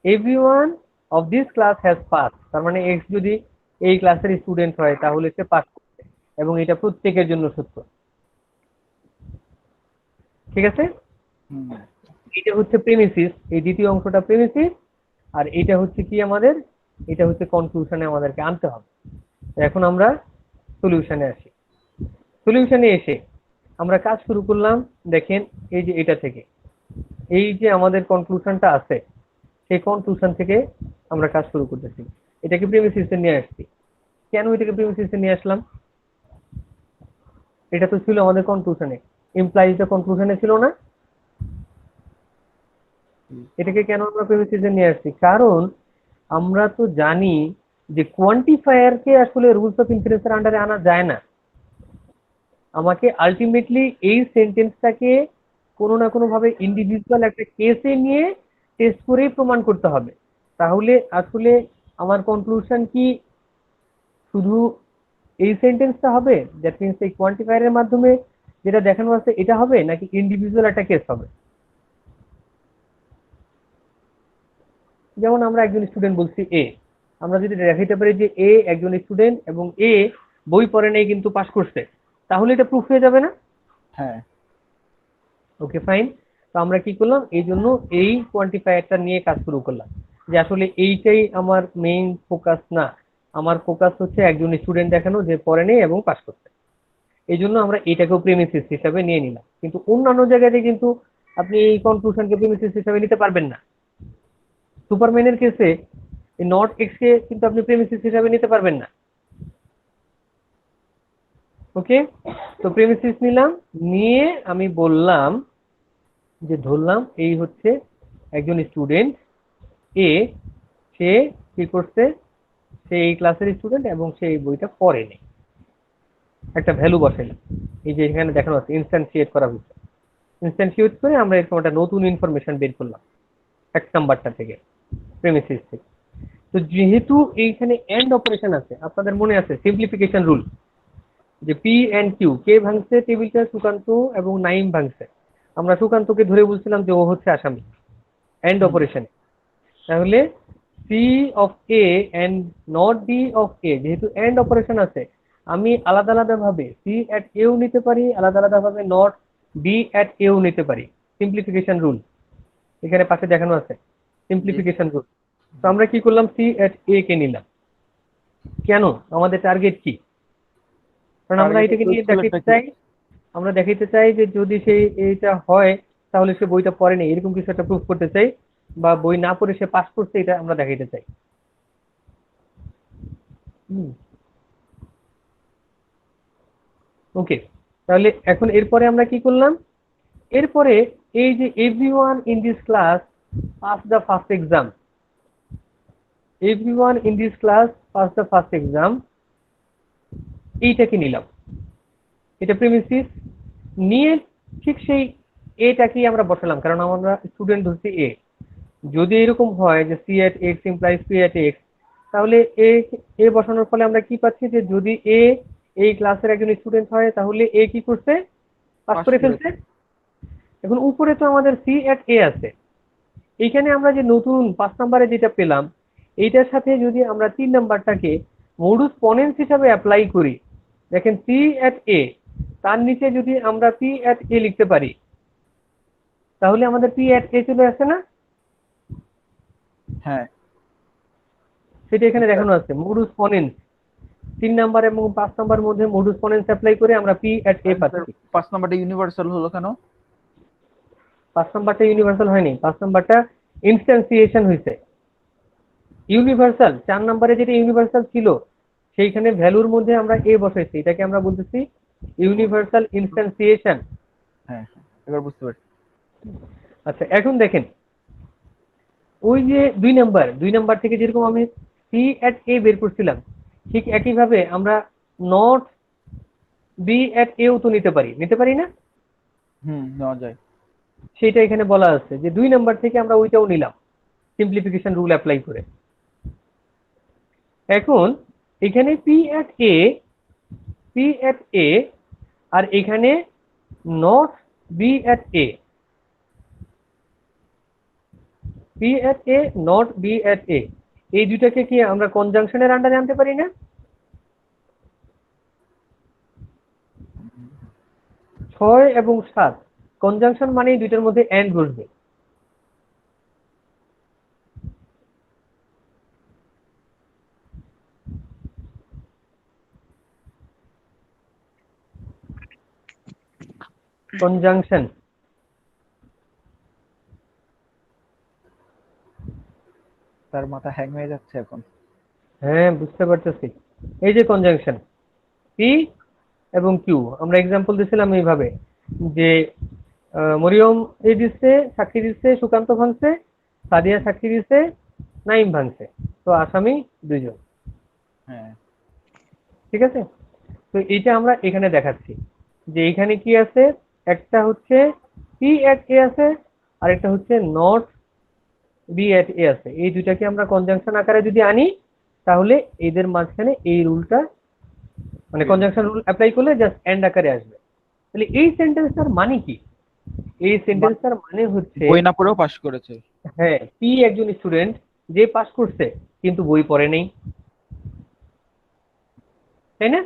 [SPEAKER 1] Everyone of this class has pass. তার মানে এক্স যদি এই ক্লাসের স্টুডেন্ট হয় তাহলে সে পাস করবে, এবং এটা প্রত্যেকের জন্য সত্য। ঠিক আছে, এটা হচ্ছে প্রেমিসিস, এই দ্বিতীয় অংশটা প্রেমিসিস, আর এটা হচ্ছে কি আমাদের? এটা হচ্ছে কনক্লুশনে আমাদেরকে আনতে হবে। তো এখন আমরা সলিউশনে আসি। সলিউশনে এসে আমরা কাজ শুরু করলাম। দেখেন এই যে এটা থেকে এই যে আমাদের কনক্লুশনটা আছে, সেই কনক্লুশন থেকে আমরা কাজ শুরু করতেছি। এটাকে প্রেমিসিসে নিয়ে আসছি। কেন এটাকে প্রেমিসিসে নিয়ে আসলাম? এটা তো ছিল আমাদের কনক্লুশনে, ইমপ্লাইজ দ্য কনক্লুশনে ছিল না? এটাকে কেন আমরা প্রেমিসিসে নিয়ে আসছি? কারণ আমরা তো জানি যে কোয়ান্টিফায়ারকে আসলে রুলস অফ ইনফারেন্সের আন্ডারে আনা যায় না। আমাকে আলটিমেটলি এই সেন্টেন্সটাকে কোনো না কোনো ভাবে ইন্ডিভিজুয়াল একটা কেসে নিয়ে টেস্ট করেই প্রমাণ করতে হবে। তাহলে আসলে আমার কনক্লুশন কি শুধু এই সেন্টেন্সটা হবে, দ্যাট মিনস এই কোয়ান্টিফায়ারের মাধ্যমে যেটা দেখানো আছে এটা হবে, নাকি ইন্ডিভিজুয়াল একটা কেস হবে? যেমন আমরা একজন স্টুডেন্ট বলছি এ, আমরা যদি দেখাইতে পারি যে এ একজন স্টুডেন্ট এবং এ বই পড়ে নেই কিন্তু পাস করছে, তাহলে এটা প্রুফ হয়ে যাবে না?
[SPEAKER 5] হ্যাঁ।
[SPEAKER 1] Okay fine. তো আমরা কি করলাম, এই জন্য এই কোয়ান্টিফায়ারটা নিয়ে কাজ শুরু করলাম যে আসলে এইটাই আমার মেইন ফোকাস না, আমার ফোকাস হচ্ছে একজন স্টুডেন্ট দেখানো যে পড়ে নেই এবং পাস করছে। এই জন্য আমরা এটাকেও প্রেমিসিস হিসাবে নিয়ে নিলাম। কিন্তু অন্যান্য জায়গাতে কিন্তু আপনি এই কনক্লুশনকে প্রেমিসিস হিসাবে নিতে পারবেন না। সুপারম্যানের কেসে নট এক্স কে কিন্তু আপনি প্রেমিসিস হিসাবে নিতে পারবেন না। ওকে, তো প্রেমিসিস নিলাম, নিয়ে আমি বললাম যে ধরলাম এই হচ্ছে একজন স্টুডেন্ট এ, সে কি করছে, সে এই ক্লাসের স্টুডেন্ট এবং সে এই বইটা পড়েনি। একটা ভ্যালু বসাইলাম, এই যে এখানে দেখানো আছে ইনস্ট্যান্সিয়েট করা হয়েছে। ইনস্ট্যান্সিয়েট করে আমরা এরকম একটা নতুন ইনফরমেশন বের করলাম এক নাম্বারটা থেকে, প্রেমিসিস থেকে। তো যেহেতু এইখানে এন্ড অপারেশন আছে, আপনাদের মনে আছে সিম্পলিফিকেশন রুল, যে পি এন্ড কিউ, কে ভাঙছে টেবিলটা সুকান্ত এবং নাইম ভাঙছে, আমরা সুকান্তকে ধরে বলছিলাম যে ও হচ্ছে আসামি এন্ড অপারেশনে। তাহলে C of A and not D of A, যেহেতু এন্ড অপারেশন আছে, আমি আলাদা আলাদা ভাবে সি এট এও নিতে পারি, আলাদা আলাদা ভাবে নট ডি এট এও নিতে পারি। সিম্পলিফিকেশন রুল এখানে পাশে দেখানো আছে, সিম্পলিফিকেশন রুল। তো আমরা কি করলাম, সি এট এ কে নিলাম। কেন? আমাদের টার্গেট কি? কারণ আমরা এটাকে নিয়ে দেখাতে চাই, আমরা দেখাতে চাই যে যদি সেই এইটা হয় তাহলে সে বইটা পড়েনি, এরকম কিছু একটা প্রুফ করতে চাই, বা বই না পড়ে সে পাস করছে, এটা আমরা দেখাইতে চাই। ওকে, তাহলে এখন এরপরে আমরা কি করলাম, এরপরে এই যে everyone in this class pass the first exam, everyone in this class pass the first exam, এইটাকে নিলাম, এটা প্রিমিসিস নিয়ে ঠিক সেই এটাকেই আমরা বসালাম, কারণ আমরা স্টুডেন্ট ধরছি এ। যদি এরকম হয় যে C at X implies P at X, তাহলে এ বসানোর ফলে আমরা কি পাচ্ছি, যে যদি এ এই ক্লাসের একজন স্টুডেন্ট হয় তাহলে এ কি করছে, পাস করে ফেলছে। এখন উপরে তো আমাদের সি এট এ আছে, এইখানে আমরা যে নতুন 5 নম্বরে যেটা পেলাম, এইটার সাথে যদি আমরা 3 নাম্বারটাকে মডুস পনেন্স হিসাবে অ্যাপ্লাই করি, দেখেন সি এট এ, তার নিচে যদি আমরা পি এট এ লিখতে পারি, তাহলে আমাদের পি এট এ চলে আসে না?
[SPEAKER 5] হ্যাঁ,
[SPEAKER 1] সেটা এখানে দেখানো আছে মডুস পনেন্স। 3 নাম্বার এবং 5 নাম্বার মধ্যে মডুস পনেন্স অ্যাপ্লাই করে আমরা পি এট এ পাচ্ছি।
[SPEAKER 5] 5 নাম্বারটা ইউনিভার্সাল হলো কেন?
[SPEAKER 1] 5 নাম্বারটা ইউনিভার্সাল হয়নি, 5 নাম্বারটা ইনস্ট্যান্সিয়েশন হয়েছে। ইউনিভার্সাল 4 নাম্বারে যেটা ইউনিভার্সাল ছিল সেইখানে ভ্যালুর মধ্যে আমরা এ বসাইছি, এটাকে আমরা বলতেছি ইউনিভার্সাল ইনস্ট্যান্সিয়েশন।
[SPEAKER 5] হ্যাঁ, এবার বুঝতে পারছি।
[SPEAKER 1] আচ্ছা, এখন দেখেন ওই যে 2 নাম্বার থেকে যেরকম আমি সি এট এ বের করছিলাম, ঠিক একইভাবে আমরা নট বি এট এও তো নিতে পারি না?
[SPEAKER 5] নেওয়া যায়।
[SPEAKER 1] সেটা এখানে বলা আছে যে 2 নাম্বার থেকে আমরা ওইটাও নিলাম সিম্পলিফিকেশন রুল অ্যাপ্লাই করে। এখন এখানে পি এট এ আর এখানে not B at A, P at A not B at A, এই দুটাকে কি আমরা কনজাংশনের আন্ডারে আনতে পারি না? 6 এবং 7 কনজাংশন মানেই দুইটার মধ্যে এন্ড বসবে। কনজাংশন,
[SPEAKER 5] তার মাথা হ্যাং হয়ে যাচ্ছে এখন।
[SPEAKER 1] হ্যাঁ বুঝতে পারতেছি। এই যে কনজাংশন পি এবং কিউ, আমরা এক্সাম্পল দিছিলাম এইভাবে যে মরিয়ম এই দিচ্ছে সাক্ষী দিচ্ছে সুকান্ত ভাঙছে, সাদিয়া সাক্ষী দিচ্ছে নাইম ভাঙছে। তো তো আসামি 2 জন।
[SPEAKER 5] হ্যাঁ
[SPEAKER 1] ঠিক আছে, তো এইটা আমরা এখানে দেখাচ্ছি যে এখানে কি আছে, একটা হচ্ছে পি এট এ আছে আর একটা হচ্ছে নট বি এট এ আছে। এই দুইটাকে আমরা কনজাংশন আকারে যদি আনি তাহলে এদের মাঝখানে এই রুলটা মানে কনজাংশন রুল অ্যাপ্লাই করলে জাস্ট এন্ড আকারে আসবে। তাহলে এই সেন্টেন্সটার মানে কি? এই সেন্টেন্সটার মানে হচ্ছে
[SPEAKER 4] বই না পড়েও পাশ করেছে।
[SPEAKER 1] হ্যাঁ, পি একজন স্টুডেন্ট যে পাস করছে কিন্তু বই পড়ে নেই, তাই না?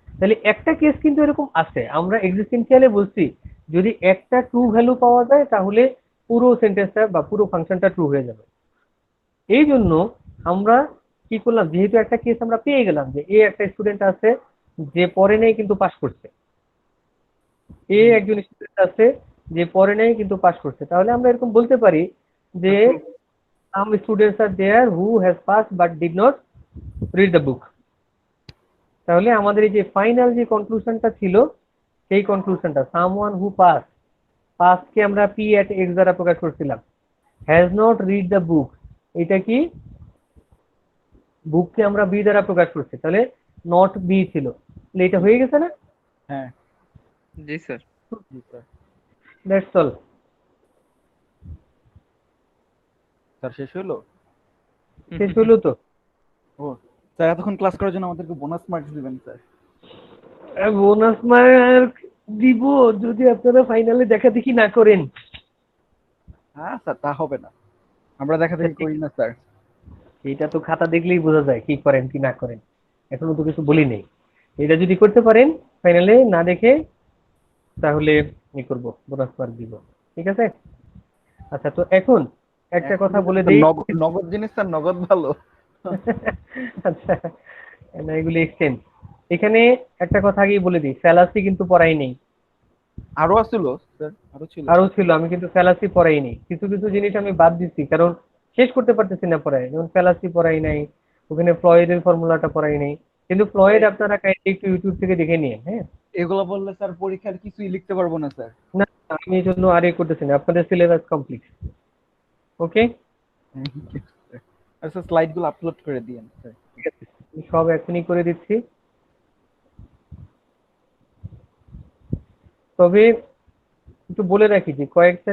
[SPEAKER 1] তাহলে একটা কেস কিন্তু এরকম আছে, আমরা এক্সিস্টেন্সিয়ালে বলছি যদি একটা ট্রু ভ্যালু পাওয়া যায় তাহলে পুরো সেন্টেন্সটা বা পুরো ফাংশনটা ট্রু হয়ে যাবে। এই জন্য আমরা কি করলাম, যেহেতু একটা কেস আমরা পেয়ে গেলাম যে এ একটা স্টুডেন্ট আছে যে পড়ে নেই কিন্তু পাস করছে, এ একজন স্টুডেন্ট আছে যে পড়ে নেই কিন্তু পাস করছে, তাহলে আমরা এরকম বলতে পারি যে some students are there who has passed but did not read the book। তাহলে আমাদের এই যে ফাইনাল যে কনক্লুশনটা ছিল সেই কনক্লুশনটা সামওয়ান হু পাস, পাসকে আমরা পি এট এক্স দ্বারা প্রকাশ করছিলাম, has not read the book এটা কি বুককে আমরা বি দ্বারা প্রকাশ করছি, তাহলে নট বি ছিল, তাহলে এটা হয়ে গেছে না?
[SPEAKER 5] হ্যাঁ
[SPEAKER 3] জি স্যার।
[SPEAKER 5] জি স্যার।
[SPEAKER 1] That's all.
[SPEAKER 5] স্যার শেষ হলো?
[SPEAKER 1] শেষ হলো তো?
[SPEAKER 5] ও স্যার, এতক্ষণ ক্লাস করার জন্য আমাদেরকে বোনাস মার্কস দিবেন স্যার?
[SPEAKER 1] বোনাস মার্ক দিব যদি আপনারা ফাইনালে দেখা দেখি না করেন।
[SPEAKER 5] হ্যাঁ স্যার, তা হবে না, আমরা দেখা দেখি করি না স্যার।
[SPEAKER 1] এটা তো খাতা দেখলেই বোঝা যায় কি করেন কি না করেন, এখনো তো কিছু বলি নেই। এটা যদি করতে পারেন ফাইনালে না দেখে তাহলে ই করব, বোনাস মার্ক দিব। ঠিক আছে, আচ্ছা তো এখন একটা কথা বলে দিই।
[SPEAKER 5] নগদ জিনিস স্যার, নগদ ভালো।
[SPEAKER 1] আচ্ছা না, এগুলি এক্সচেঞ্জ। এখানে একটা কথা আগেই বলে দিই, ফ্যালাসি কিন্তু পড়াই নেই।
[SPEAKER 5] আরো আসছিল স্যার, আরো ছিল।
[SPEAKER 1] আরো ছিল, আমি কিন্তু ফ্যালাসি পড়াই নেই, কিছু কিছু জিনিস আমি বাদ দিচ্ছি কারণ শেষ করতে পারতেছি না পড়াই, যেমন ফ্যালাসি পড়াই নাই, ওখানে ফ্লয়েডের ফর্মুলাটা পড়াই নাই, কিন্তু ফ্লয়েড আপনারা কাইন্ডলি একটু ইউটিউব থেকে দেখে নিন। হ্যাঁ,
[SPEAKER 5] এগুলো বললে স্যার পরীক্ষার কিছুই লিখতে পারবো না স্যার।
[SPEAKER 1] না আমি এই জন্য আর করতেছি না, আপনাদের সিলেবাস কমপ্লিট। ওকে,
[SPEAKER 5] আচ্ছা, স্লাইড গুলো আপলোড করে দিয়েন স্যার।
[SPEAKER 1] ঠিক আছে, আমি সব এখনই করে দিচ্ছি। তবে একটু বলে রাখি যে কয়েকটা